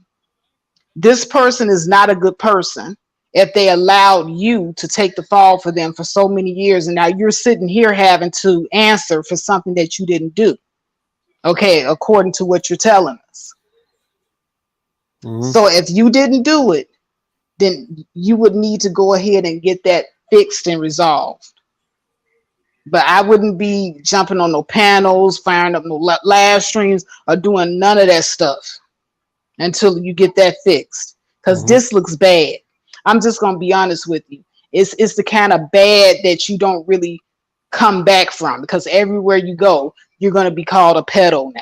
This person is not a good person if they allowed you to take the fall for them for so many years, and now you're sitting here having to answer for something that you didn't do. Okay, according to what you're telling us. So if you didn't do it, then you would need to go ahead and get that fixed and resolved. But I wouldn't be jumping on no panels, firing up no live streams, or doing none of that stuff until you get that fixed. Because this looks bad. I'm just gonna be honest with you. It's the kind of bad that you don't really come back from, because everywhere you go, you're gonna be called a pedo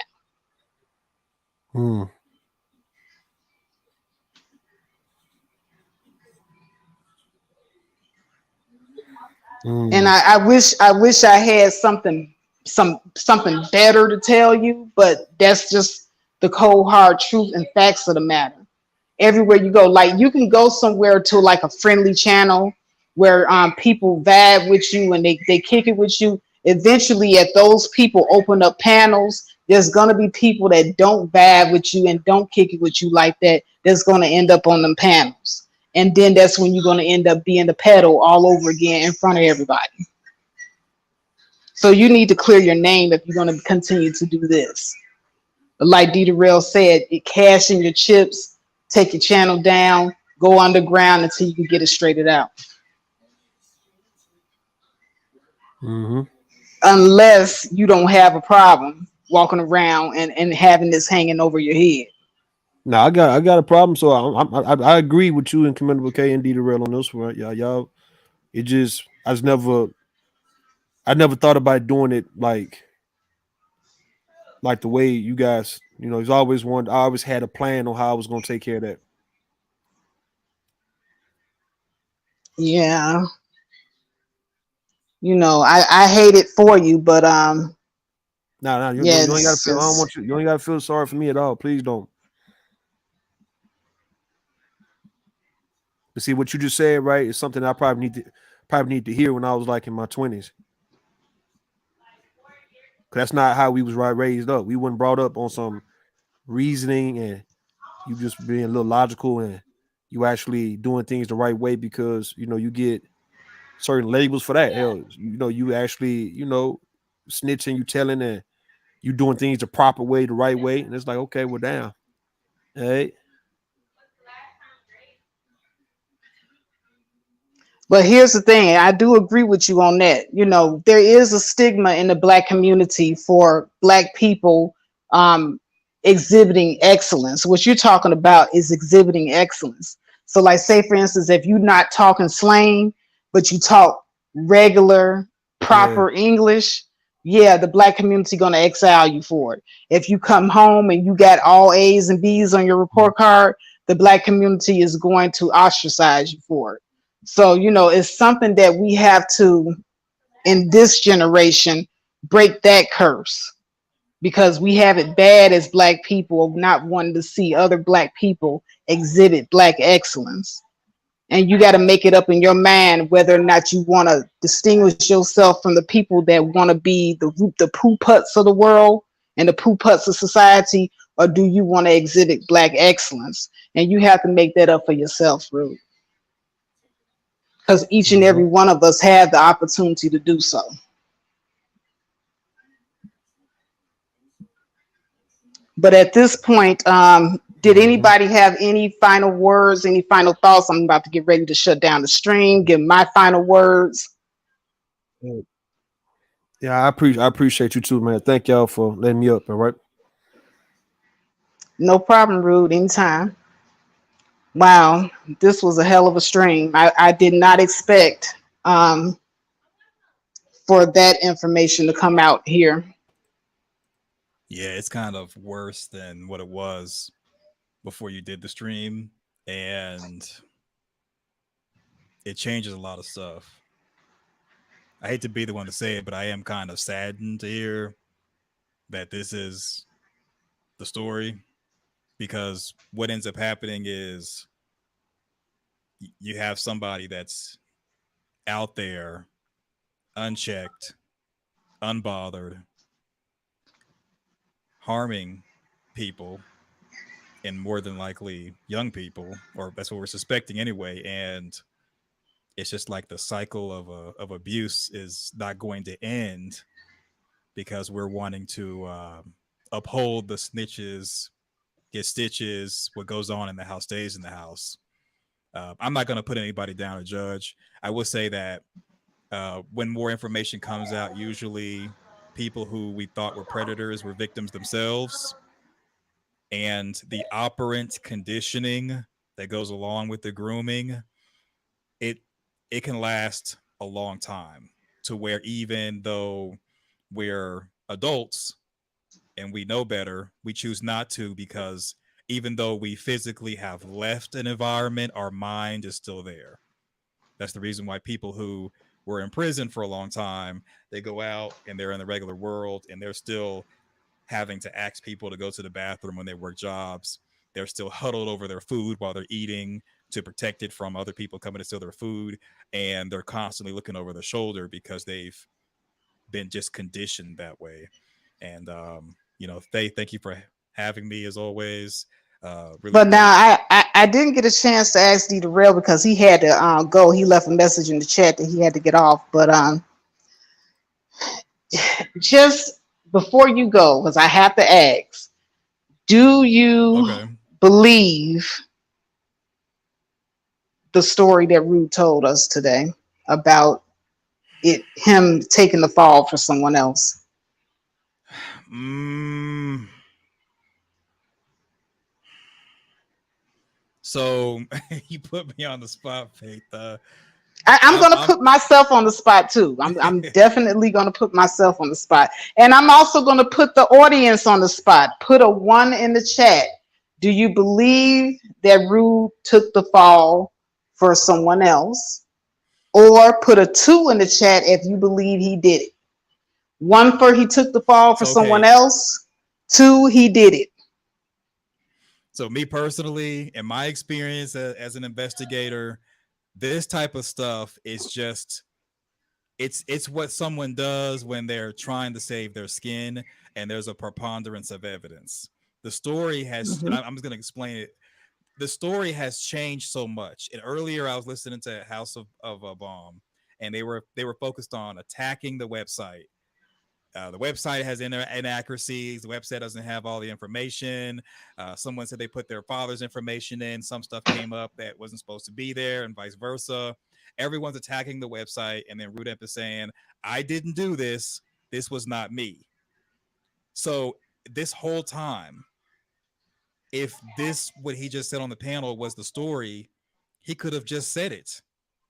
now. And I wish I had something better to tell you, but that's just the cold hard truth and facts of the matter. Everywhere you go, like you can go somewhere to like a friendly channel where people vibe with you and they kick it with you. Eventually, if those people open up panels, there's gonna be people that don't vibe with you and don't kick it with you like that. That's gonna end up on them panels. And then that's when you're going to end up being the pedo all over again in front of everybody. So you need to clear your name if you're going to continue to do this. But like D-Darrell said, cash in your chips, take your channel down, go underground until you can get it straightened out. Unless you don't have a problem walking around and having this hanging over your head.
No, I got a problem. So I agree with you and Commendable K and D-Darrell on this one. Y'all. I never thought about doing it like the way you guys. There's always one. I always had a plan on how I was going to take care of that.
Yeah. I hate it for you, but
No, you ain't got to feel. I don't want you. You ain't got to feel sorry for me at all. Please don't. But see what you just said, right? Is something I probably need to hear when I was like in my 20s. Cause that's not how we was raised up. We weren't brought up on some reasoning and you just being a little logical and you actually doing things the right way because you get certain labels for that. Hell, you actually, snitching, you telling and you doing things the proper way, the right way. And it's like, okay, well, damn. Hey.
But here's the thing, I do agree with you on that. There is a stigma in the Black community for Black people exhibiting excellence. What you're talking about is exhibiting excellence. So like, say for instance, if you're not talking slang, but you talk regular, proper English, yeah, the Black community gonna exile you for it. If you come home and you got all A's and B's on your report card, the Black community is going to ostracize you for it. So, it's something that we have to, in this generation, break that curse, because we have it bad as Black people of not wanting to see other Black people exhibit Black excellence. And you got to make it up in your mind whether or not you want to distinguish yourself from the people that want to be the poo putts of the world and the poo putts of society, or do you want to exhibit Black excellence? And you have to make that up for yourself, Rude. Because each and every one of us have the opportunity to do so. But at this point, did anybody have any final words, any final thoughts? I'm about to get ready to shut down the stream, give my final words.
Yeah, I appreciate you too, man. Thank y'all for letting me up, all right?
No problem, Rude, anytime. Wow, this was a hell of a stream. I did not expect for that information to come out here.
Yeah, it's kind of worse than what it was before you did the stream, and it changes a lot of stuff. I hate to be the one to say it, but I am kind of saddened to hear that this is the story, because what ends up happening is you have somebody that's out there, unchecked, unbothered, harming people, and more than likely young people, or that's what we're suspecting anyway. And it's just like the cycle of abuse is not going to end because we're wanting to uphold the snitches, get stitches. What goes on in the house stays in the house. I'm not going to put anybody down or judge. I will say that when more information comes out, usually people who we thought were predators were victims themselves. And the operant conditioning that goes along with the grooming, it can last a long time, to where even though we're adults and we know better, we choose not to, because even though we physically have left an environment, our mind is still there. That's the reason why people who were in prison for a long time, they go out and they're in the regular world and they're still having to ask people to go to the bathroom when they work jobs. They're still huddled over their food while they're eating to protect it from other people coming to steal their food. And they're constantly looking over their shoulder because they've been just conditioned that way. And, Faith, thank you for having me as always.
Really but now I didn't get a chance to ask D Darrell because he had to go. He left a message in the chat that he had to get off. But just before you go, because I have to ask, do you believe the story that Rude told us today about him taking the fall for someone else?
So you put me on the spot, Faith.
I'm going to put myself on the spot too. I'm definitely going to put myself on the spot. And I'm also going to put the audience on the spot. Put a 1 in the chat. Do you believe that Rude took the fall for someone else? Or put a 2 in the chat if you believe he did it. 1 for he took the fall for someone else. 2, he did it.
So me personally, in my experience as an investigator, This type of stuff is just it's what someone does when they're trying to save their skin and there's a preponderance of evidence. The story has, and
Mhm.
I'm just going to explain it. The story has changed so much. And earlier I was listening to House of a Bomb, and they were focused on attacking the website. The website has inaccuracies. The website doesn't have all the information. Someone said they put their father's information in. Some stuff came up that wasn't supposed to be there, and vice versa. Everyone's attacking the website, and then Rudemp is saying, "I didn't do this. This was not me." So this whole time, if this what he just said on the panel was the story, he could have just said it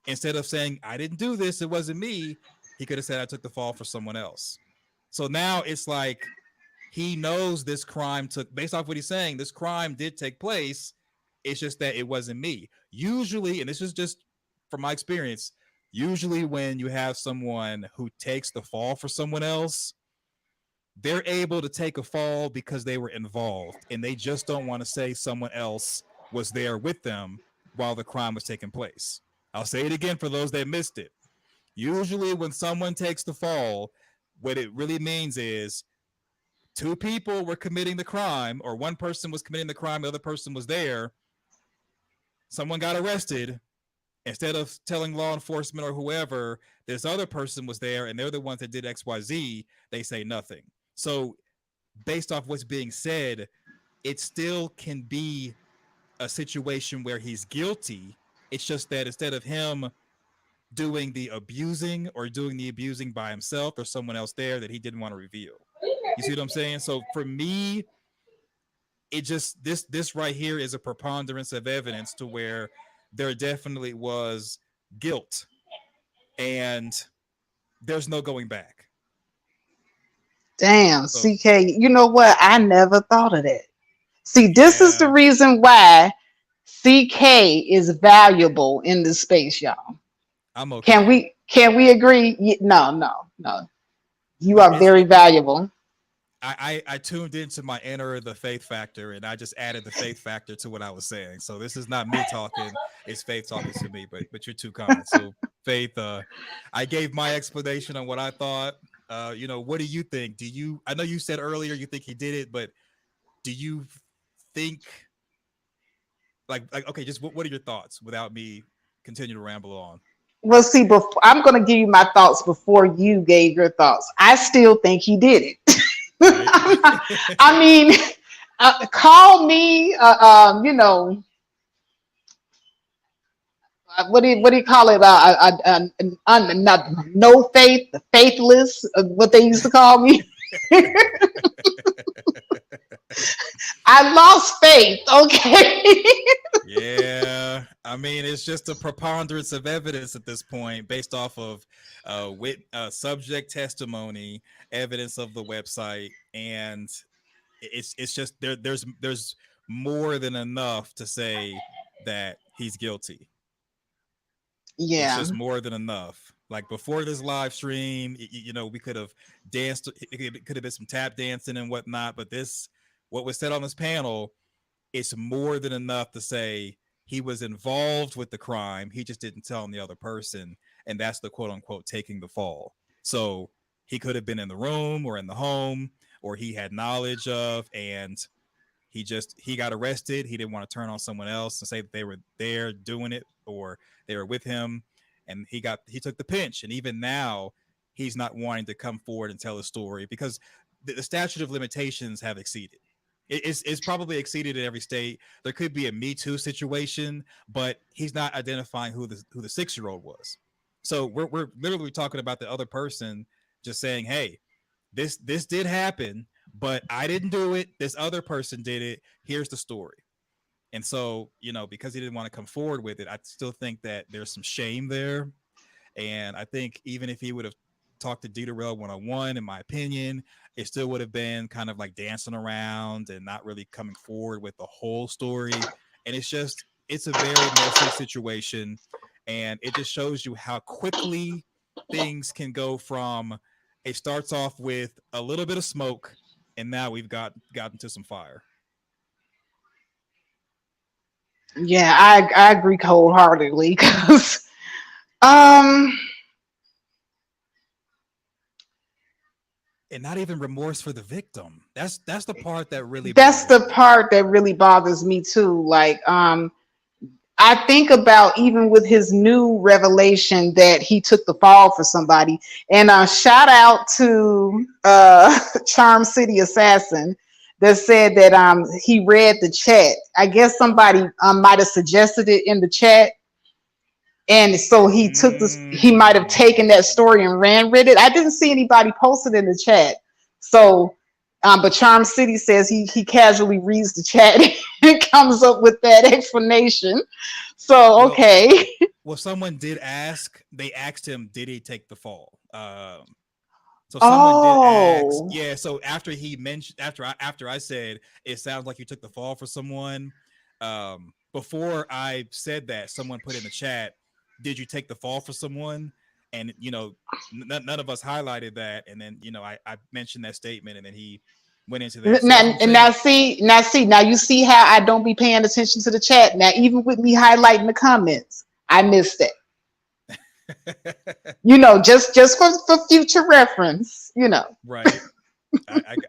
instead of saying, "I didn't do this. It wasn't me." He could have said, "I took the fall for someone else." So now it's like he knows this crime took, based off what he's saying, this crime did take place. It's just that it wasn't me. Usually, and this is just from my experience, usually when you have someone who takes the fall for someone else, they're able to take a fall because they were involved and they just don't want to say someone else was there with them while the crime was taking place. I'll say it again for those that missed it. Usually, when someone takes the fall, what it really means is two people were committing the crime, or one person was committing the crime, the other person was there. Someone got arrested. Instead of telling law enforcement or whoever, this other person was there and they're the ones that did XYZ, they say nothing. So, based off what's being said, it still can be a situation where he's guilty. It's just that instead of him doing the abusing or doing the abusing by himself or someone else there, that he didn't want to reveal. You see what I'm saying? So for me, it just this right here is a preponderance of evidence to where there definitely was guilt and there's no going back.
Damn,
So
CK. You know what? I never thought of that. See, this is the
yeah,
reason why CK is valuable in this space, y'all.
I'm
Can
okay.
we agree? No, no, no. You
No,
are very valuable.
I tuned into my enter the faith factor and I just added the faith factor to what I was saying. So this is not me talking, it's Faith talking to me, but you're too kind. So Faith, I gave my explanation on what I thought. What do you think? I know you said earlier you think he did it, but do you think like okay, just what are your thoughts without me continue to ramble on?
Well, see, before, I'm going to give you my thoughts before you gave your thoughts. I still think he did it.
Right?
I mean, call me, what do you call it? Not, no faith, faithless, what they used to call me. I lost faith. Okay.
Yeah, I mean, it's just a preponderance of evidence at this point, based off of subject testimony, evidence of the website, and it's just there's more than enough to say that he's guilty. It's
Yeah.
just more than enough. Like before this live stream, we could have danced. It could have been some tap dancing and whatnot, but what was said on this panel, it's more than enough to say he was involved with the crime. He just didn't tell on the other person. And that's the quote unquote taking the fall. So he could have been in the room or in the home, or he had knowledge of, and he got arrested. He didn't want to turn on someone else and say that they were there doing it or they were with him. And he took the pinch. And even now, he's not wanting to come forward and tell his story because the statute of limitations have exceeded. It's probably exceeded in every state. There could be a Me Too situation, but he's not identifying who the 6-year-old was. So we're literally talking about the other person just saying, "Hey, this did happen, but I didn't do it. This other person did it. Here's the story." And so, because he didn't want to come forward with it, I still think that there's some shame there. And I think even if he would have talked to Dieterell one-on-one, in my opinion, it still would have been kind of like dancing around and not really coming forward with the whole story. And it's a very messy situation. And it just shows you how quickly things can go from it starts off with a little bit of smoke, and now we've gotten to some fire.
Yeah, I agree wholeheartedly because um
And not even remorse for the victim. That's the part that really
that's
bothers
the
me.
part that really bothers me too. Like I think about even with his new revelation that he took the fall for somebody. And shout out to Charm City Assassin that said that he read the chat. I guess somebody might have suggested it in the chat. And so he took this, he might have taken that
Mm.
story and ran with it. I didn't see anybody post it in the chat. So but Charm City says he casually reads the chat and comes up with that explanation. So
Well,
okay.
well, someone did ask. They asked him, did he take the fall? So someone did ask.
Oh.
Yeah. So after he mentioned, after I said it sounds like you took the fall for someone. Before I said that, someone put in the chat, "Did you take the fall for someone?" And none of us highlighted that. And then I mentioned that statement, and then he went into that. So that's
Now,
what I'm
and
saying.
now you see how I don't be paying attention to the chat. Now, even with me highlighting the comments, I missed it. Just for future reference.
Right.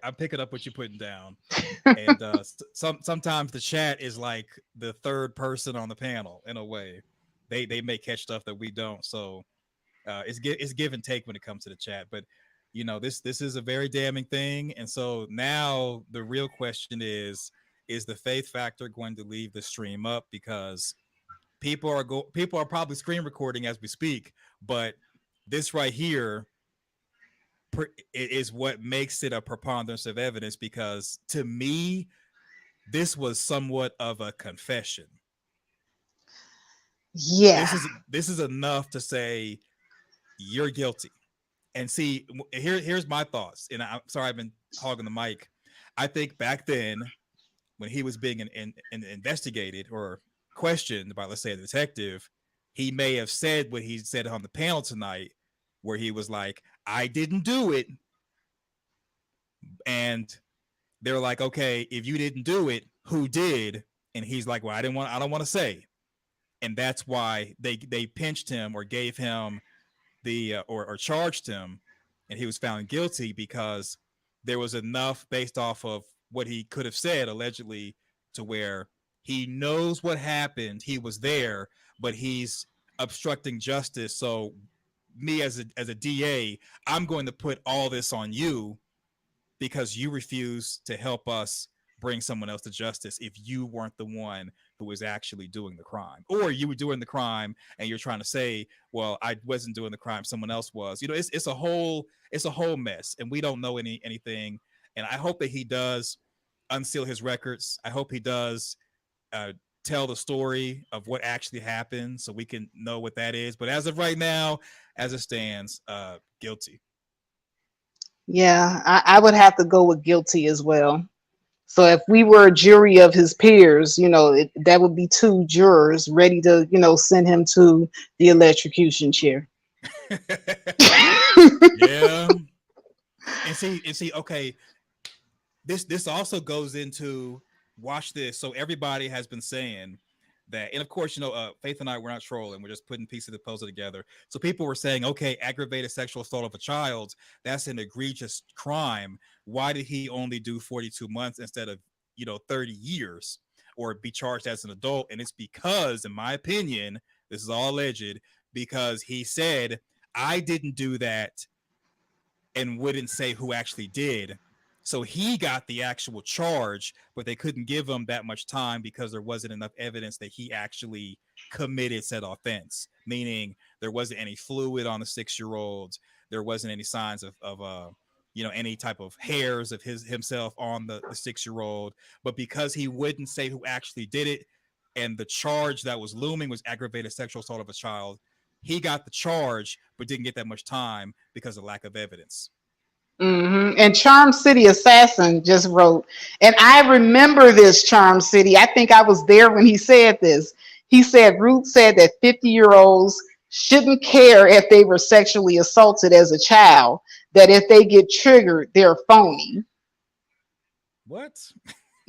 I'm picking up what you're putting down, and sometimes the chat is like the third person on the panel in a way. They may catch stuff that we don't, so it's give and take when it comes to the chat. But this is a very damning thing, and so now the real question is the faith factor going to leave the stream up because people are probably screen recording as we speak, but this right here is what makes it a preponderance of evidence because to me this was somewhat of a confession.
Yeah.
This is enough to say you're guilty. And see, here's my thoughts. And I'm sorry I've been hogging the mic. I think back then when he was being investigated or questioned by, let's say, a detective, he may have said what he said on the panel tonight, where he was like, "I didn't do it," and they're like, "Okay, if you didn't do it, who did?" And he's like, "Well, I don't want to say." And that's why they pinched him or gave him the or charged him, and he was found guilty because there was enough based off of what he could have said allegedly to where he knows what happened, he was there, but he's obstructing justice. So me as a DA, I'm going to put all this on you because you refuse to help us bring someone else to justice if you weren't the one who was actually doing the crime, or you were doing the crime and you're trying to say, well, I wasn't doing the crime, someone else was. It's a whole mess, and we don't know anything. And I hope that he does unseal his records. I hope he does uh, tell the story of what actually happened so we can know what that is. But as of right now, as it stands, guilty.
Yeah. I would have to go with guilty as well. So if we were a jury of his peers, that would be two jurors ready to, send him to the electrocution chair.
Yeah. And see, okay, this also goes into, watch this. So everybody has been saying that, and of course, Faith and I, we're not trolling, we're just putting pieces of the puzzle together. So people were saying, okay, aggravated sexual assault of a child, that's an egregious crime. Why did he only do 42 months instead of 30 years, or be charged as an adult? And it's because, in my opinion, this is all alleged, because he said, I didn't do that, and wouldn't say who actually did. So he got the actual charge, but they couldn't give him that much time because there wasn't enough evidence that he actually committed said offense. Meaning there wasn't any fluid on the 6-year-old, there wasn't any signs of any type of hairs of himself on the 6-year-old. But because he wouldn't say who actually did it, and the charge that was looming was aggravated sexual assault of a child, he got the charge but didn't get that much time because of lack of evidence.
And Charm City Assassin just wrote, and I remember this, Charm City. I think I was there when he said this. He said, Ruth said that 50-year-olds shouldn't care if they were sexually assaulted as a child, that if they get triggered, they're phony.
What?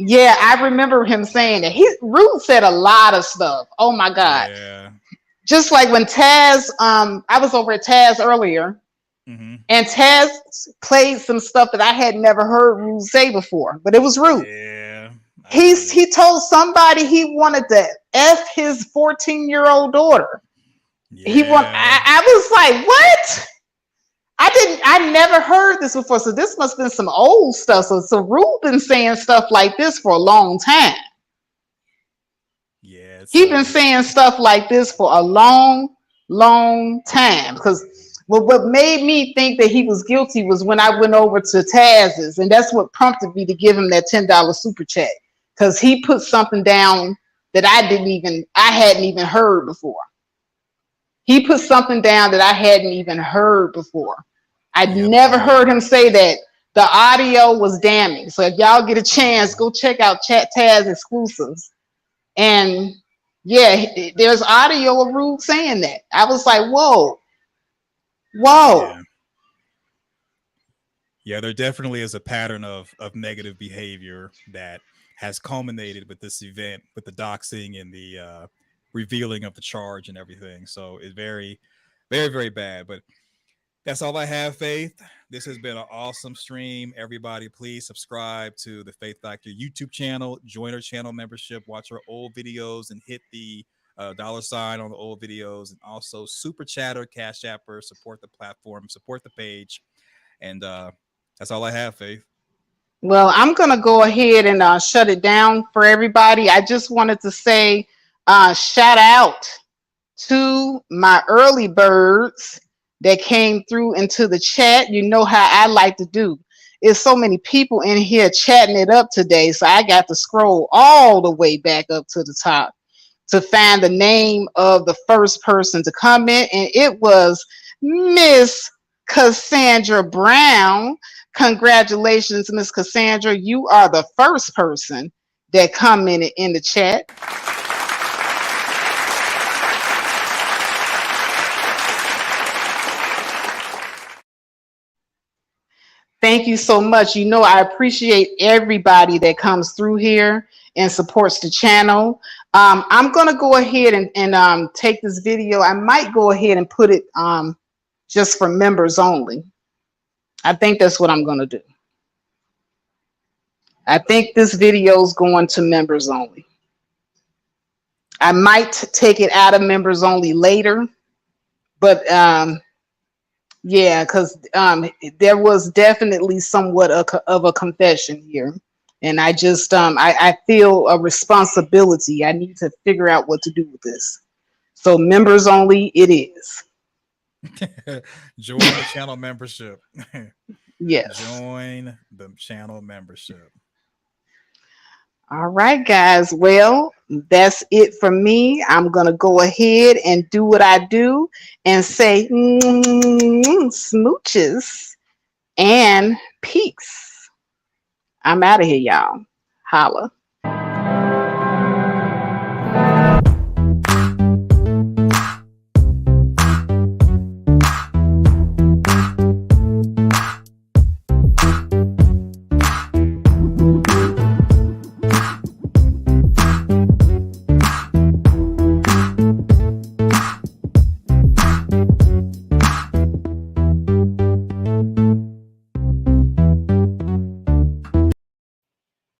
Yeah, I remember him saying that. Root said a lot of stuff. Oh my God.
Yeah.
Just like when Taz, I was over at Taz earlier,
Mm-hmm.
and Taz played some stuff that I had never heard Root say before, but it was Root.
Yeah. I
He told somebody he wanted to F his 14-year-old daughter.
Yeah.
I was like, what? I never heard this before. So this must have been some old stuff. So Root been saying stuff like this for a long time.
Yeah.
He's been saying stuff like this for a long time. Because what made me think that he was guilty was when I went over to Taz's, and that's what prompted me to give him that $10 super chat. Because he put something down that I hadn't even heard before. He put something down that I hadn't even heard before. I'd never heard him say that the audio was damning. So if y'all get a chance, go check out Chat Taz exclusives. And yeah, there's audio of Rude saying that. I was like, whoa.
Yeah, there definitely is a pattern of negative behavior that has culminated with this event, with the doxing and the revealing of the charge and everything. So it's very, very, very bad. But that's all I have, Faith. This has been an awesome stream. Everybody, please subscribe to the Faith Factor YouTube channel, join our channel membership, watch our old videos, and hit the $sign on the old videos, and also super chatter, cash apper, support the platform, support the page. And that's all I have, Faith.
Well, I'm going to go ahead and shut it down for everybody. I just wanted to say shout out to my early birds that came through into the chat. You know how I like to do. There's so many people in here chatting it up today, so I got to scroll all the way back up to the top to find the name of the first person to comment, and it was Miss Cassandra Brown. Congratulations, Miss Cassandra. You are the first person that commented in the chat. Thank you so much. You know, I appreciate everybody that comes through here and supports the channel. I'm going to go ahead and take this video. I might go ahead and put it just for members only. I think that's what I'm going to do. I think this video is going to members only. I might take it out of members only later, but yeah, because there was definitely somewhat of a confession here. And I just, I feel a responsibility. I need to figure out what to do with this. So members only it is.
Join the channel membership.
Yes.
Join the channel membership.
All right, guys. Well, that's it for me. I'm going to go ahead and do what I do and say smooches and peace. I'm out of here, y'all. Holla.